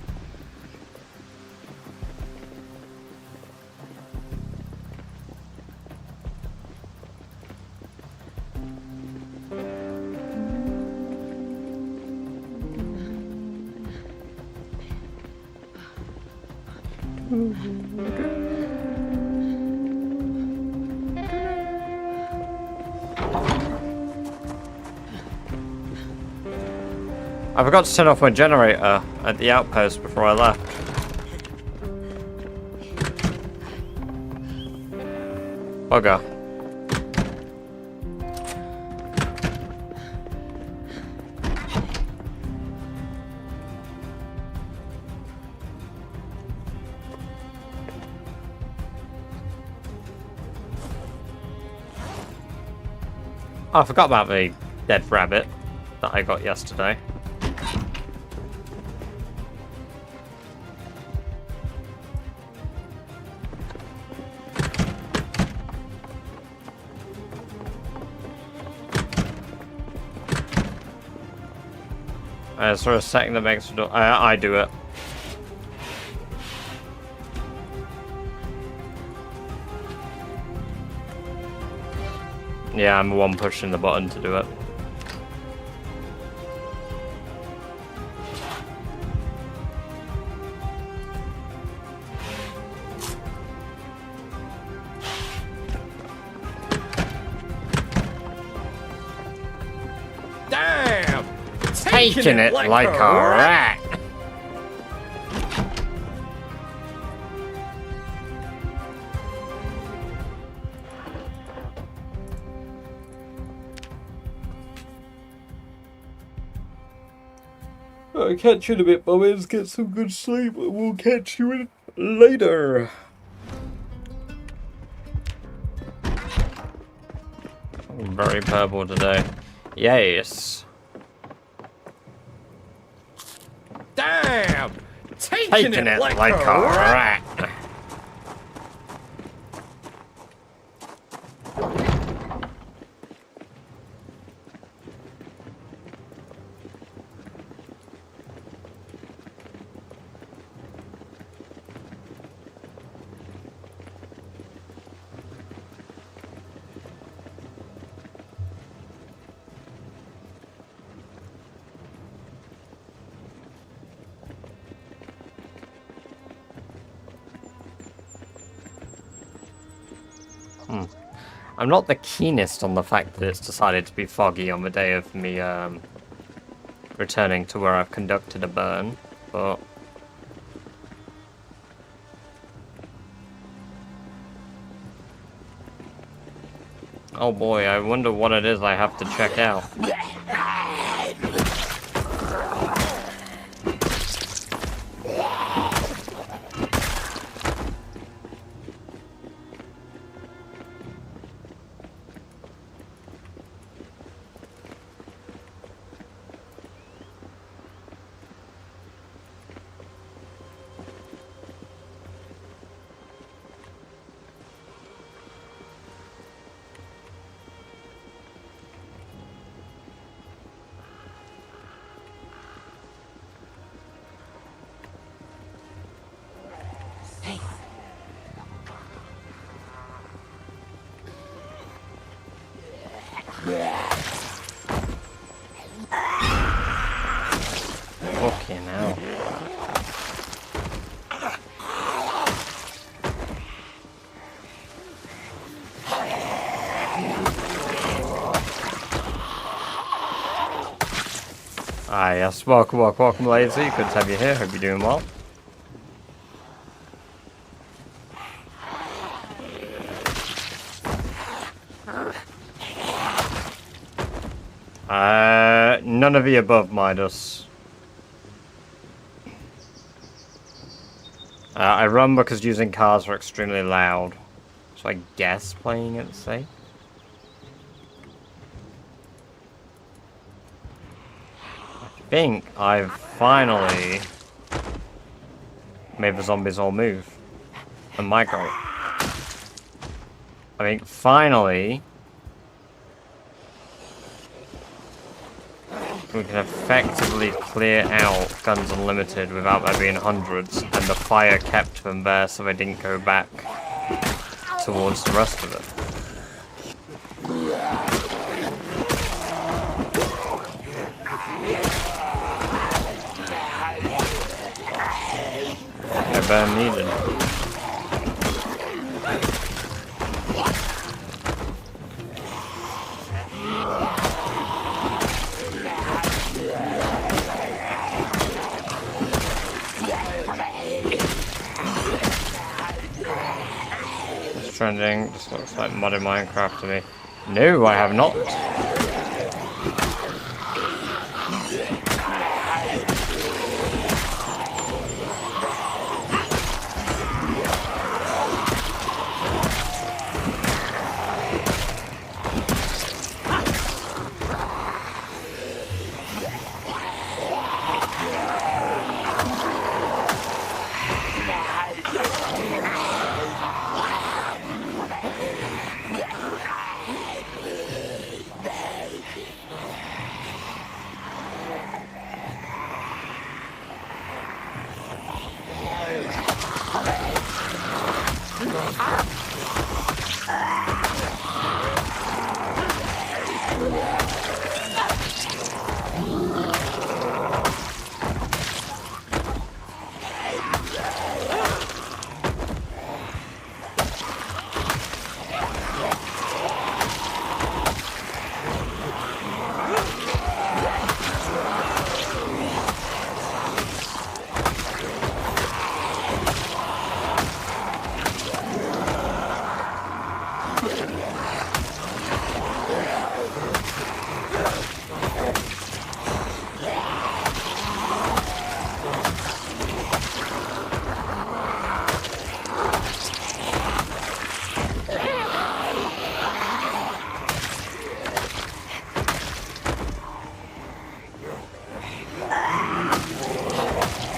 [SPEAKER 1] I forgot to turn off my generator at the outpost before I left. Bugger. Oh, I forgot about the dead rabbit that I got yesterday. Is there a setting that makes it... I do it. Yeah, I'm the one pushing the button to do it.
[SPEAKER 5] Damn!
[SPEAKER 1] Taking it like a rat!
[SPEAKER 4] I'll catch you in a bit, Bobbins. Get some good sleep. We'll catch you in later.
[SPEAKER 1] I'm very purple today. Yes.
[SPEAKER 5] Damn!
[SPEAKER 1] Taking it like a rat! I'm not the keenest on the fact that it's decided to be foggy on the day of me returning to where I've conducted a burn, but... Oh boy, I wonder what it is I have to check out. Okay, now. Ah, yes. Welcome, Lazy. Good to have you here. Hope you're doing well. None of the above, Midas. I run because using cars are extremely loud. So I guess playing it safe. I think I've finally made the zombies all move and migrate. I think finally we can effectively clear out Guns Unlimited without there being hundreds, and the fire kept them there so they didn't go back towards the rest of it. No burn needed. Trending. This looks like modded Minecraft to me. No, I have not.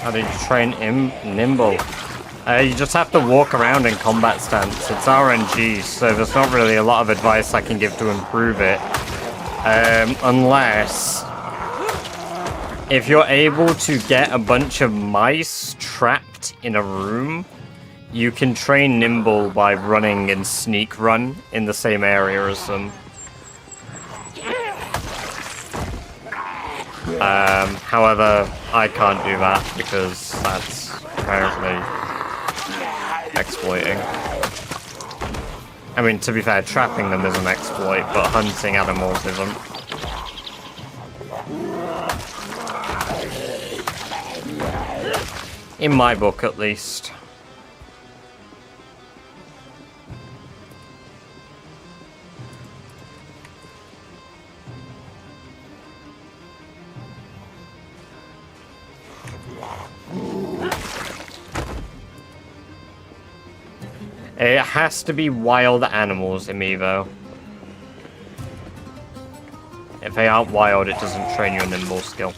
[SPEAKER 1] How do you train nimble? You just have to walk around in combat stance. It's RNG, so there's not really a lot of advice I can give to improve it. Unless... if you're able to get a bunch of mice trapped in a room, you can train nimble by running and sneak run in the same area as them. However, I can't do that because that's apparently exploiting. I mean, to be fair, trapping them is an exploit, but hunting animals isn't. In my book, at least. It has to be wild animals, Amiibo. If they aren't wild, it doesn't train your nimble skill.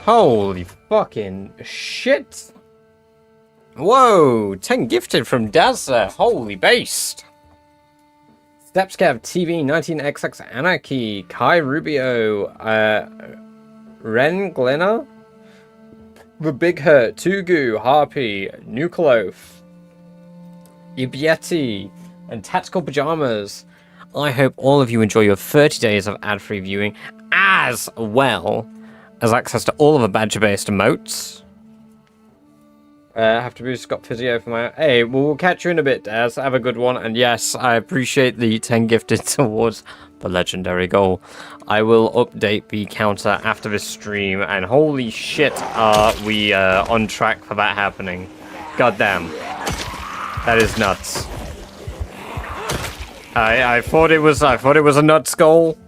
[SPEAKER 1] Holy fucking shit! Whoa! 10 gifted from Dazza! Holy based! Stepscav TV 19XX Anarchy Kai Rubio Ren Glenna The Big Hurt Tugu Harpy Nucleof Ibieti and Tactical Pajamas. I hope all of you enjoy your 30 days of ad-free viewing as well as access to all of the badger-based emotes. Have to boost Scott Physio for my... Hey, we'll catch you in a bit, Daz. Have a good one. And yes, I appreciate the 10 gifted towards the legendary goal. I will update the counter after this stream. And holy shit, are we on track for that happening. God damn. That is nuts. I thought it was a nut skull.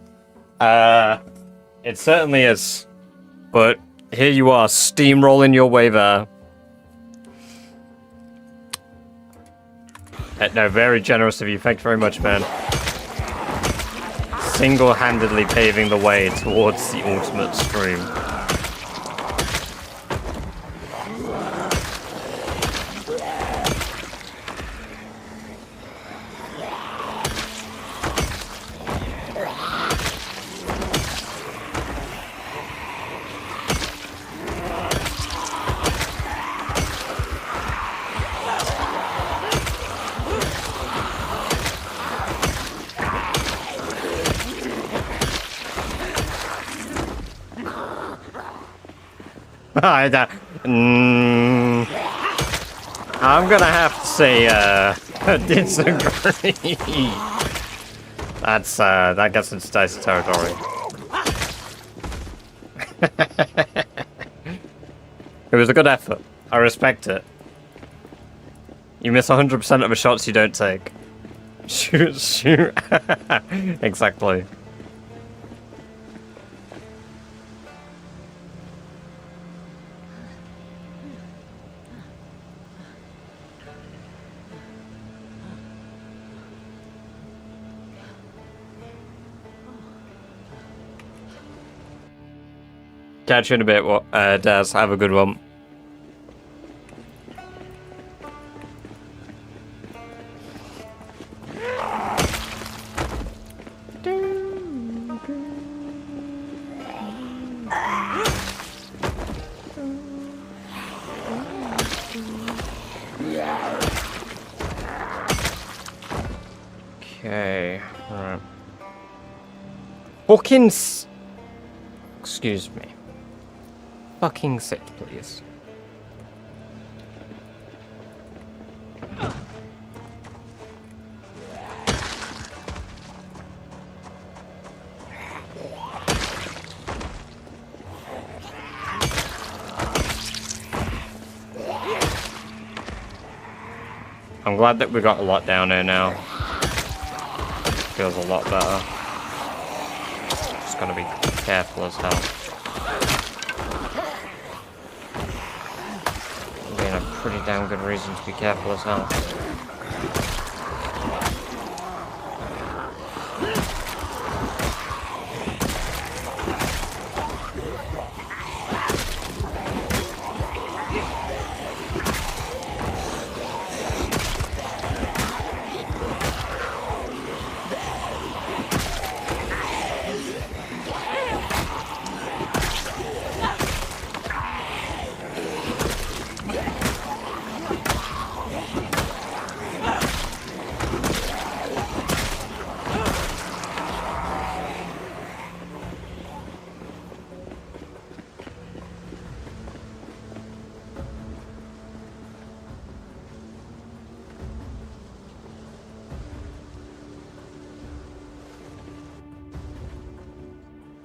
[SPEAKER 1] It certainly is. But here you are, steamrolling your way there. No, very generous of you. Thank you very much, man. Single-handedly paving the way towards the ultimate stream. I'm gonna have to say, disagree. That gets into dicey territory. It was a good effort. I respect it. You miss 100% of the shots you don't take. Shoot. Exactly. Catch you in a bit, Daz. Have a good one. Okay. Alright. Excuse me. Fucking sit, please. I'm glad that we got a lot down here now. Feels a lot better. Just gotta be careful as hell. Being a pretty damn good reason to be careful as hell.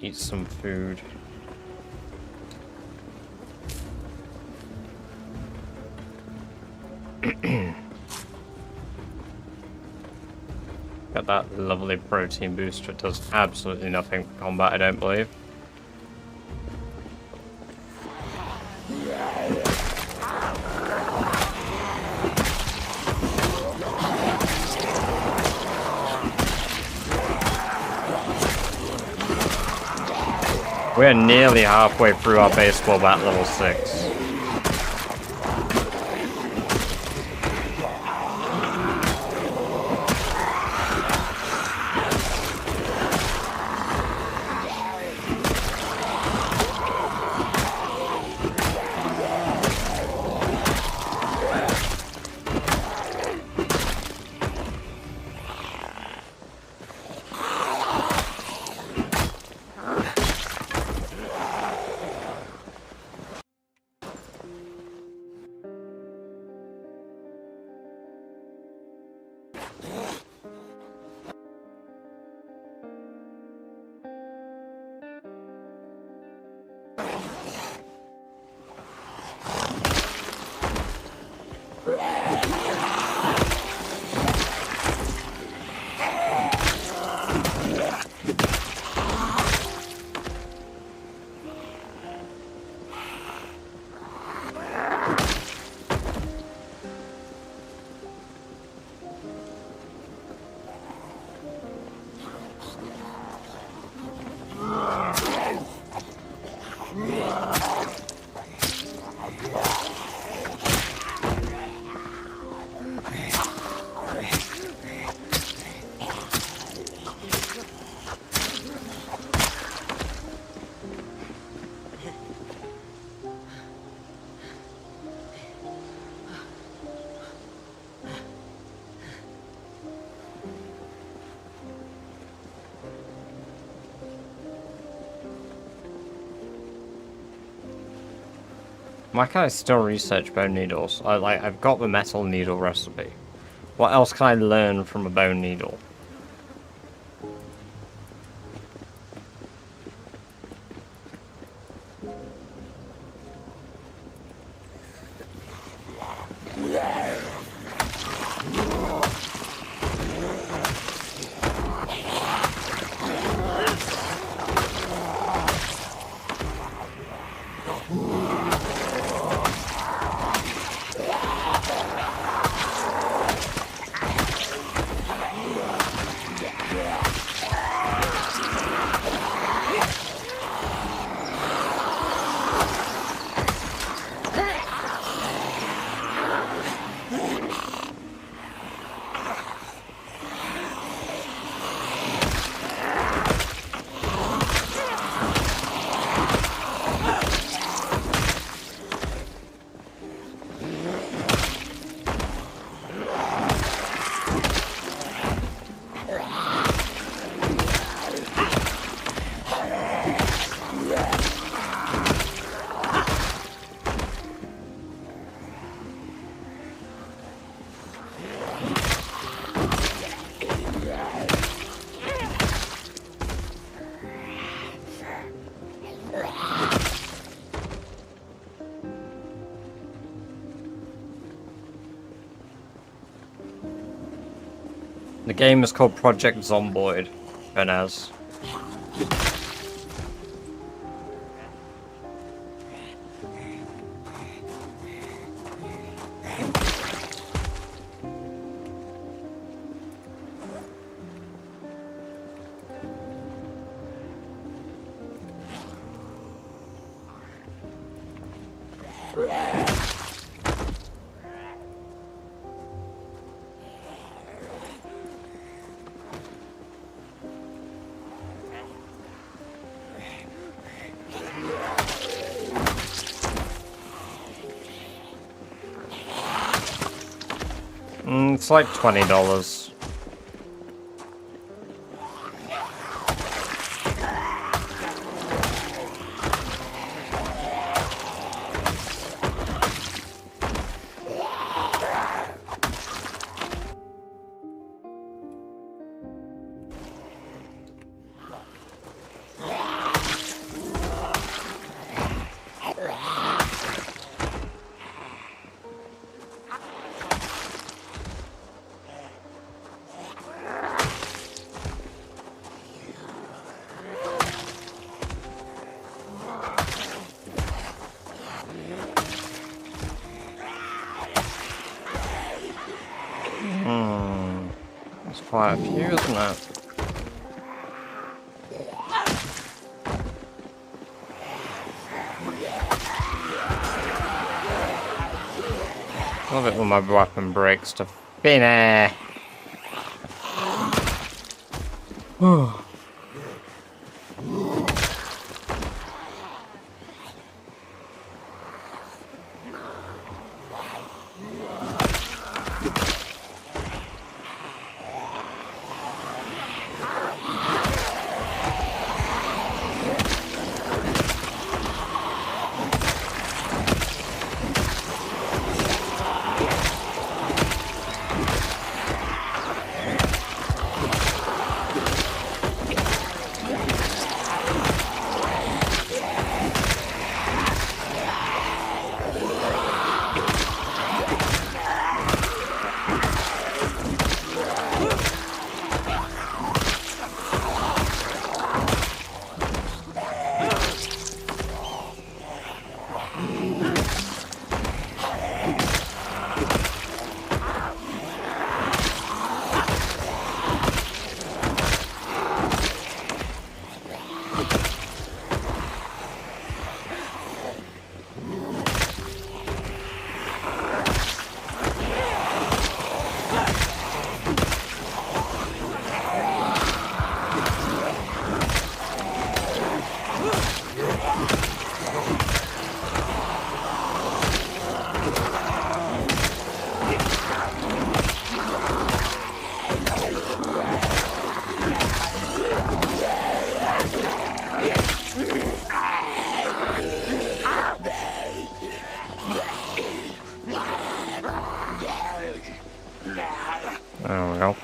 [SPEAKER 1] Eat some food. Got that lovely protein booster. It does absolutely nothing for combat, I don't believe. We're nearly halfway through our baseball bat level 6. Why can't I still research bone needles? I've got the metal needle recipe. What else can I learn from a bone needle? The game is called Project Zomboid, Benaz. It's like $20. There's quite a few, isn't it? Love it when my weapon breaks to finish. There we go.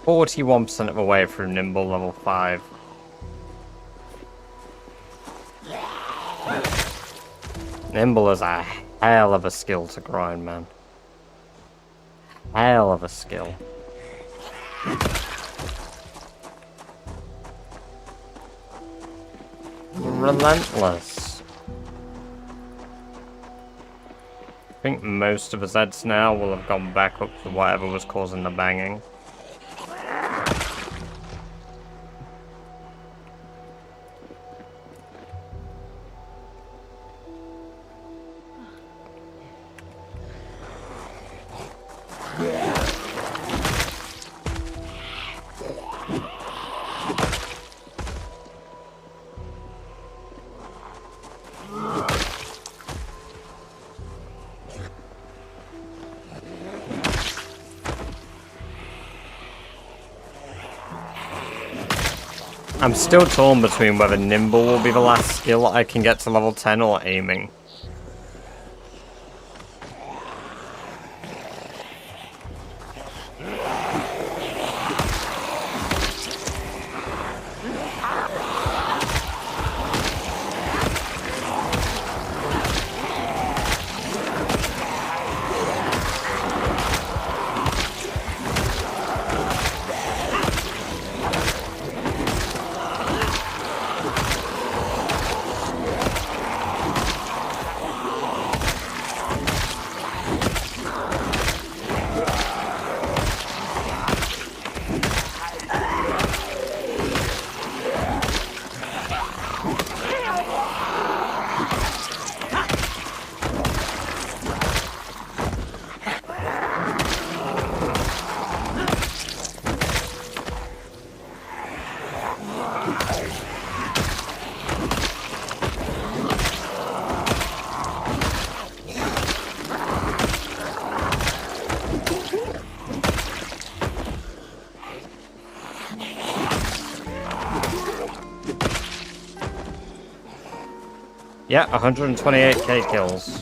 [SPEAKER 1] %41% of the way through Nimble level 5. Nimble is a hell of a skill to grind, man. Hell of a skill. Relentless. I think most of his heads now will have gone back up to whatever was causing the banging. I'm still torn between whether Nimble will be the last skill I can get to level 10 or aiming. Yeah, 128k kills.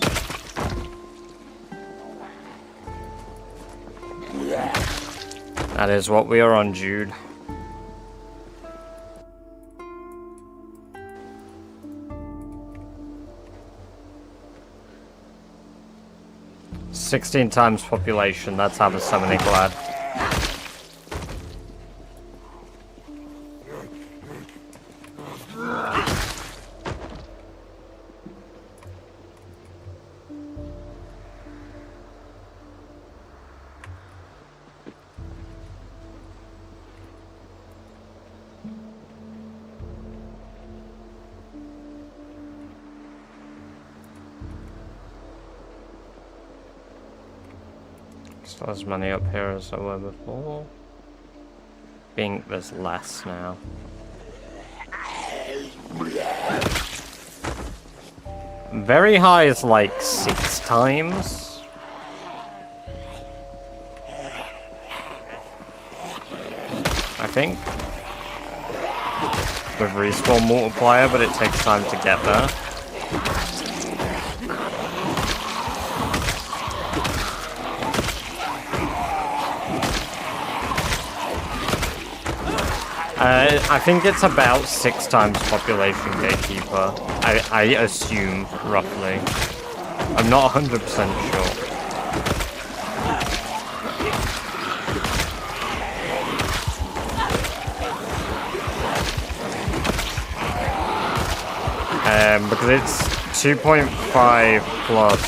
[SPEAKER 1] That is what we are on, Jude. "16 times population, that's how the summoning glad." Still as many up here as there were before. I think there's less now. Very high is like 6 times. I think. With respawn multiplier, but it takes time to get there. I think it's about 6 times population gatekeeper. I assume, roughly. I'm not 100% sure. Because it's 2.5 plus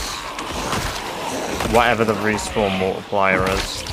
[SPEAKER 1] whatever the respawn multiplier is.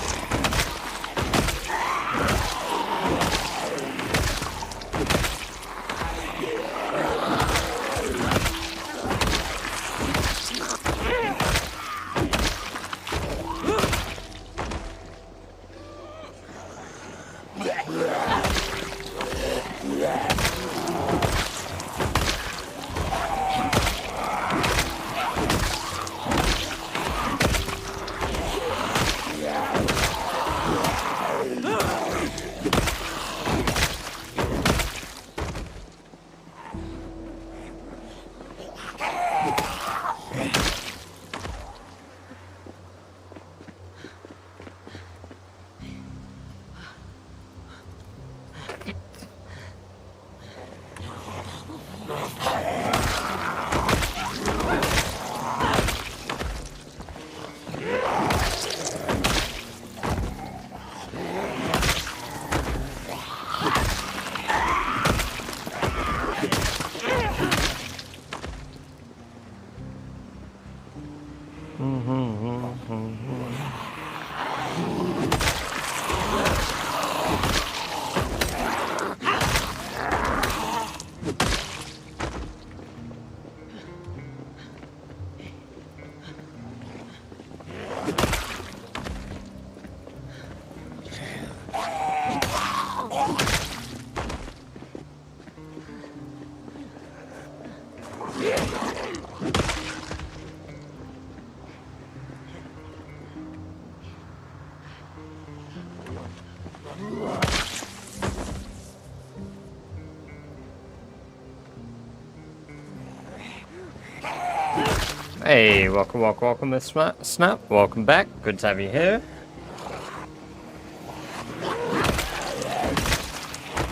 [SPEAKER 1] Hey, welcome, Miss Snap. Welcome back. Good to have you here.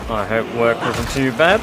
[SPEAKER 1] I hope work wasn't too bad.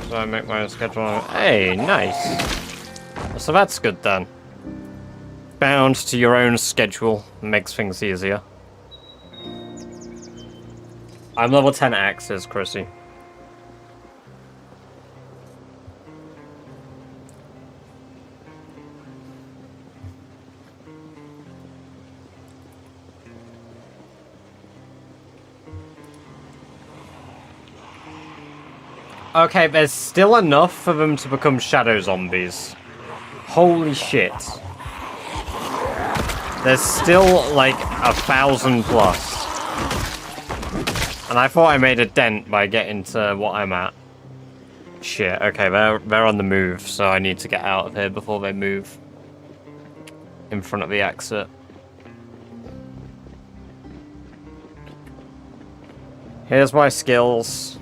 [SPEAKER 1] So I make my own schedule. Hey, nice. So that's good then. Bound to your own schedule makes things easier. I'm level 10 axes, Chrissy. Okay, there's still enough for them to become shadow zombies. Holy shit. There's still like 1,000 plus. And I thought I made a dent by getting to what I'm at. Shit, okay, they're on the move, so I need to get out of here before they move. In front of the exit. Here's my skills.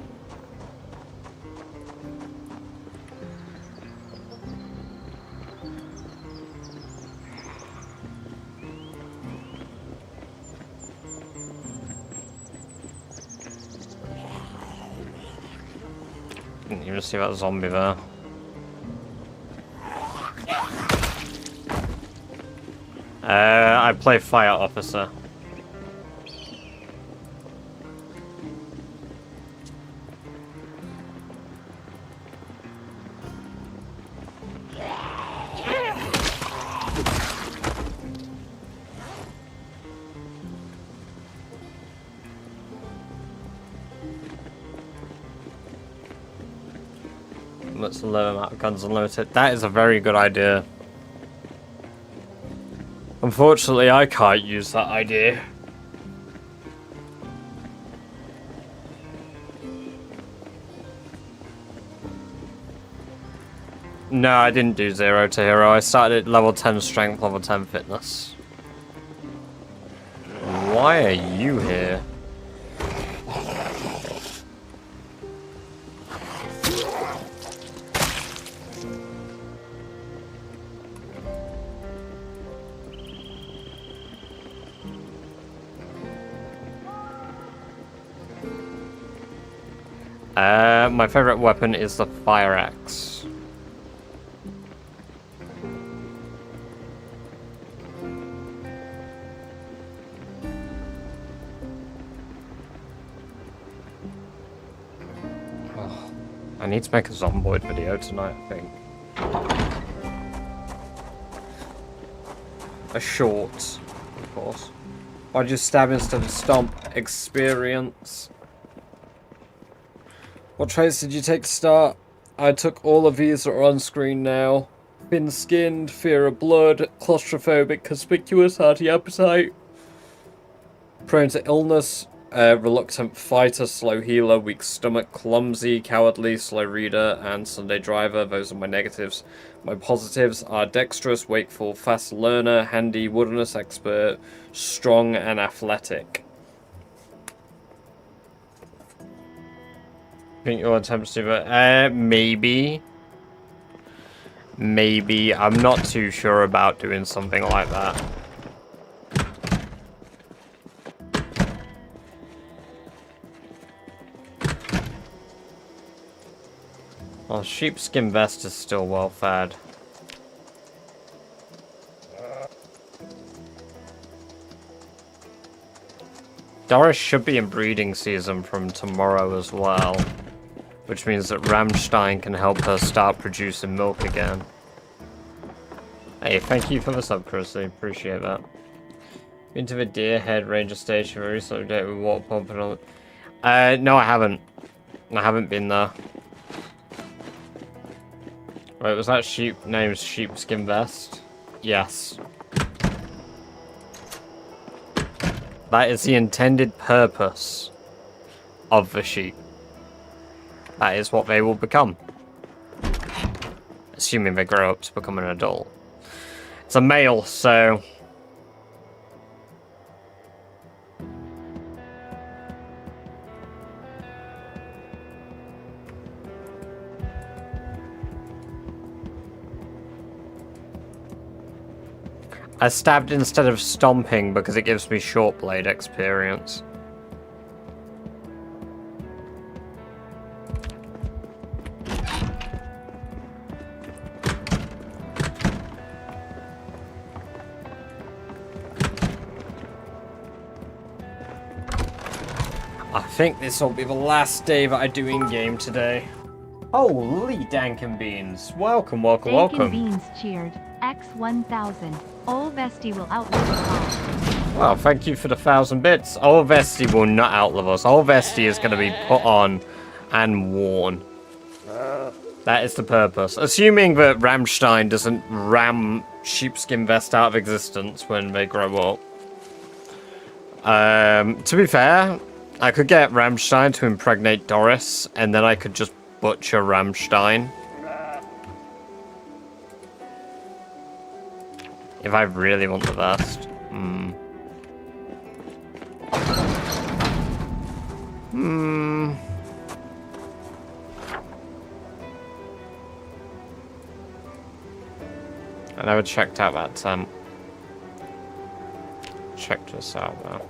[SPEAKER 1] Didn't even see that zombie there. I play fire officer. Let's load them out guns unlimited. That is a very good idea. Unfortunately, I can't use that idea. No, I didn't do 0 to hero. I started at level 10 strength, level 10 fitness. Why are you here? My favorite weapon is the fire axe. I need to make a Zomboid video tonight, I think. A short, of course. Why'd you stab instead of stomp? Experience. What traits did you take to start? I took all of these that are on screen now. Thin-skinned, fear of blood, claustrophobic, conspicuous, hearty appetite, prone to illness, reluctant fighter, slow healer, weak stomach, clumsy, cowardly, slow reader, and Sunday driver. Those are my negatives. My positives are dexterous, wakeful, fast learner, handy, wilderness expert, strong, and athletic. Think you'll attempt to do it? Maybe. Maybe. I'm not too sure about doing something like that. Well, sheepskin vest is still well fed. Doris should be in breeding season from tomorrow as well, which means that Rammstein can help her start producing milk again. Hey, thank you for the sub, Chrissy. Appreciate that. Been to the Deer Head Ranger Station very recently update with water pump and all that. No, I haven't. I haven't been there. Wait, was that sheep named Sheepskin Vest? Yes. That is the intended purpose of the sheep. That is what they will become. Assuming they grow up to become an adult. It's a male, so... I stabbed instead of stomping because it gives me short blade experience. I think this will be the last day that I do in-game today. Holy Dankin Beans. Welcome, welcome, welcome.
[SPEAKER 5] Beans cheered. X1000. Old Vesty will outlive us all.
[SPEAKER 1] Well, thank you for the 1,000 bits. Old Vesty will not outlive us. Old Vesty is going to be put on and worn. That is the purpose. Assuming that Rammstein doesn't ram Sheepskin Vest out of existence when they grow up. To be fair, I could get Rammstein to impregnate Doris, and then I could just butcher Rammstein. If I really want the vest. I never checked out that tent. Check this out though.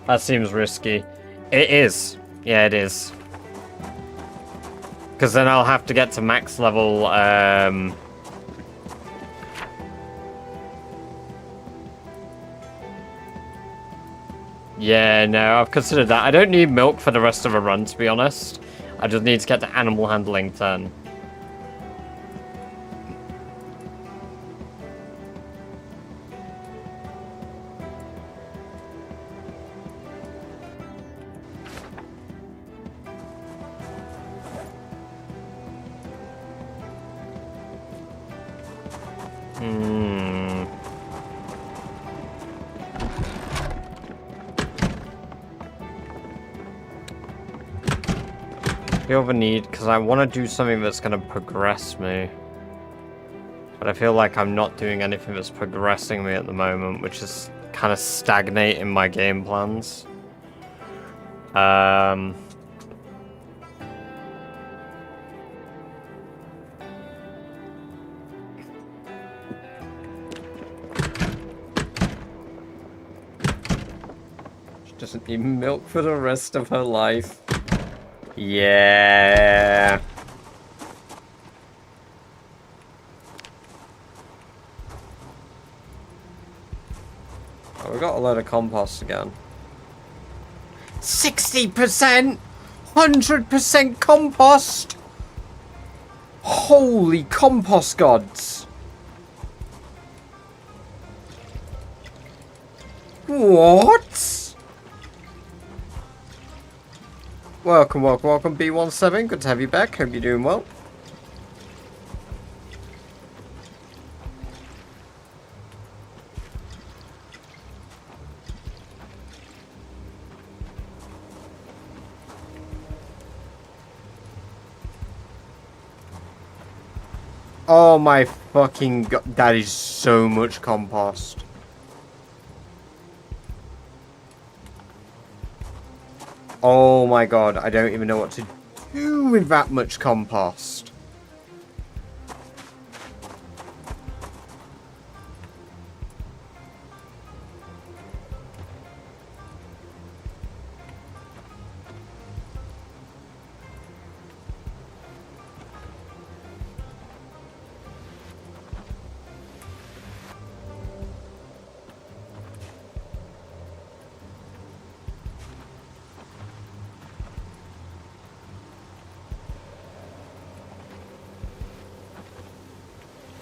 [SPEAKER 1] That seems risky. It is. Yeah, it is. Because then I'll have to get to max level, yeah, no, I've considered that. I don't need milk for the rest of the run, to be honest. I just need to get to animal handling 10. Feel the need because I want to do something that's going to progress me, but I feel like I'm not doing anything that's progressing me at the moment, which is kind of stagnating my game plans. She doesn't need milk for the rest of her life. Yeah. Oh, we got a load of compost again. 60%! 100% compost! Holy compost gods! What? Welcome, welcome, welcome, B17. Good to have you back. Hope you're doing well. Oh my fucking god, that is so much compost. Oh my god, I don't even know what to do with that much compost.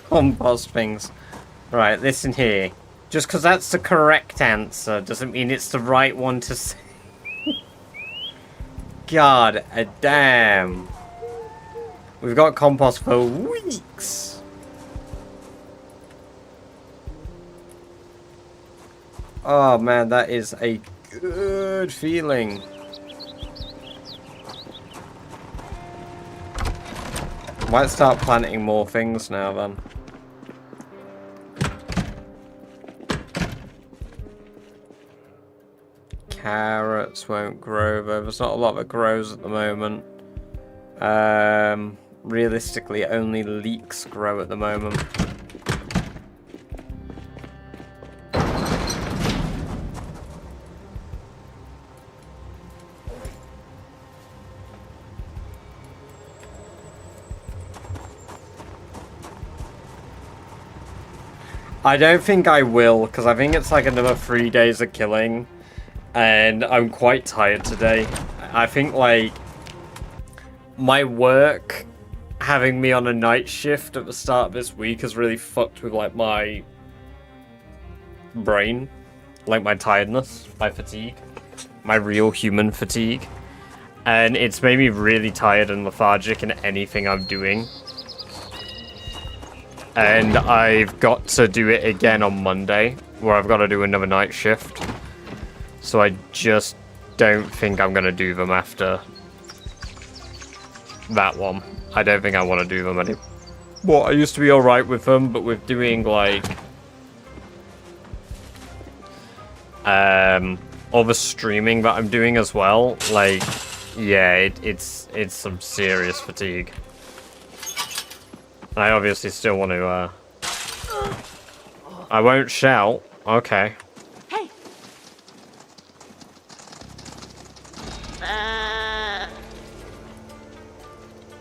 [SPEAKER 1] Compost things. Right, listen here. Just because that's the correct answer doesn't mean it's the right one to say. God damn. We've got compost for weeks. Oh man, that is a good feeling. Might start planting more things now then. Carrots won't grow though. There's not a lot that grows at the moment. Realistically, only leeks grow at the moment. I don't think I will, because I think it's like another 3 days of killing. And I'm quite tired today. I think, like, my work having me on a night shift at the start of this week has really fucked with, like, my brain. Like, my tiredness, my fatigue. My real human fatigue. And it's made me really tired and lethargic in anything I'm doing. And I've got to do it again on Monday, where I've got to do another night shift. So I just don't think I'm going to do them after that one. I don't think I want to do them anymore. Well, I used to be alright with them, but with doing, like, all the streaming that I'm doing as well, like, yeah, it's some serious fatigue. I obviously still want to, I won't shout. Okay.
[SPEAKER 6] Hey.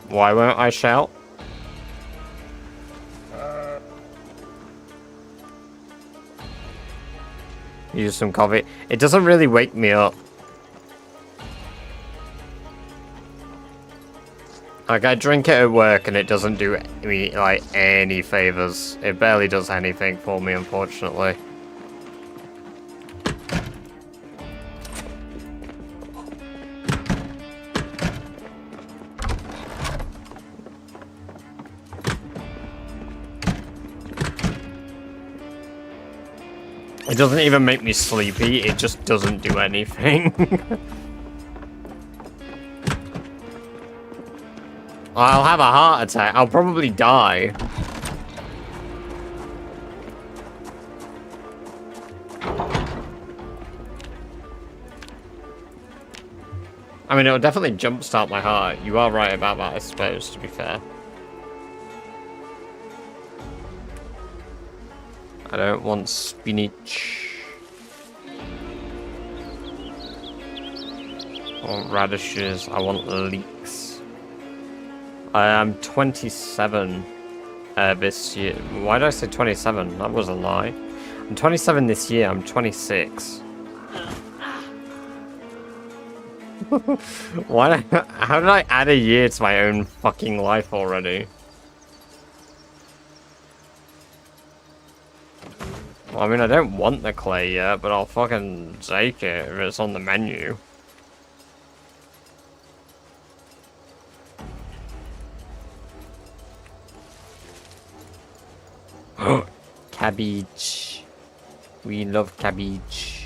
[SPEAKER 1] Why won't I shout? Use some coffee. It doesn't really wake me up. Like, I drink it at work and it doesn't do me, like, any favors. It barely does anything for me, unfortunately. It doesn't even make me sleepy, it just doesn't do anything. I'll have a heart attack. I'll probably die. I mean, it'll definitely jumpstart my heart. You are right about that, I suppose, to be fair. I don't want spinach. I want radishes. I want leeks. I am 27 this year. Why did I say 27? That was a lie. I'm 27 this year. I'm 26. Why? How did I add a year to my own fucking life already? Well, I mean, I don't want the clay yet, but I'll fucking take it if it's on the menu. Cabbage. We love cabbage.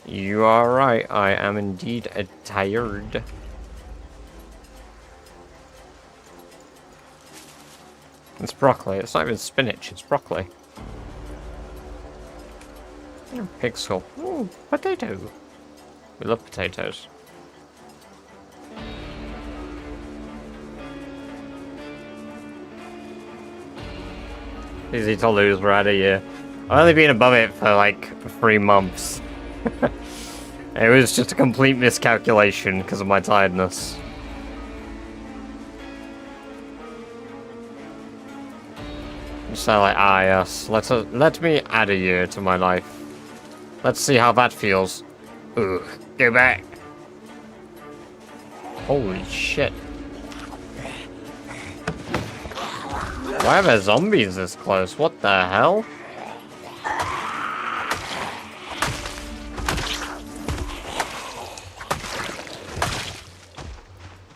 [SPEAKER 1] You are right, I am indeed tired. It's broccoli, it's not even spinach, it's broccoli. Pig skull. Ooh, potato. We love potatoes. Easy to lose, we're out of here. I've only been above it for like 3 months. It was just a complete miscalculation because of my tiredness. So like, ah yes, let me add a year to my life. Let's see how that feels. Ugh, go back. Holy shit. Why are there zombies this close? What the hell?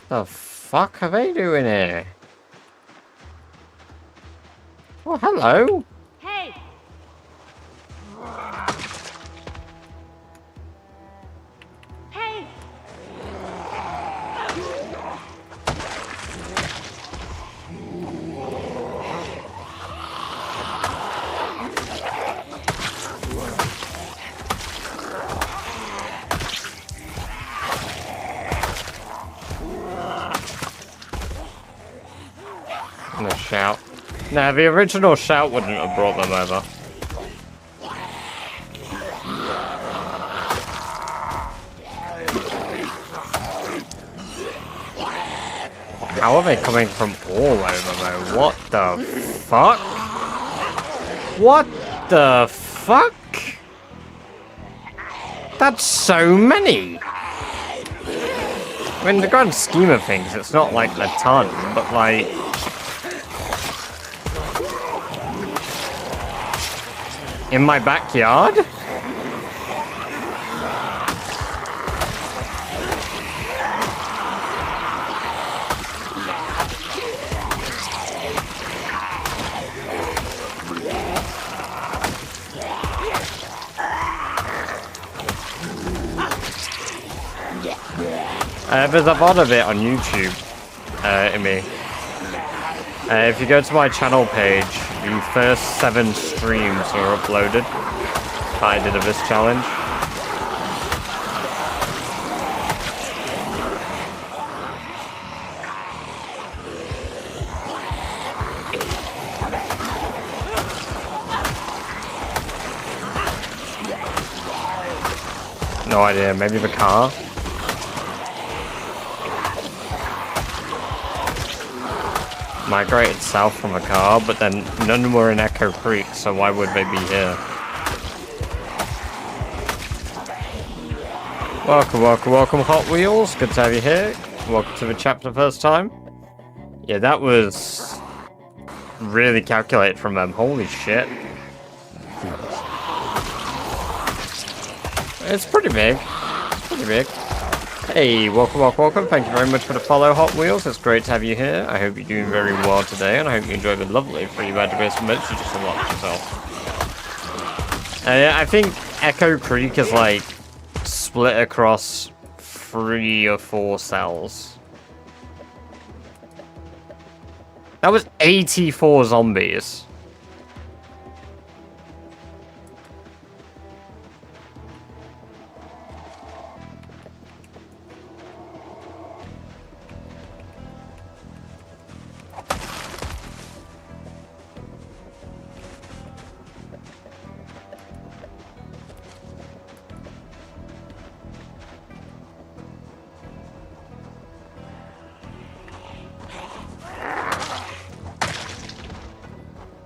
[SPEAKER 1] The fuck are they doing here? Oh, hello.
[SPEAKER 5] Hey! Hey!
[SPEAKER 1] And a shout. Nah, the original shout wouldn't have brought them over. How are they coming from all over though? What the fuck? What the fuck? That's so many! I mean, in the grand scheme of things, it's not like a ton, but like... in my backyard? There's a lot of it on YouTube, if you go to my channel page, the first 7 streams are uploaded that I did of this challenge. No idea, maybe the car? Migrated south from a car, but then none were in Echo Creek, so why would they be here? Welcome, welcome, welcome, Hot Wheels. Good to have you here. Welcome to the chapter first time. Yeah, that was really calculated from them. Holy shit. It's pretty big. It's pretty big. Hey, welcome, welcome, welcome. Thank you very much for the follow, Hot Wheels. It's great to have you here. I hope you're doing very well today, and I hope you enjoy the lovely free database messages to watch yourself. I think Echo Creek is like split across 3 or 4 cells. That was 84 zombies.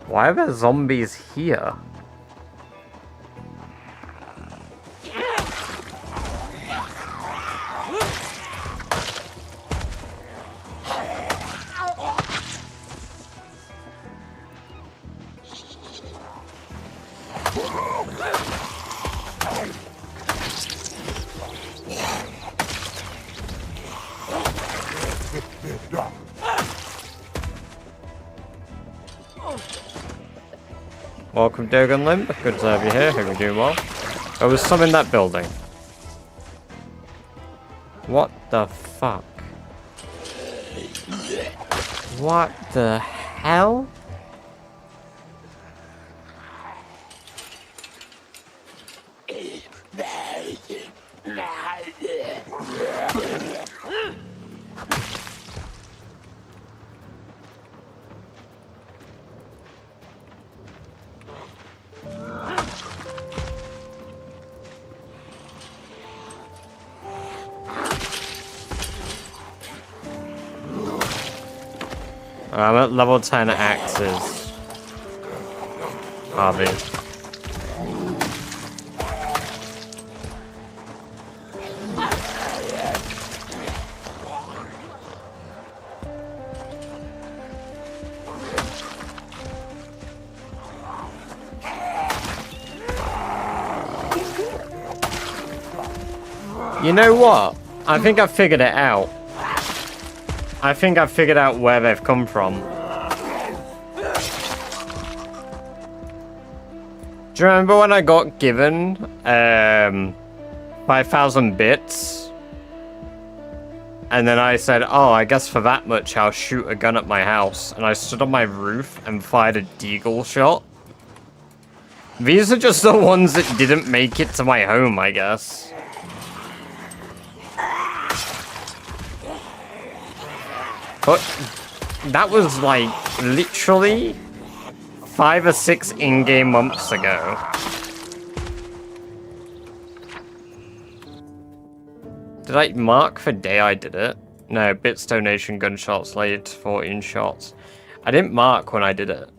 [SPEAKER 1] Why are there zombies here? Welcome, Dogan Limb. Good to have you here. Hope you're doing well. There was some in that building. What the fuck? What the hell? I'm at level 10 axes. Harvey. You know what? I think I figured it out. I think I've figured out where they've come from. Do you remember when I got given 5,000 bits? And then I said, oh, I guess for that much I'll shoot a gun at my house. And I stood on my roof and fired a deagle shot. These are just the ones that didn't make it to my home, I guess. But that was like literally 5 or 6 in-game months ago. Did I mark the day I did it? No, bits donation gunshots laid 14 shots. I didn't mark when I did it.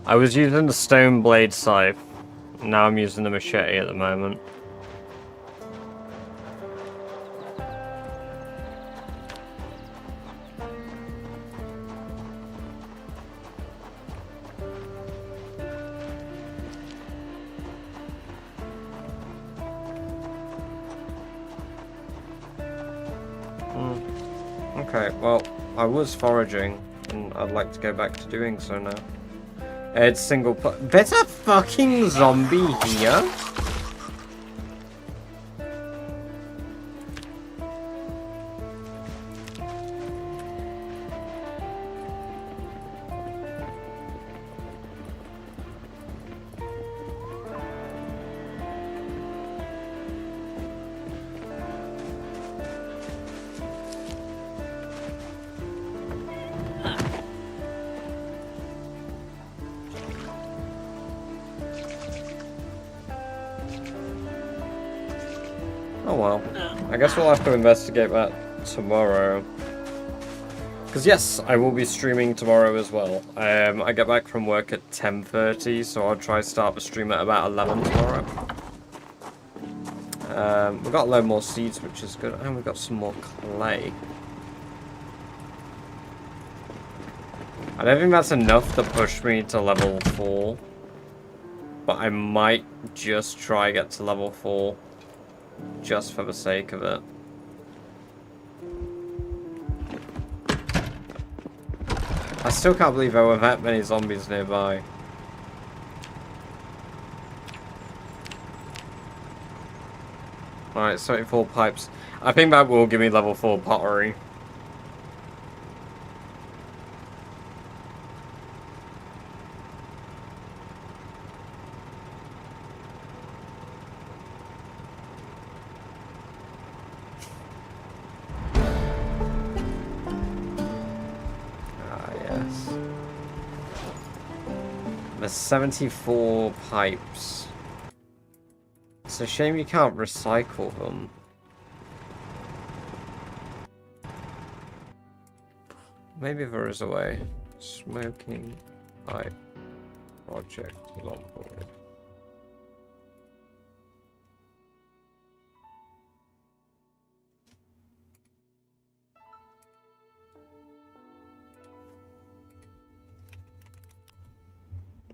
[SPEAKER 1] I was using the stone blade scythe. Now I'm using the machete at the moment. Okay, well, I was foraging, and I'd like to go back to doing so now. It's single there's a fucking zombie here? Oh well, I guess we'll have to investigate that tomorrow. Because yes, I will be streaming tomorrow as well. I get back from work at 10:30, so I'll try to start the stream at about 11 tomorrow. We've got a load more seeds, which is good, and we've got some more clay. I don't think that's enough to push me to level 4, but I might just try get to level 4. Just for the sake of it. I still can't believe there were that many zombies nearby. Alright, 74 pipes. I think that will give me level 4 pottery. There's 74 pipes. It's a shame you can't recycle them. Maybe there is a way. Smoking pipe project Zomboid.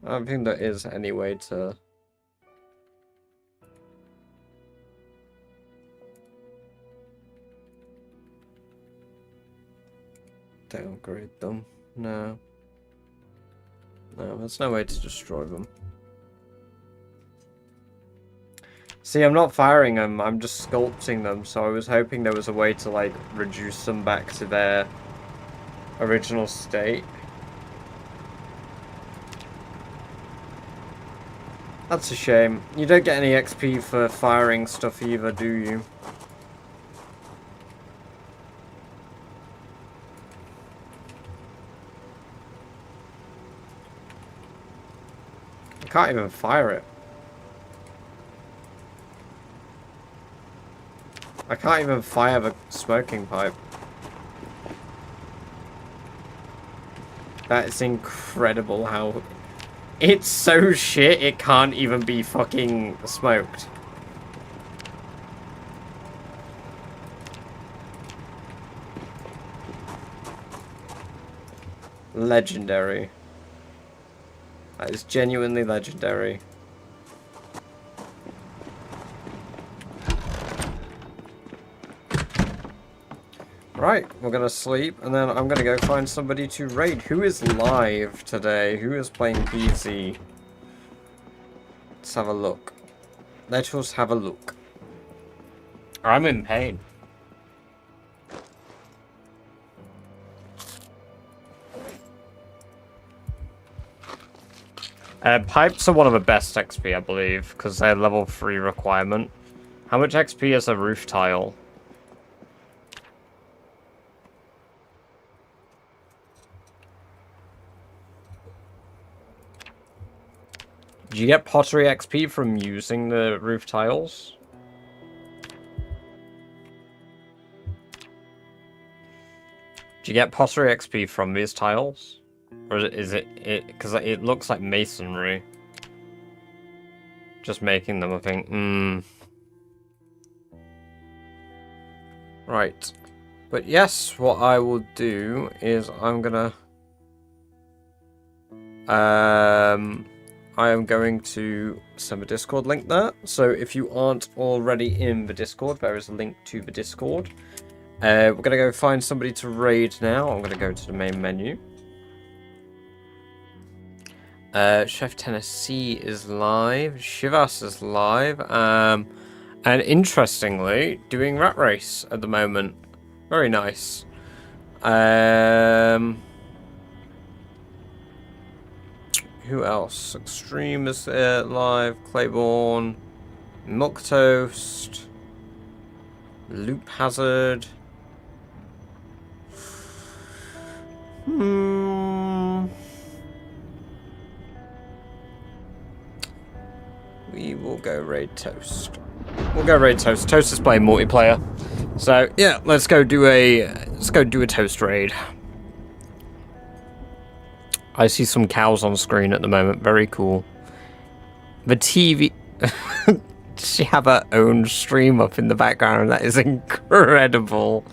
[SPEAKER 1] I don't think there is any way to... downgrade them. No. No, there's no way to destroy them. See, I'm not firing them, I'm just sculpting them, so I was hoping there was a way to, like, reduce them back to their original state. That's a shame. You don't get any XP for firing stuff either, do you? I can't even fire it. I can't even fire the smoking pipe. That is incredible how... It's so shit it can't even be fucking smoked. Legendary. That is genuinely legendary. Right, we're gonna sleep, and then I'm gonna go find somebody to raid. Who is live today? Who is playing PZ? Let's have a look. Let us have a look. I'm in pain. Pipes are one of the best XP, I believe, because they're level 3 requirement. How much XP is a roof tile? Do you get pottery XP from using the roof tiles? Do you get pottery XP from these tiles? Or is it because it looks like masonry. Just making them, I think. Right. But yes, what I will do is I'm gonna... I am going to send a Discord link there. So if you aren't already in the Discord, there is a link to the Discord. We're going to go find somebody to raid now. I'm going to go to the main menu. Chef Tennessee is live. Shivas is live. And interestingly, doing Rat Race at the moment. Very nice. Who else? Extreme is live. Claiborne. Milk Toast. Loop Hazard. We will go raid Toast. We'll go raid Toast. Toast is playing multiplayer. So yeah, let's go do a Toast raid. I see some cows on screen at the moment. Very cool. The TV... She have her own stream up in the background. That is incredible.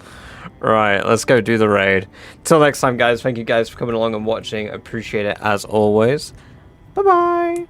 [SPEAKER 1] Right, let's go do the raid. Till next time, guys. Thank you guys for coming along and watching. Appreciate it as always. Bye-bye.